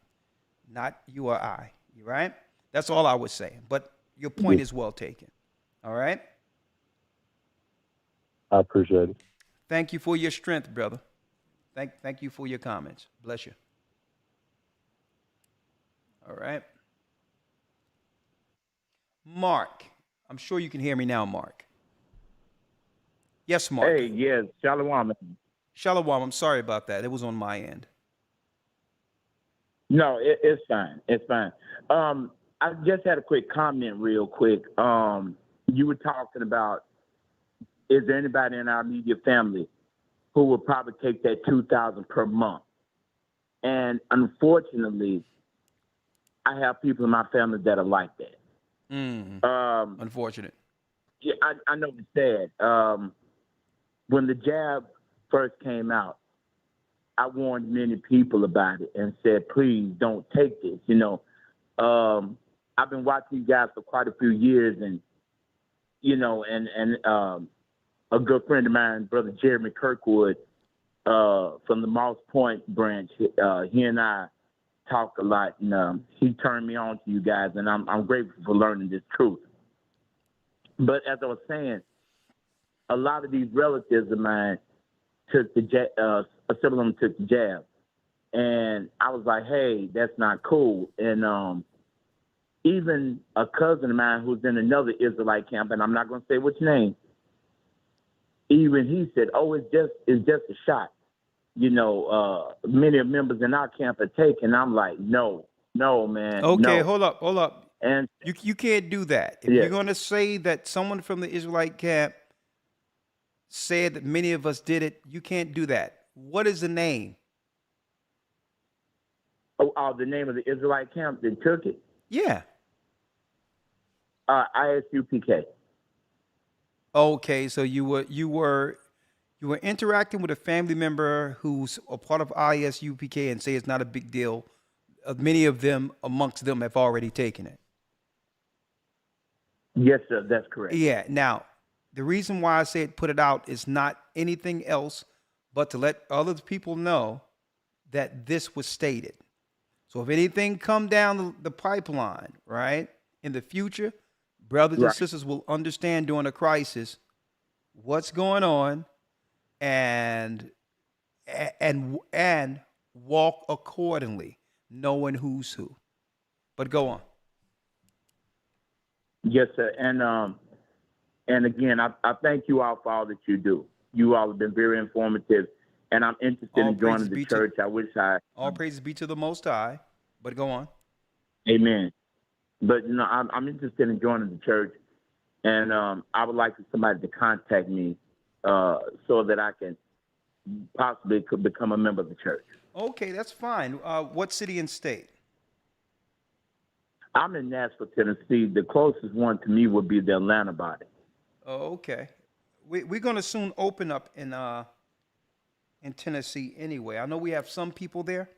Not you or I, you right? That's all I was saying. But your point is well taken. All right? I appreciate it. Thank you for your strength, brother. Thank you for your comments. Bless you. All right. Mark. I'm sure you can hear me now, Mark. Yes, Mark. Hey, yes, Shalom. Shalom. I'm sorry about that. It was on my end. No, it's fine. It's fine. I just had a quick comment real quick. You were talking about, is there anybody in our immediate family who would probably take that $2,000 per month? And unfortunately, I have people in my family that are like that. Unfortunate. Yeah, I know it's sad. When the jab first came out, I warned many people about it and said, please don't take this. I've been watching you guys for quite a few years, and a good friend of mine, Brother Jeremy Kirkwood, from the Moss Point branch, he and I talk a lot, and he turned me on to you guys, and I'm grateful for learning this truth. But as I was saying, a lot of these relatives of mine took the jab, several of them took the jab, and I was like, hey, that's not cool. And even a cousin of mine who's in another Israelite camp, and I'm not going to say which name, even he said, oh, it's just a shot. Many members in our camp are taking. I'm like, no, man. Okay, no. hold up. And you can't do that. If you're going to say that someone from the Israelite camp said that many of us did it, you can't do that. What is the name? The name of the Israelite camp that took it? Yeah. ISUPK. Okay, so you were interacting with a family member who's a part of ISUPK and say it's not a big deal. Many of them, amongst them, have already taken it. Yes, sir, that's correct. Yeah. Now, the reason why I say put it out is not anything else but to let other people know that this was stated. So if anything come down the pipeline, right, in the future, brothers and sisters will understand during a crisis what's going on and walk accordingly, knowing who's who. But go on. Yes, sir. And again, I thank you all for all that you do. You all have been very informative, and I'm interested in joining the church. All praises be to the Most High. But go on. Amen. But I'm interested in joining the church, and I would like somebody to contact me so that I can possibly could become a member of the church. Okay, that's fine. What city and state? I'm in Nashville, Tennessee. The closest one to me would be the Atlanta body. Oh, okay. We're going to soon open up in Tennessee anyway. I know we have some people there.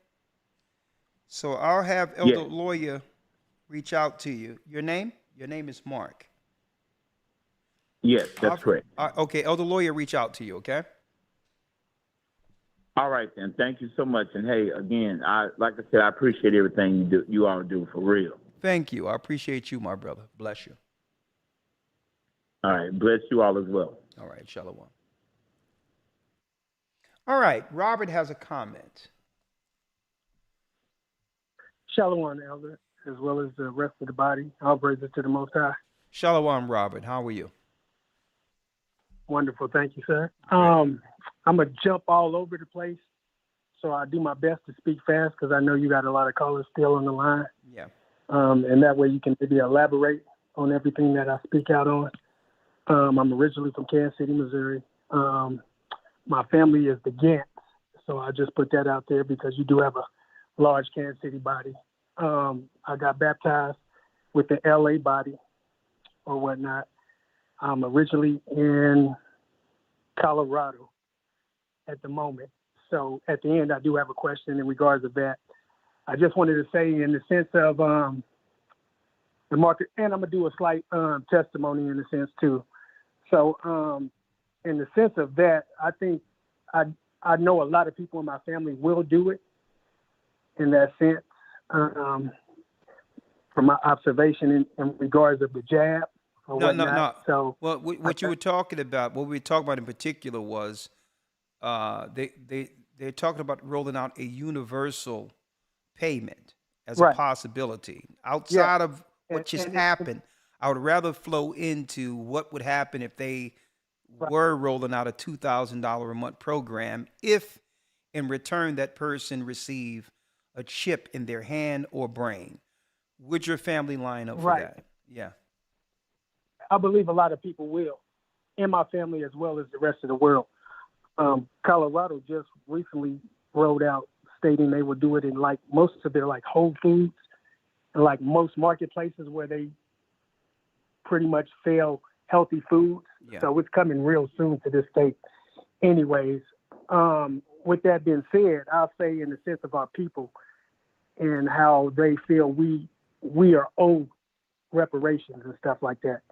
So I'll have Elder Lawyer reach out to you. Your name? Your name is Mark. Yes, that's correct. Okay, Elder Lawyer reach out to you, okay? All right, then. Thank you so much. And hey, again, like I said, I appreciate everything you all do for real. Thank you. I appreciate you, my brother. Bless you. All right. Bless you all as well. All right. Shalom. All right. Robert has a comment. Shalom, Elder, as well as the rest of the body. All praises to the Most High. Shalom, Robert. How are you? Wonderful. Thank you, sir. I'm going to jump all over the place, so I do my best to speak fast because I know you got a lot of callers still on the line. Yeah. And that way you can maybe elaborate on everything that I speak out on. I'm originally from Kansas City, Missouri. My family is the Gants, so I just put that out there because you do have large Kansas City body. I got baptized with the LA body or whatnot. I'm originally in Colorado at the moment. So at the end, I do have a question in regards to that. I just wanted to say in the sense of the market, and I'm going to do a slight testimony in the sense too. So in the sense of that, I think I know a lot of people in my family will do it in that sense. From my observation in regards of the jab or whatnot. No. So, well, what you were talking about, what we were talking about in particular was they're talking about rolling out a universal payment as a Right. possibility. Outside of what And- just and- happened, I would rather flow into what would happen if they were rolling out a $2,000 a month program if in return that person receive a chip in their hand or brain. Would your family line up for Right. that? Yeah. I believe a lot of people will, in my family as well as the rest of the world. Colorado just recently rolled out stating they would do it in like most of their like Whole Foods and like most marketplaces where they pretty much sell healthy foods. Yeah. So it's coming real soon to this state. Anyways, with that being said, I'll say in the sense of our people and how they feel we are owed reparations and stuff like that.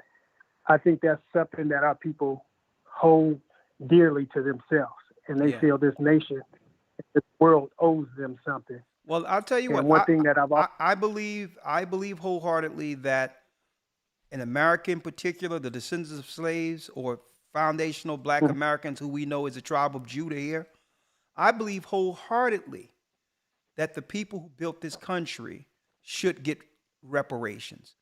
I think that's something that our people hold dearly to themselves, and they Yeah. feel this nation, this world owes them something. Well, I'll tell you And what. one thing that I believe wholeheartedly that in America in particular, the descendants of slaves or foundational Black Americans who we know as the tribe of Judah here, I believe wholeheartedly that the people who built this country should get reparations.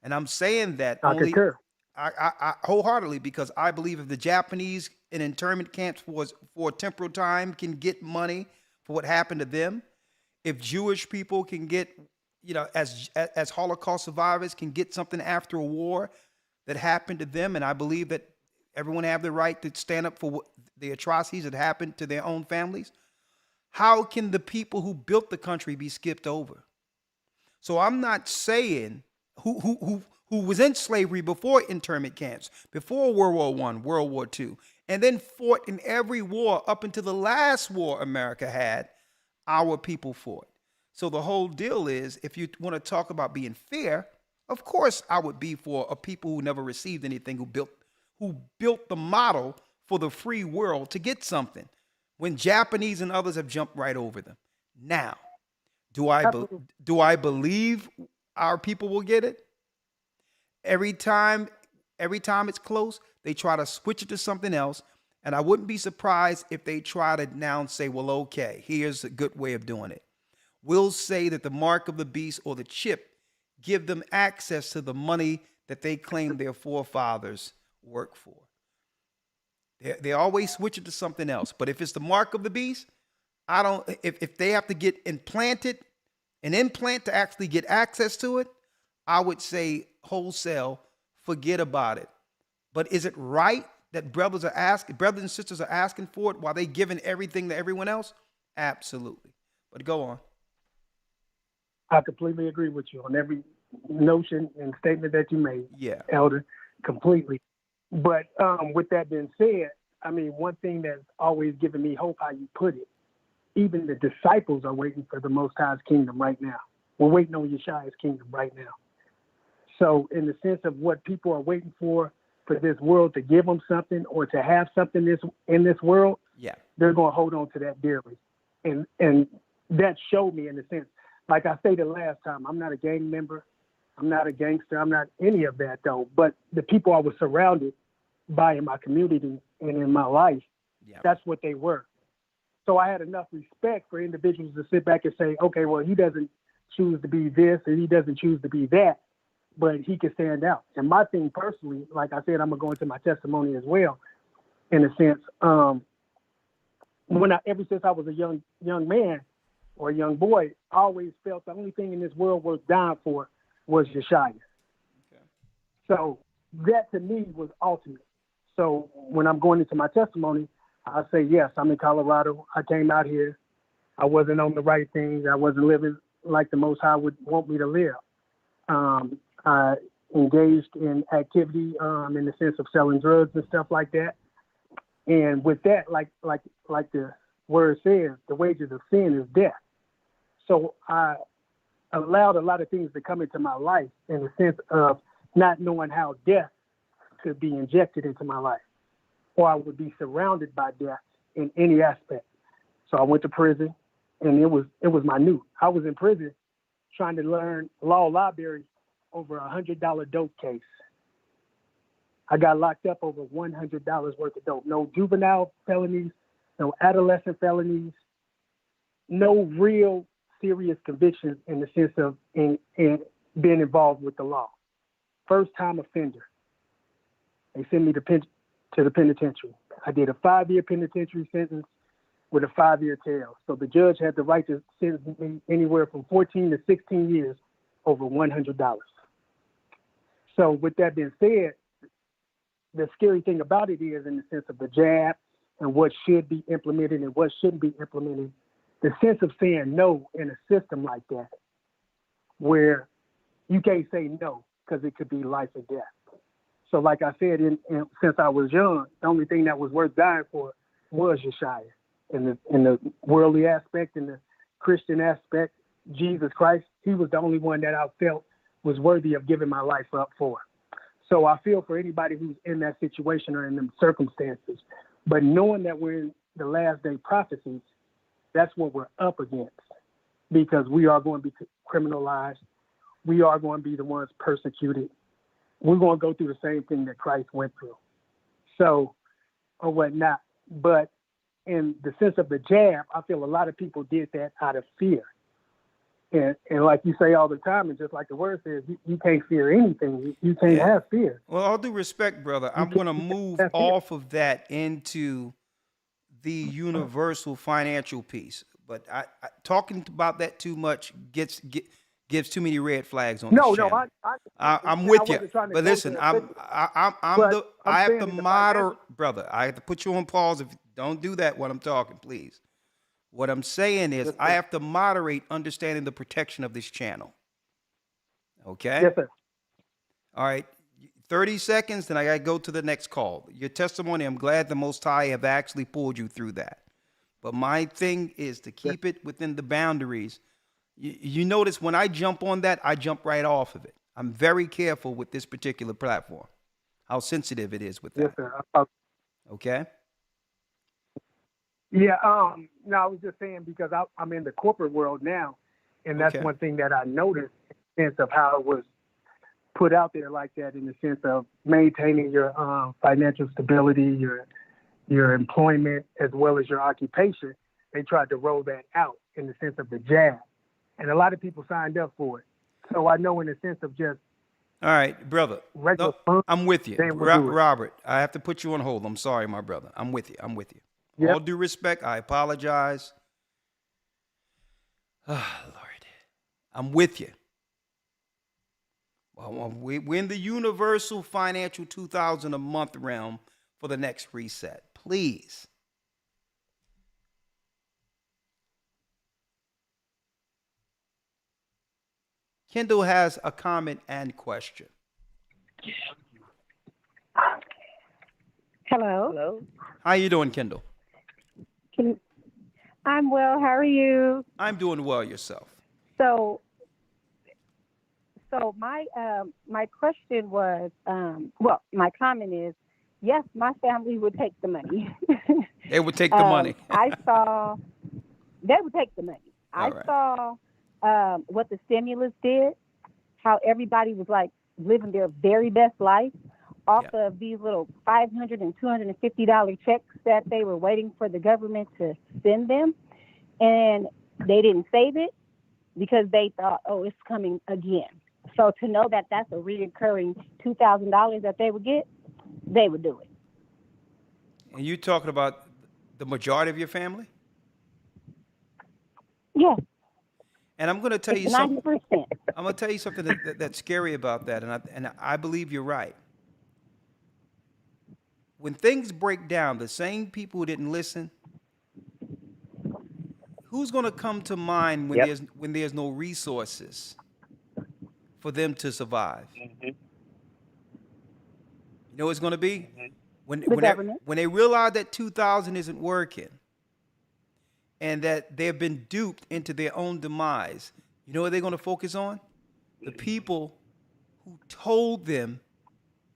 And I'm saying that I only concur. I wholeheartedly because I believe if the Japanese in internment camps for a temporal time can get money for what happened to them, if Jewish people can get, as Holocaust survivors can get something after a war that happened to them, and I believe that everyone have the right to stand up for the atrocities that happened to their own families. How can the people who built the country be skipped over? So I'm not saying who was in slavery before internment camps, before World War I, World War II, and then fought in every war up until the last war America had, our people fought. So the whole deal is, if you want to talk about being fair, of course I would be for a people who never received anything, who built the model for the free world to get something, when Japanese and others have jumped right over them. Now, do I believe our people will get it? Every time it's close, they try to switch it to something else. And I wouldn't be surprised if they try to now say, well, okay, here's a good way of doing it. We'll say that the mark of the beast or the chip give them access to the money that they claim their forefathers worked for. They always switch it to something else. But if it's the mark of the beast, if they have to get an implant to actually get access to it, I would say wholesale, forget about it. But is it right that brothers and sisters are asking for it while they giving everything to everyone else? Absolutely. But go on. I completely agree with you on every notion and statement that you made, Yeah. Elder, completely. But with that being said, I mean, one thing that's always given me hope, how you put it, even the disciples are waiting for the Most High's kingdom right now. We're waiting on Yeshua's kingdom right now. So in the sense of what people are waiting for this world to give them something or to have something in this world, yeah, they're going to hold on to that dearly. And that showed me in the sense, like I stated last time, I'm not a gang member. I'm not a gangster. I'm not any of that, though. But the people I was surrounded by in my community and in my life, that's what they were. So I had enough respect for individuals to sit back and say, okay, well, he doesn't choose to be this and he doesn't choose to be that, but he can stand out. And my thing personally, like I said, I'm going to go into my testimony as well, in a sense. Ever since I was a young man or a young boy, I always felt the only thing in this world worth dying for was Yeshua. Okay. So that to me was ultimate. So when I'm going into my testimony, I say, yes, I'm in Colorado. I came out here I wasn't on the right things. I wasn't living like the Most High would want me to live. I engaged in activity in the sense of selling drugs and stuff like that. And with that, like the word says, the wages of sin is death. So I allowed a lot of things to come into my life in the sense of not knowing how death could be injected into my life, or I would be surrounded by death in any aspect. So I went to prison, and it was minute. I was in prison trying to learn law library over $100 dope case. I got locked up over $100 worth of dope. No juvenile felonies, no adolescent felonies, no real serious convictions in the sense of in being involved with the law. First time offender. They sent me to the penitentiary. I did a 5-year penitentiary sentence with a 5-year tail. So the judge had the right to sentence me anywhere from 14 to 16 years over $100. So with that being said, the scary thing about it is in the sense of the jab and what should be implemented and what shouldn't be implemented, the sense of saying no in a system like that, where you can't say no because it could be life or death. So like I said, since I was young, the only thing that was worth dying for was Yeshua. In the worldly aspect, in the Christian aspect, Jesus Christ, he was the only one that I felt was worthy of giving my life up for. So I feel for anybody who's in that situation or in them circumstances. But knowing that we're in the last day prophecies, that's what we're up against, because we are going to be criminalized. We are going to be the ones persecuted. We're going to go through the same thing that Christ went through. So, or whatnot. But in the sense of the jab, I feel a lot of people did that out of fear. And like you say all the time, and just like the word says, you can't fear anything. You can't have fear. Well, all due respect, brother, I'm going to move off of that into the universal financial piece. But I talking about that too much gives too many red flags on this channel. I'm with you. But listen, I have to moderate, brother. I have to put you on pause. If don't do that when I'm talking, please. What I'm saying is I have to moderate understanding the protection of this channel. Okay? Yes, sir. All right. 30 seconds, then I got to go to the next call. Your testimony, I'm glad the Most High have actually pulled you through that. But my thing is to keep it within the boundaries. You notice when I jump on that, I jump right off of it. I'm very careful with this particular platform, how sensitive it is with that. Yes, sir. Okay? Yeah, no, I was just saying because I'm in the corporate world now, and that's one thing that I noticed in the sense of how it was put out there like that, in the sense of maintaining your financial stability, your employment, as well as your occupation. They tried to roll that out in the sense of the jab, and a lot of people signed up for it. So I know in the sense of just all right, brother. No, I'm with you. Robert, I have to put you on hold. I'm sorry, my brother. I'm with you. Yep. All due respect, I apologize. Oh, Lord. I'm with you. Well, we're in the universal financial 2,000 a month realm for the next reset. Please. Kendall has a comment and question. Hello. How you doing, Kendall? I'm well. How are you? I'm doing well. Yourself? So my question was, my comment is, yes, my family would take the money. They would take the money. They would take the money. I saw what the stimulus did, how everybody was like living their very best life off of these little $500 and $250 checks that they were waiting for the government to send them. And they didn't save it because they thought, oh, it's coming again. So to know that that's a reoccurring $2,000 that they would get, they would do it. And you talking about the majority of your family? Yes. And I'm going to tell you 90%. something. I'm going to tell you something that's scary about that, and I believe you're right. When things break down, the same people who didn't listen, who's going to come to mind when Yep. there's no resources for them to survive? Mm-hmm. You know what it's going to be? Mm-hmm. When they realize that 2000 isn't working and that they've been duped into their own demise, you know what they're going to focus on? The people who told them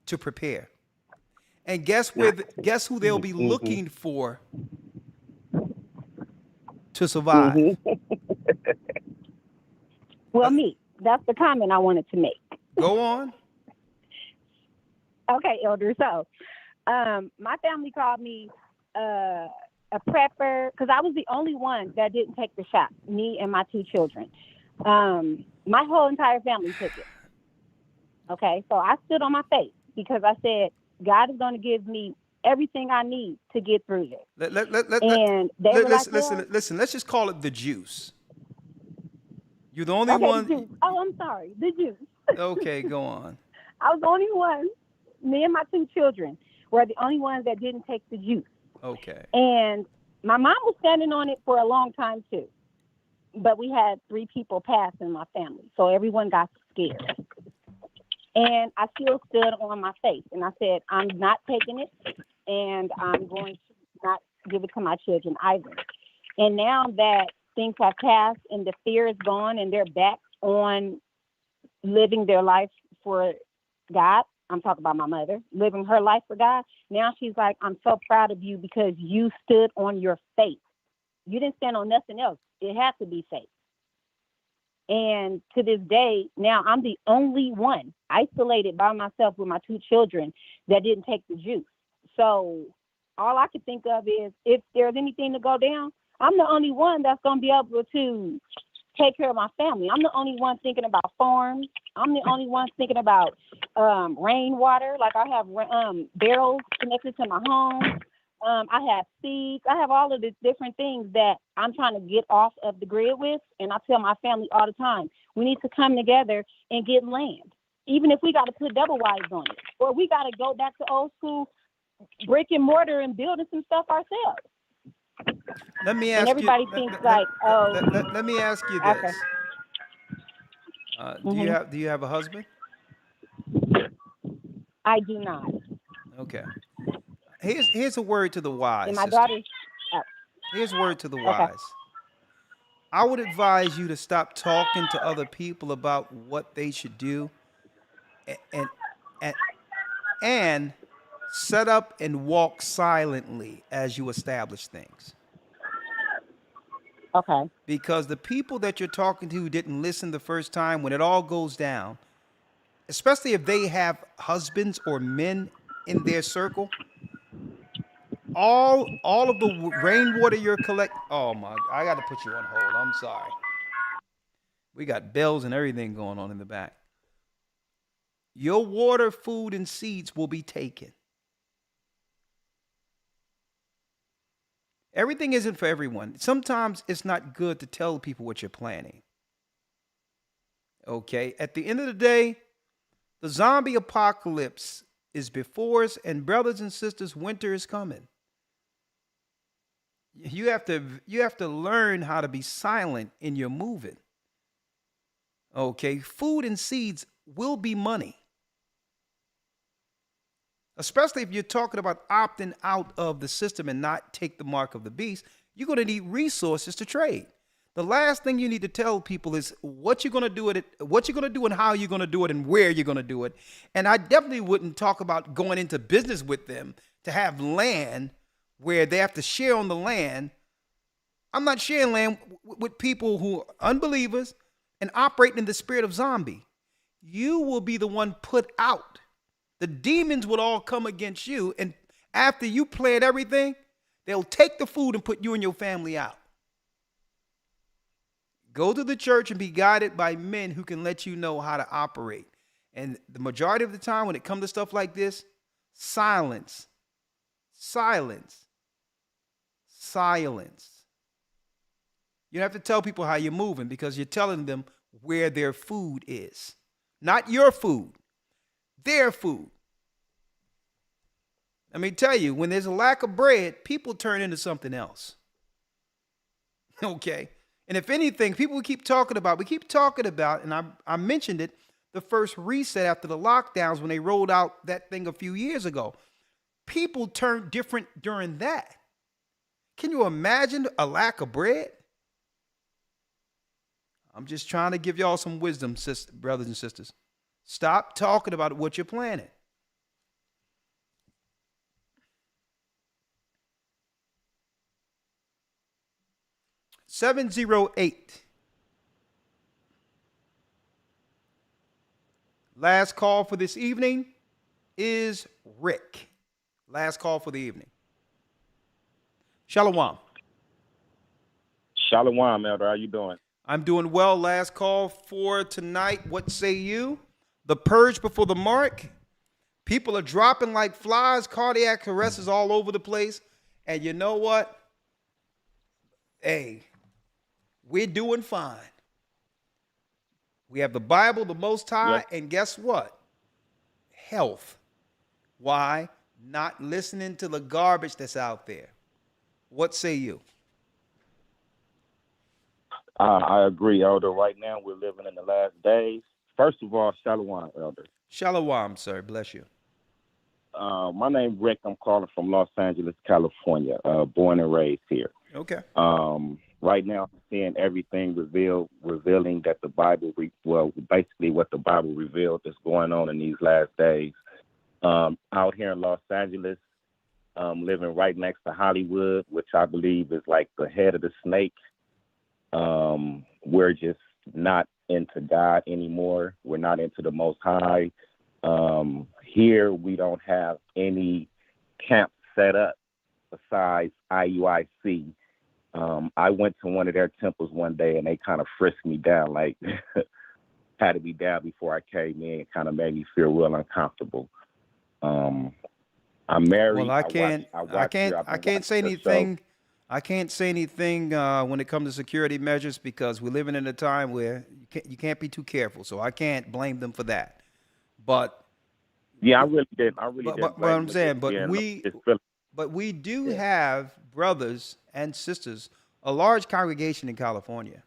to prepare. And guess who they'll be looking for to survive? Well, me. That's the comment I wanted to make. Go on. Okay, Elder. So, my family called me a prepper because I was the only one that didn't take the shot. Me and my 2 children. My whole entire family took it. Okay, so I stood on my faith because I said God is going to give me everything I need to get through this. Listen. Let's just call it the juice. You're the only one. The juice. Oh, I'm sorry, the juice. Okay, go on. I was the only one. Me and my 2 children were the only ones that didn't take the juice. Okay. And my mom was standing on it for a long time too. But we had 3 people pass in my family, so everyone got scared. And I still stood on my faith, and I said, I'm not taking it, and I'm going to not give it to my children either. And now that things have passed and the fear is gone and they're back on living their life for God, I'm talking about my mother, living her life for God. Now she's like, I'm so proud of you because you stood on your faith. You didn't stand on nothing else. It had to be faith. And to this day, now I'm the only one isolated by myself with my 2 children that didn't take the juice. So all I could think of is if there's anything to go down, I'm the only one that's going to be able to take care of my family. I'm the only one thinking about farms. I'm the only one thinking about rainwater. Like I have barrels connected to my home. I have seeds. I have all of the different things that I'm trying to get off of the grid with. And I tell my family all the time, we need to come together and get land. Even if we got to put double wides on it. Or we got to go back to old school brick and mortar and building some stuff ourselves. Let me ask and everybody you. thinks like, oh. Let me ask you this. Okay. Do you have a husband? I do not. Okay. Here's a word to the wise. And my sister. daughter. Here's a word to the wise. I would advise you to stop talking to other people about what they should do, and set up and walk silently as you establish things. Okay. Because the people that you're talking to who didn't listen the first time, when it all goes down, especially if they have husbands or men in their circle, all of the rainwater you're oh my, I got to put you on hold. I'm sorry. We got bells and everything going on in the back. Your water, food, and seeds will be taken. Everything isn't for everyone. Sometimes it's not good to tell people what you're planning. Okay? At the end of the day, the zombie apocalypse is before us, and brothers and sisters, winter is coming. You have to learn how to be silent in your moving. Okay? Food and seeds will be money. Especially if you're talking about opting out of the system and not take the mark of the beast, you're going to need resources to trade. The last thing you need to tell people is what you're going to do it, what you're going to do and how you're going to do it and where you're going to do it. And I definitely wouldn't talk about going into business with them to have land where they have to share on the land. I'm not sharing land with people who are unbelievers and operating in the spirit of zombie. You will be the one put out. The demons will all come against you, and after you plan everything, they'll take the food and put you and your family out. Go to the church and be guided by men who can let you know how to operate. And the majority of the time when it comes to stuff like this, silence. Silence. Silence. You don't have to tell people how you're moving because you're telling them where their food is. Not your food. Their food. Let me tell you, when there's a lack of bread, people turn into something else. Okay. And if anything, we keep talking about, and I mentioned it, the first reset after the lockdowns when they rolled out that thing a few years ago. People turned different during that. Can you imagine a lack of bread? I'm just trying to give y'all some wisdom, brothers and sisters. Stop talking about what you're planning. (708) Last call for this evening is Rick. Last call for the evening. Shalom. Shalom, Elder. How you doing? I'm doing well. Last call for tonight. What say you? The purge before the mark. People are dropping like flies. Cardiac arrests all over the place. And you know what? Hey, we're doing fine. We have the Bible, the Most High, and guess what? Health. Why? Not listening to the garbage that's out there. What say you? I agree, Elder. Right now, we're living in the last days. First of all, Shalom, Elder. Shalom, sir. Bless you. My name's Rick. I'm calling from Los Angeles, California. Born and raised here. Okay. Right now, I'm seeing everything revealing that the Bible, basically what the Bible revealed is going on in these last days. Out here in Los Angeles, living right next to Hollywood, which I believe is like the head of the snake. We're just not into God anymore. We're not into the Most High. Here, we don't have any camp set up besides IUIC. I went to one of their temples one day and they kind of frisked me down, like had to be down before I came in. It kind of made me feel real uncomfortable. I'm married. Well, I can't say anything. I can't say anything when it comes to security measures because we're living in a time where you can't be too careful. So I can't blame them for that. But yeah, I really didn't. But I'm saying, but we do have brothers and sisters, a large congregation in California.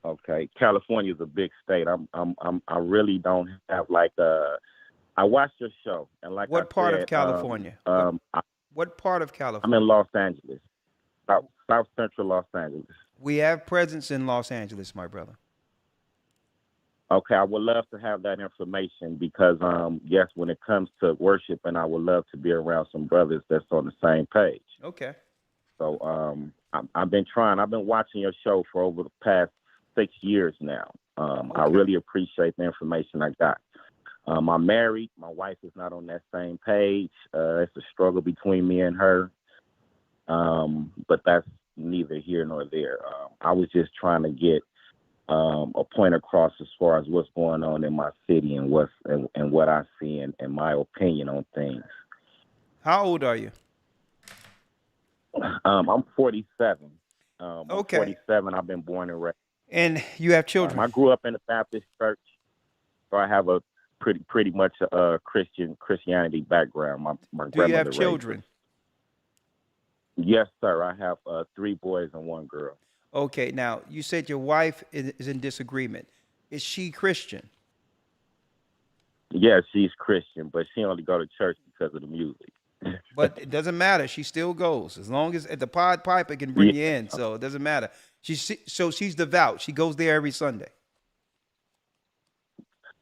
Okay, California is a big state. I really don't have like I watched your show and like what part of California? What part of California? I'm in Los Angeles, South Central Los Angeles. We have presence in Los Angeles, my brother. Okay, I would love to have that information because, yes, when it comes to worshiping, I would love to be around some brothers that's on the same page. Okay. So I've been watching your show for over the past 6 years now. I really appreciate the information I got. I'm married. My wife is not on that same page. It's a struggle between me and her. But that's neither here nor there. I was just trying to get a point across as far as what's going on in my city and what I see and my opinion on things. How old are you? I'm 47. Okay. I'm 47. I've been born and raised. And you have children? I grew up in the Baptist church, so I have a pretty much a Christianity background. My grandmother. Do you have children? Yes, sir. I have 3 boys and 1 girl. Okay. Now, you said your wife is in disagreement. Is she Christian? Yeah, she's Christian, but she only go to church because of the music. But it doesn't matter. She still goes as long as the Pied Piper can bring you in. So it doesn't matter. She's devout. She goes there every Sunday.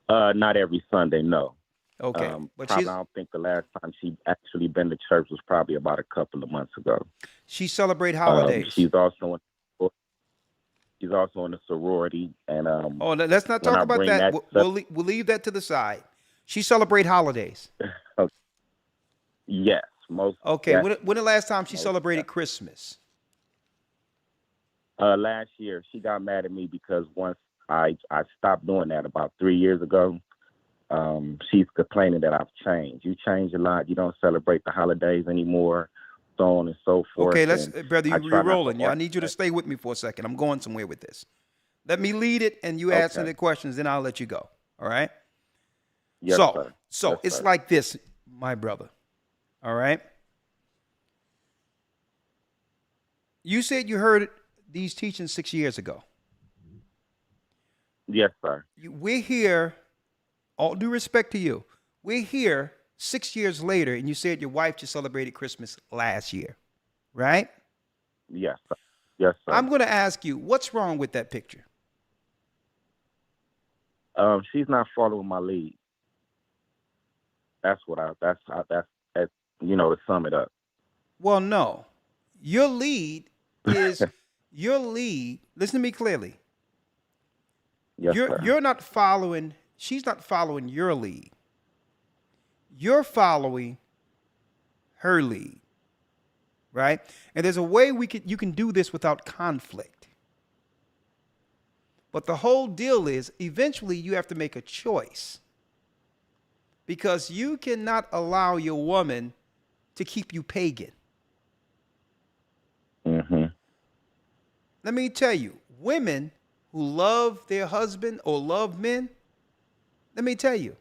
Not every Sunday, no. Okay, but I don't think the last time she actually been to church was probably about a couple of months ago. She celebrate holidays. She's also in a sorority, and let's not talk about that. We'll leave that to the side. She celebrate holidays. Okay. Yes, most. Okay, when the last time she celebrated Christmas? Last year, she got mad at me because once I stopped doing that about 3 years ago. She's complaining that I've changed. You change a lot. You don't celebrate the holidays anymore, so on and so forth. Okay, brother, you're rolling. I need you to stay with me for a second. I'm going somewhere with this. Let me lead it, and you answer the questions, then I'll let you go. All right? Yes, sir. So yes, it's sir. like this, my brother. All right? You said you heard these teachings 6 years ago. Yes, sir. We're here, all due respect to you, we're here 6 years later, and you said your wife just celebrated Christmas last year, right? Yes, sir. Yes, sir. I'm going to ask you, what's wrong with that picture? She's not following my lead. That's to sum it up. Well, no. Your lead is your lead. Listen to me clearly. Yes, sir. You're not following, she's not following your lead. You're following her lead. Right? And there's a way you can do this without conflict. But the whole deal is eventually you have to make a choice. Because you cannot allow your woman to keep you pagan. Mm-hmm. Let me tell you, women who love their husband or love men, let me tell you,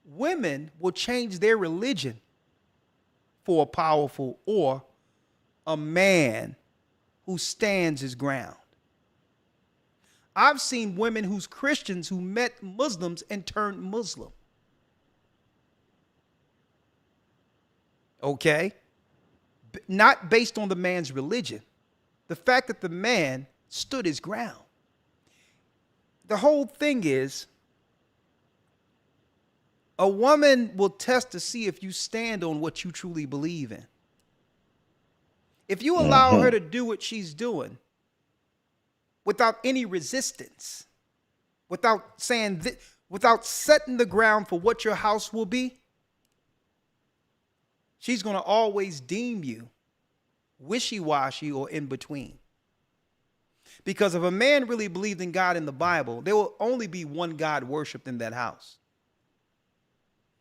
women will change their religion for a powerful or a man who stands his ground. I've seen women who's Christians who met Muslims and turned Muslim. Okay? Not based on the man's religion. The fact that the man stood his ground. The whole thing is, a woman will test to see if you stand on what you truly believe in. If you allow her to do what she's doing without any resistance, without saying without setting the ground for what your house will be, she's going to always deem you wishy-washy or in between. Because if a man really believed in God in the Bible, there will only be one God worshiped in that house.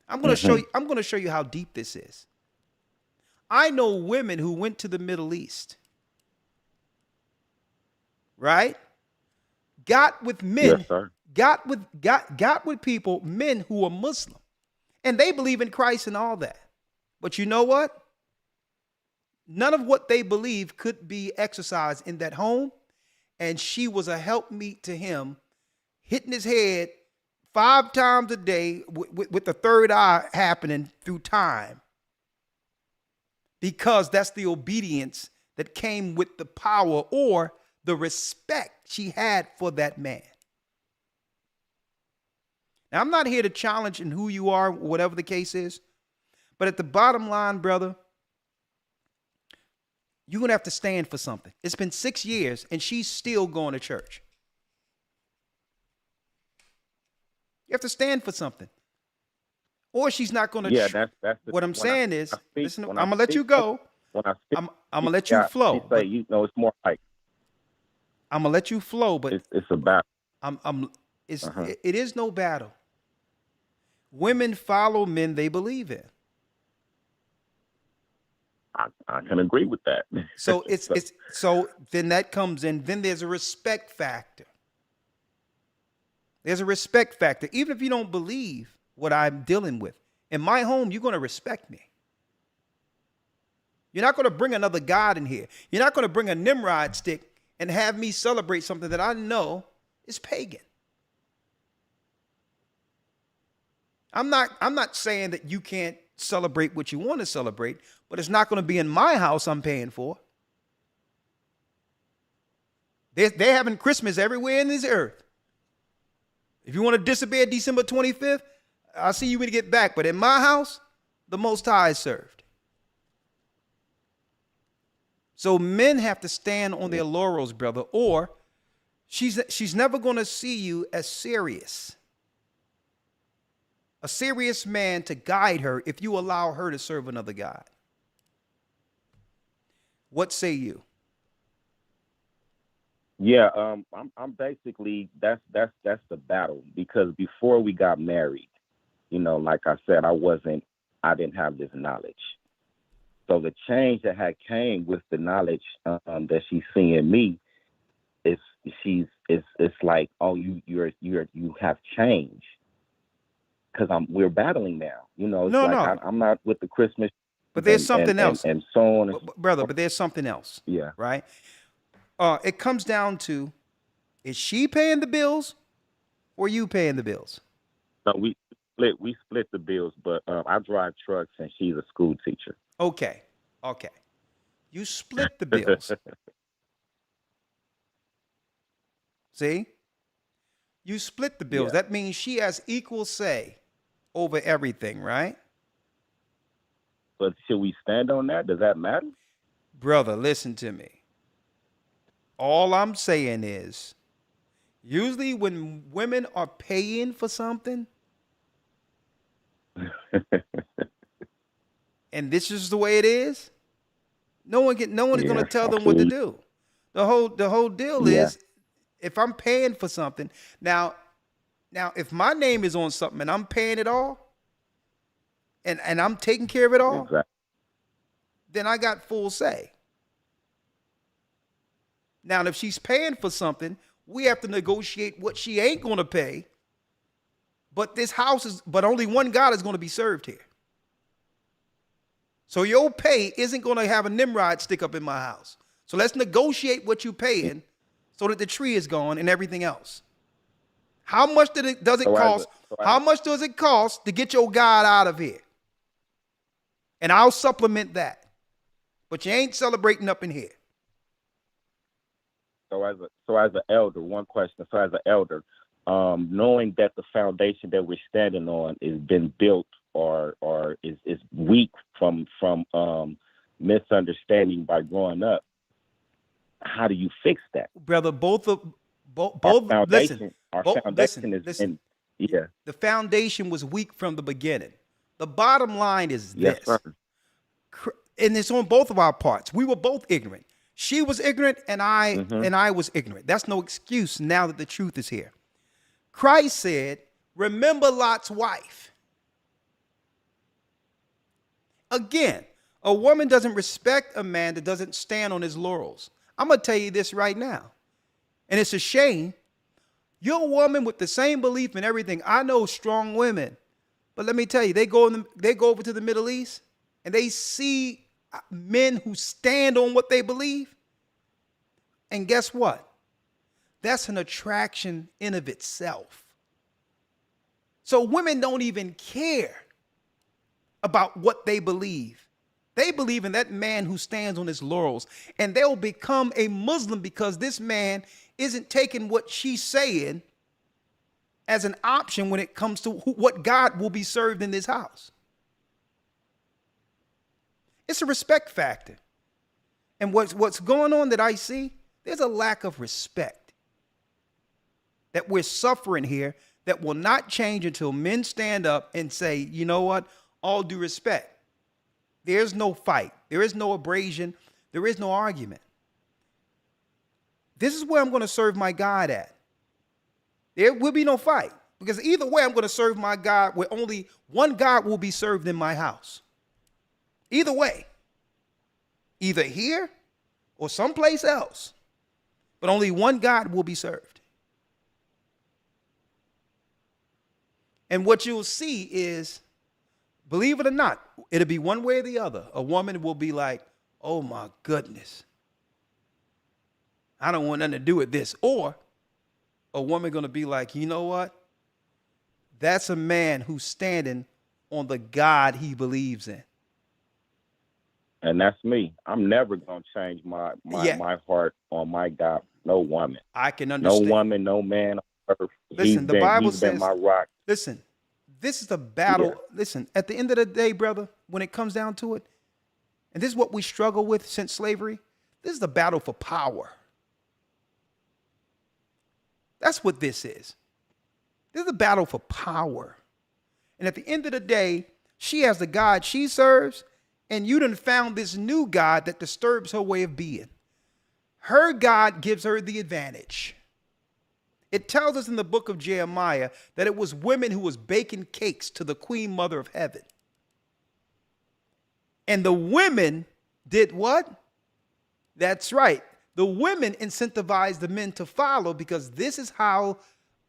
I'm going to show you how deep this is. I know women who went to the Middle East, right? Got with men, yes, sir. got with people, men who are Muslim, and they believe in Christ and all that. But you know what? None of what they believe could be exercised in that home, and she was a helpmeet to him, hitting his head 5 times a day with the third eye happening through time. Because that's the obedience that came with the power or the respect she had for that man. Now, I'm not here to challenge in who you are, whatever the case is. But at the bottom line, brother, you're going to have to stand for something. It's been 6 years and she's still going to church. You have to stand for something. Or she's not going to. Yeah, that's what I'm saying is, listen, I'm going to let you go. I'm going to let you flow. Say, it's more like. I'm going to let you flow, but it's a battle. It is no battle. Women follow men they believe in. I can agree with that. So so then that comes in. Then there's a respect factor. There's a respect factor. Even if you don't believe what I'm dealing with, in my home, you're going to respect me. You're not going to bring another God in here. You're not going to bring a Nimrod stick and have me celebrate something that I know is pagan. I'm not saying that you can't celebrate what you want to celebrate, but it's not going to be in my house I'm paying for. They're having Christmas everywhere in this earth. If you want to disobey December 25th, I'll see you when you get back. But in my house, the Most High is served. So men have to stand on their laurels, brother, or she's never going to see you as serious. A serious man to guide her if you allow her to serve another God. What say you? Yeah, I'm basically that's the battle, because before we got married, like I said, I didn't have this knowledge. So the change that had came with the knowledge that she's seeing me it's like, oh, you have changed, because we're battling now. It's I'm not with the Christmas. But there's something else. And so on. Brother, but there's something else. Yeah. Right? It comes down to, is she paying the bills or you paying the bills? No, we split the bills, but I drive trucks and she's a school teacher. Okay. You split the bills. See? You split the bills. Yeah. That means she has equal say over everything, right? But should we stand on that? Does that matter? Brother, listen to me. All I'm saying is, usually when women are paying for something, and this is the way it is, no one is going to tell them what to do. The whole deal is, if I'm paying for something, now if my name is on something and I'm paying it all, and I'm taking care of it all, then I got full say. Now, if she's paying for something, we have to negotiate what she ain't going to pay. But but only one God is going to be served here. So your pay isn't going to have a Nimrod stick up in my house. So let's negotiate what you're paying so that the tree is gone and everything else. How much does it cost? How much does it cost to get your God out of here? And I'll supplement that. But you ain't celebrating up in here. So as an elder, one question. So as an elder, knowing that the foundation that we're standing on has been built or is weak from misunderstanding by growing up, how do you fix that, brother? The foundation was weak from the beginning. The bottom line is this, and it's on both of our parts. We were both ignorant. She was ignorant, and I was ignorant. That's no excuse now that the truth is here. Christ said, "Remember Lot's wife." Again, a woman doesn't respect a man that doesn't stand on his laurels. I'm going to tell you this right now, and it's a shame. You're a woman with the same belief in everything. I know strong women, but let me tell you, they go over to the Middle East, and they see men who stand on what they believe. And guess what? That's an attraction in of itself. So women don't even care about what they believe. They believe in that man who stands on his laurels, and they'll become a Muslim because this man isn't taking what she's saying as an option when it comes to what God will be served in this house. It's a respect factor. And what's going on that I see, there's a lack of respect that we're suffering here that will not change until men stand up and say, you know what, all due respect. There's no fight. There is no abrasion. There is no argument. This is where I'm going to serve my God at. There will be no fight, because either way I'm going to serve my God where only one God will be served in my house. Either way, either here or someplace else, but only one God will be served. And what you'll see is, believe it or not, it'll be one way or the other. A woman will be like, oh my goodness, I don't want nothing to do with this. Or a woman going to be like, you know what? That's a man who's standing on the God he believes in. And that's me. I'm never going to change my heart on my God. No woman. I can understand. No woman, no man on earth. Listen, the Bible says, my rock. Listen, this is the battle. Yeah. Listen, at the end of the day, brother, when it comes down to it, and this is what we struggle with since slavery, this is the battle for power. That's what this is. This is a battle for power. And at the end of the day, she has the God she serves, and you done found this new God that disturbs her way of being. Her God gives her the advantage. It tells us in the book of Jeremiah that it was women who was baking cakes to the Queen Mother of Heaven. And the women did what? That's right. The women incentivized the men to follow, because this is how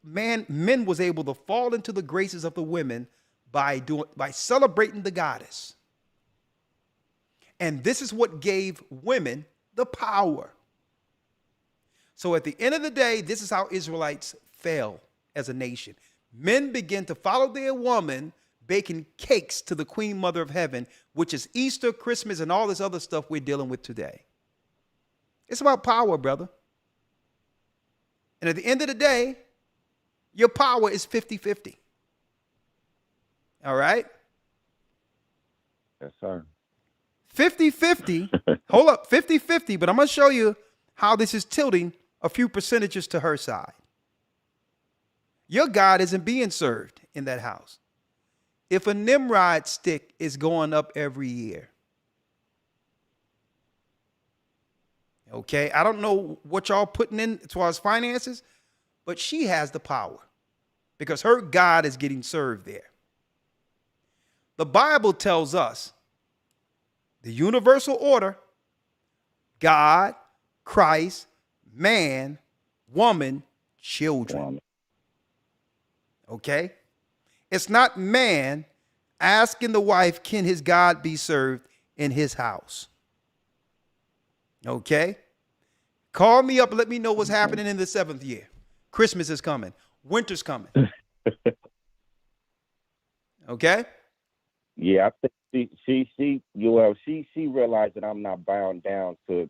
men was able to fall into the graces of the women by celebrating the goddess. And this is what gave women the power. So at the end of the day, this is how Israelites fell as a nation. Men began to follow their woman, baking cakes to the Queen Mother of Heaven, which is Easter, Christmas, and all this other stuff we're dealing with today. It's about power, brother. And at the end of the day, your power is 50-50. All right? Yes, sir. 50-50. Hold up, 50-50, but I'm going to show you how this is tilting a few percentages to her side. Your God isn't being served in that house. If a Nimrod stick is going up every year, okay, I don't know what y'all putting in as far as finances, but she has the power because her God is getting served there. The Bible tells us the universal order: God, Christ, man, woman, children. Okay? It's not man asking the wife, can his God be served in his house? Okay? Call me up and let me know what's happening in the 7th year. Christmas is coming. Winter's coming. Okay? Yeah, I think she realized that I'm not bound down to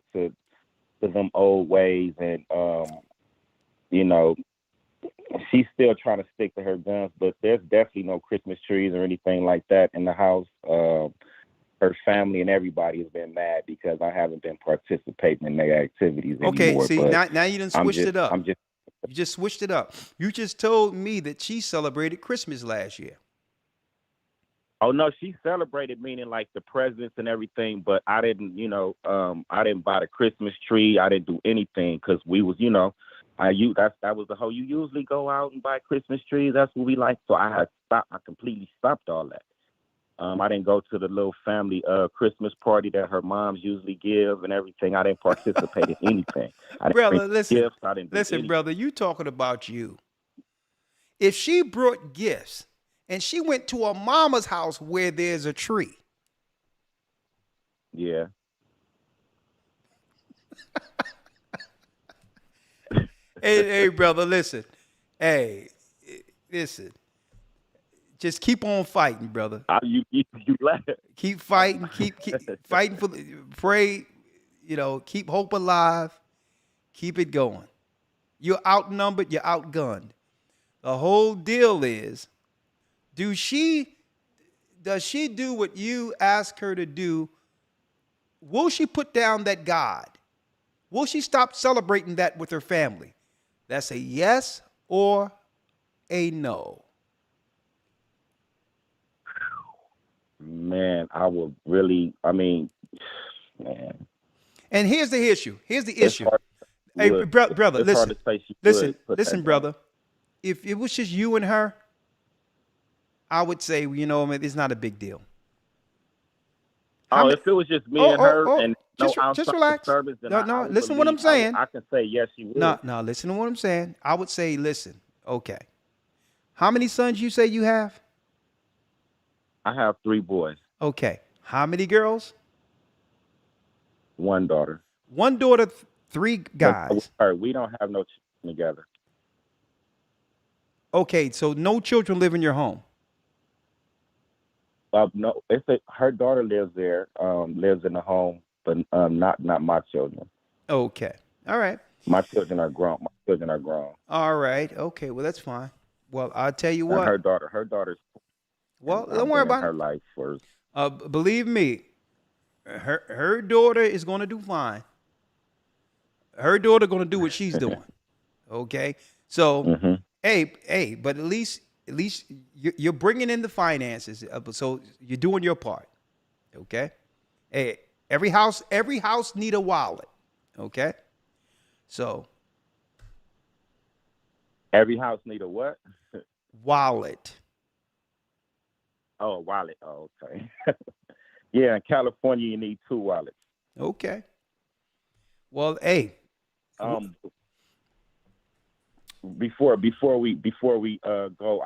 them old ways, and she's still trying to stick to her guns. But there's definitely no Christmas trees or anything like that in the house. Her family and everybody has been mad because I haven't been participating in their activities anymore. See, but now you done switched it up. You just switched it up. You just told me that she celebrated Christmas last year. Oh no, she celebrated, meaning like the presents and everything, but I didn't, I didn't buy the Christmas tree. I didn't do anything because we was, that was the whole. You usually go out and buy Christmas trees. That's what we like. So I had stopped. I completely stopped all that. I didn't go to the little family Christmas party that her moms usually give and everything. I didn't participate in anything. I didn't brother, bring listen, gifts. I didn't do anything. Brother, you talking about you. If she brought gifts and she went to her mama's house where there's a tree. Yeah. Hey, brother, listen. Hey, listen. Just keep on fighting, brother. You laugh. Keep fighting. Keep fighting for. Pray. Keep hope alive. Keep it going. You're outnumbered. You're outgunned. The whole deal is, does she do what you ask her to do? Will she put down that God? Will she stop celebrating that with her family? That's a yes or a no. Man, I would really, man. And here's the issue. Hey, brother, listen. Listen, brother. If it was just you and her, I would say, it's not a big deal. If it was just me and her and just relax. Service, then No, listen to what I'm saying. I can say yes, she would. No, listen to what I'm saying. I would say, listen, okay. How many sons you say you have? I have 3 boys. Okay. How many girls? 1 daughter. 1 daughter, 3 guys. We don't have no children together. Okay, so no children live in your home. No, her daughter lives there, lives in the home, but not my children. Okay, all right. My children are grown. All right, okay, well that's fine. Well, I'll tell you what. And her daughter's. Well, don't worry about her life first. Believe me, her daughter is going to do fine. Her daughter going to do what she's doing. Okay, so hey, but at least you're bringing in the finances, so you're doing your part. Okay, hey, every house need a wallet. Okay, so every house need a what? Wallet. Oh, a wallet. Oh, okay. Yeah, in California you need 2 wallets. Okay. Well, hey. Before we go,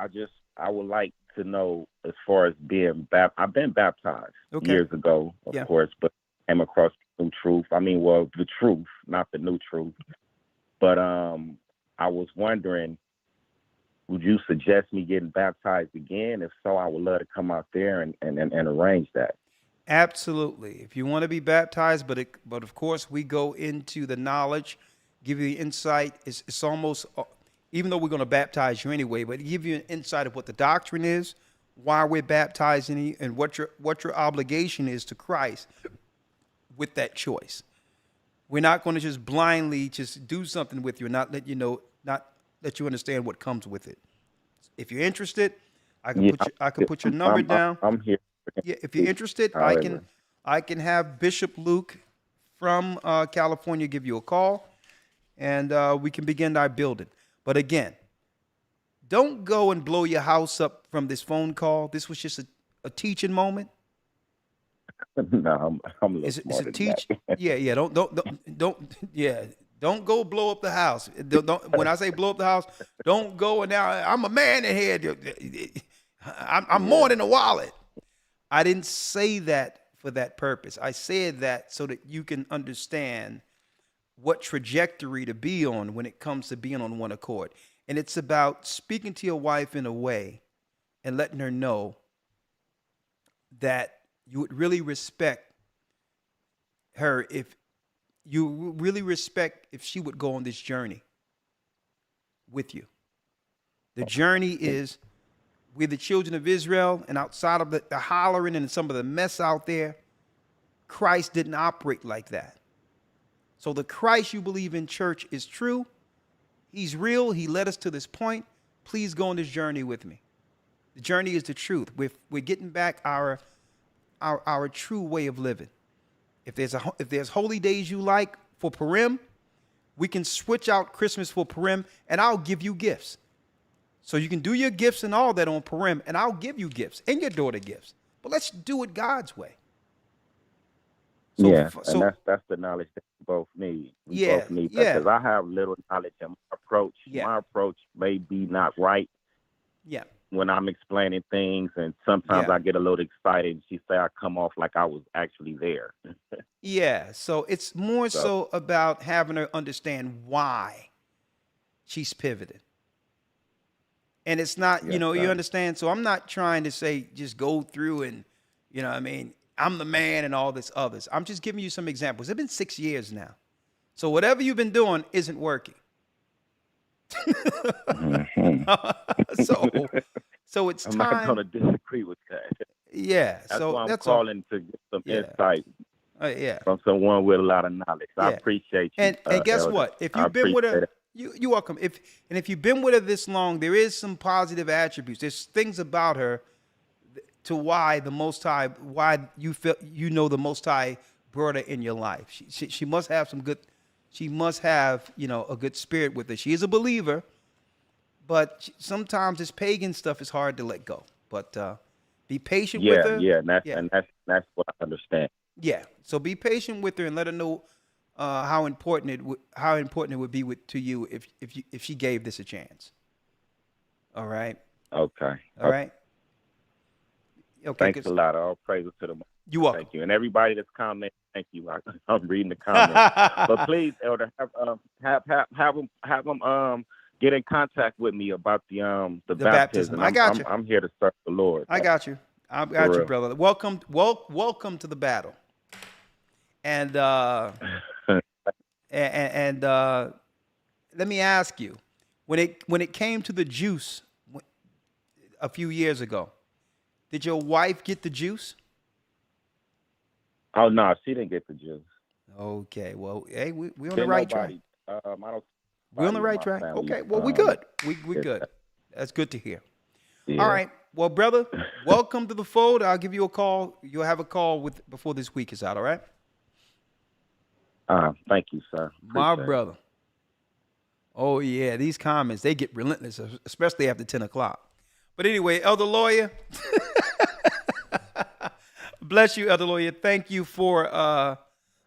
I would like to know, as far as being I've been baptized years ago, of course, but came across the new truth. I mean, well, the truth, not the new truth. But I was wondering, would you suggest me getting baptized again? If so, I would love to come out there and arrange that. Absolutely. If you want to be baptized, but of course we go into the knowledge, give you the insight. It's almost, even though we're going to baptize you anyway, but give you an insight of what the doctrine is, why we're baptizing you, and what your obligation is to Christ with that choice. We're not going to just blindly just do something with you and not let you know, not let you understand what comes with it. If you're interested, I can put your number down. I'm here. Yeah, if you're interested, I can have Bishop Luke from California give you a call, and we can begin our building. But again, don't go and blow your house up from this phone call. This was just a teaching moment. No, I'm a little smarter than that. Yeah. Don't go blow up the house. Don't when I say blow up the house, don't go and now I'm a man in here. I'm more than a wallet. I didn't say that for that purpose. I said that so that you can understand what trajectory to be on when it comes to being on one accord. And it's about speaking to your wife in a way and letting her know that you would really respect her if she would go on this journey with you. The journey is we're the children of Israel, and outside of the hollering and some of the mess out there, Christ didn't operate like that. So the Christ you believe in, church, is true. He's real. He led us to this point. Please go on this journey with me. The journey is the truth. We're getting back our true way of living. If there's holy days you like for Purim, we can switch out Christmas for Purim, and I'll give you gifts. So you can do your gifts and all that on Purim, and I'll give you gifts and your daughter gifts. But let's do it God's way. And that's the knowledge that we both need. We both need that, because I have little knowledge in my approach. My approach may be not right. Yeah. When I'm explaining things, and sometimes I get a little excited, and she say I come off like I was actually there. Yeah. So it's more so about having her understand why she's pivoted. And it's not, you understand? So I'm not trying to say just go through and, I'm the man and all this others. I'm just giving you some examples. It's been 6 years now. So whatever you've been doing isn't working. So it's time. I'm not going to disagree with that. Yeah. That's why I'm calling to get some insight from someone with a lot of knowledge. I appreciate you. And guess what? If you've been with her, you're welcome. If you've been with her this long, there is some positive attributes. There's things about her to why the Most High, why you feel the Most High brought her in your life. She must have some good. She must have a good spirit with her. She is a believer, but sometimes this pagan stuff is hard to let go. But be patient with her. And that's what I understand. Yeah. So be patient with her and let her know how important it would be to you if she gave this a chance. All right. Okay. All right. Okay. Thanks a lot. All praises to the Lord. You welcome. Thank you. And everybody that's commenting, thank you. I'm reading the comments. But please, Elder, have them get in contact with me about the baptism. I got you. I'm here to serve the Lord. I got you. I got you, brother. Welcome to the battle. And and let me ask you, when it came to the juice a few years ago, did your wife get the juice? Oh no, she didn't get the juice. Okay, well, hey, we on the right track. We're on the right track. Okay, well, we good. We good. That's good to hear. Yeah. All right, well, brother, welcome to the fold. I'll give you a call. You'll have a call before this week is out. All right. Thank you, sir. My brother. Oh yeah, these comments, they get relentless, especially after 10 o'clock. But anyway, Elder Lawyer. Bless you, Elder Lawyer. Thank you for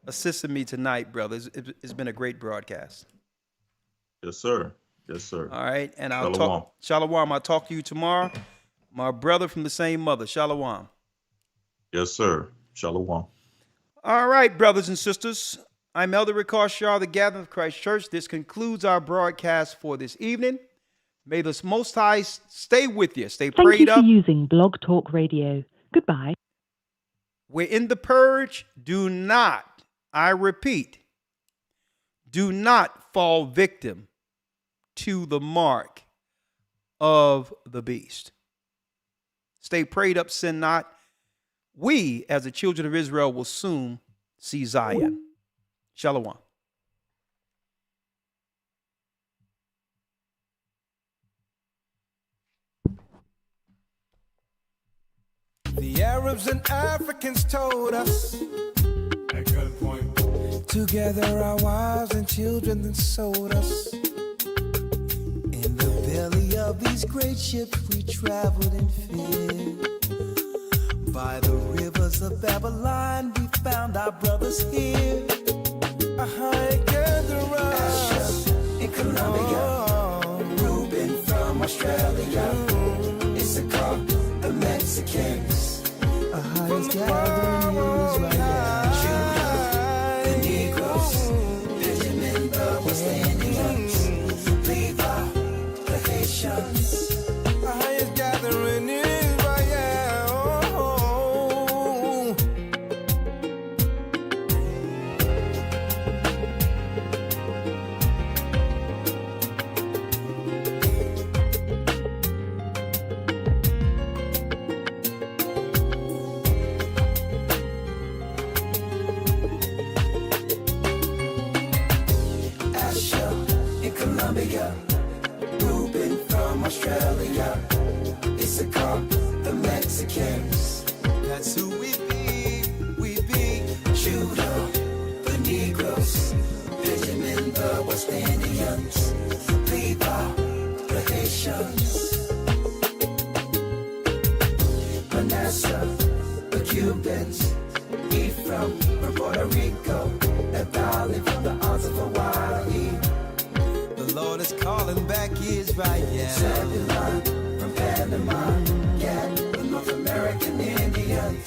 assisting me tonight, brother. It's been a great broadcast. Yes, sir. Yes, sir. All right. And Shalom. I'll talk to you tomorrow. My brother from the same mother. Shalom. Yes, sir. Shalom. All right, brothers and sisters. I'm Elder Rick Shaw, the Gathering of Christ Church. This concludes our broadcast for this evening. May the Most High stay with you. Stay Thank prayed you for up. using Blog Talk Radio. Goodbye. We're in the purge. Do not, I repeat, do not fall victim to the mark of the beast. Stay prayed up, sin not. We, as the children of Israel, will soon see Zion. Shalom. The Arabs and Africans told us at gunpoint. Together our wives and children then sold us. In the belly of these great ships we traveled in fear. By the rivers of Babylon we found our brothers here. Together us in Colombia, Reuben from Australia, Issachar, the Mexicans, a highest gathering Israel, Judah, the Negroes, Benjamin, the West Indians, Levi, the Haitians, a highest gathering Israel. Colombia, Reuben from Australia, Issachar, the Mexicans. That's who we be, Judah, the Negroes, Benjamin, the West Indians, Levi, the Haitians, Manasseh, the Cubans, Ephraim from Puerto Rico, Naphtali from the Isles of Hawaii. The Lord is calling back Israel. Zebulon from Panama, Gad, the North American Indians.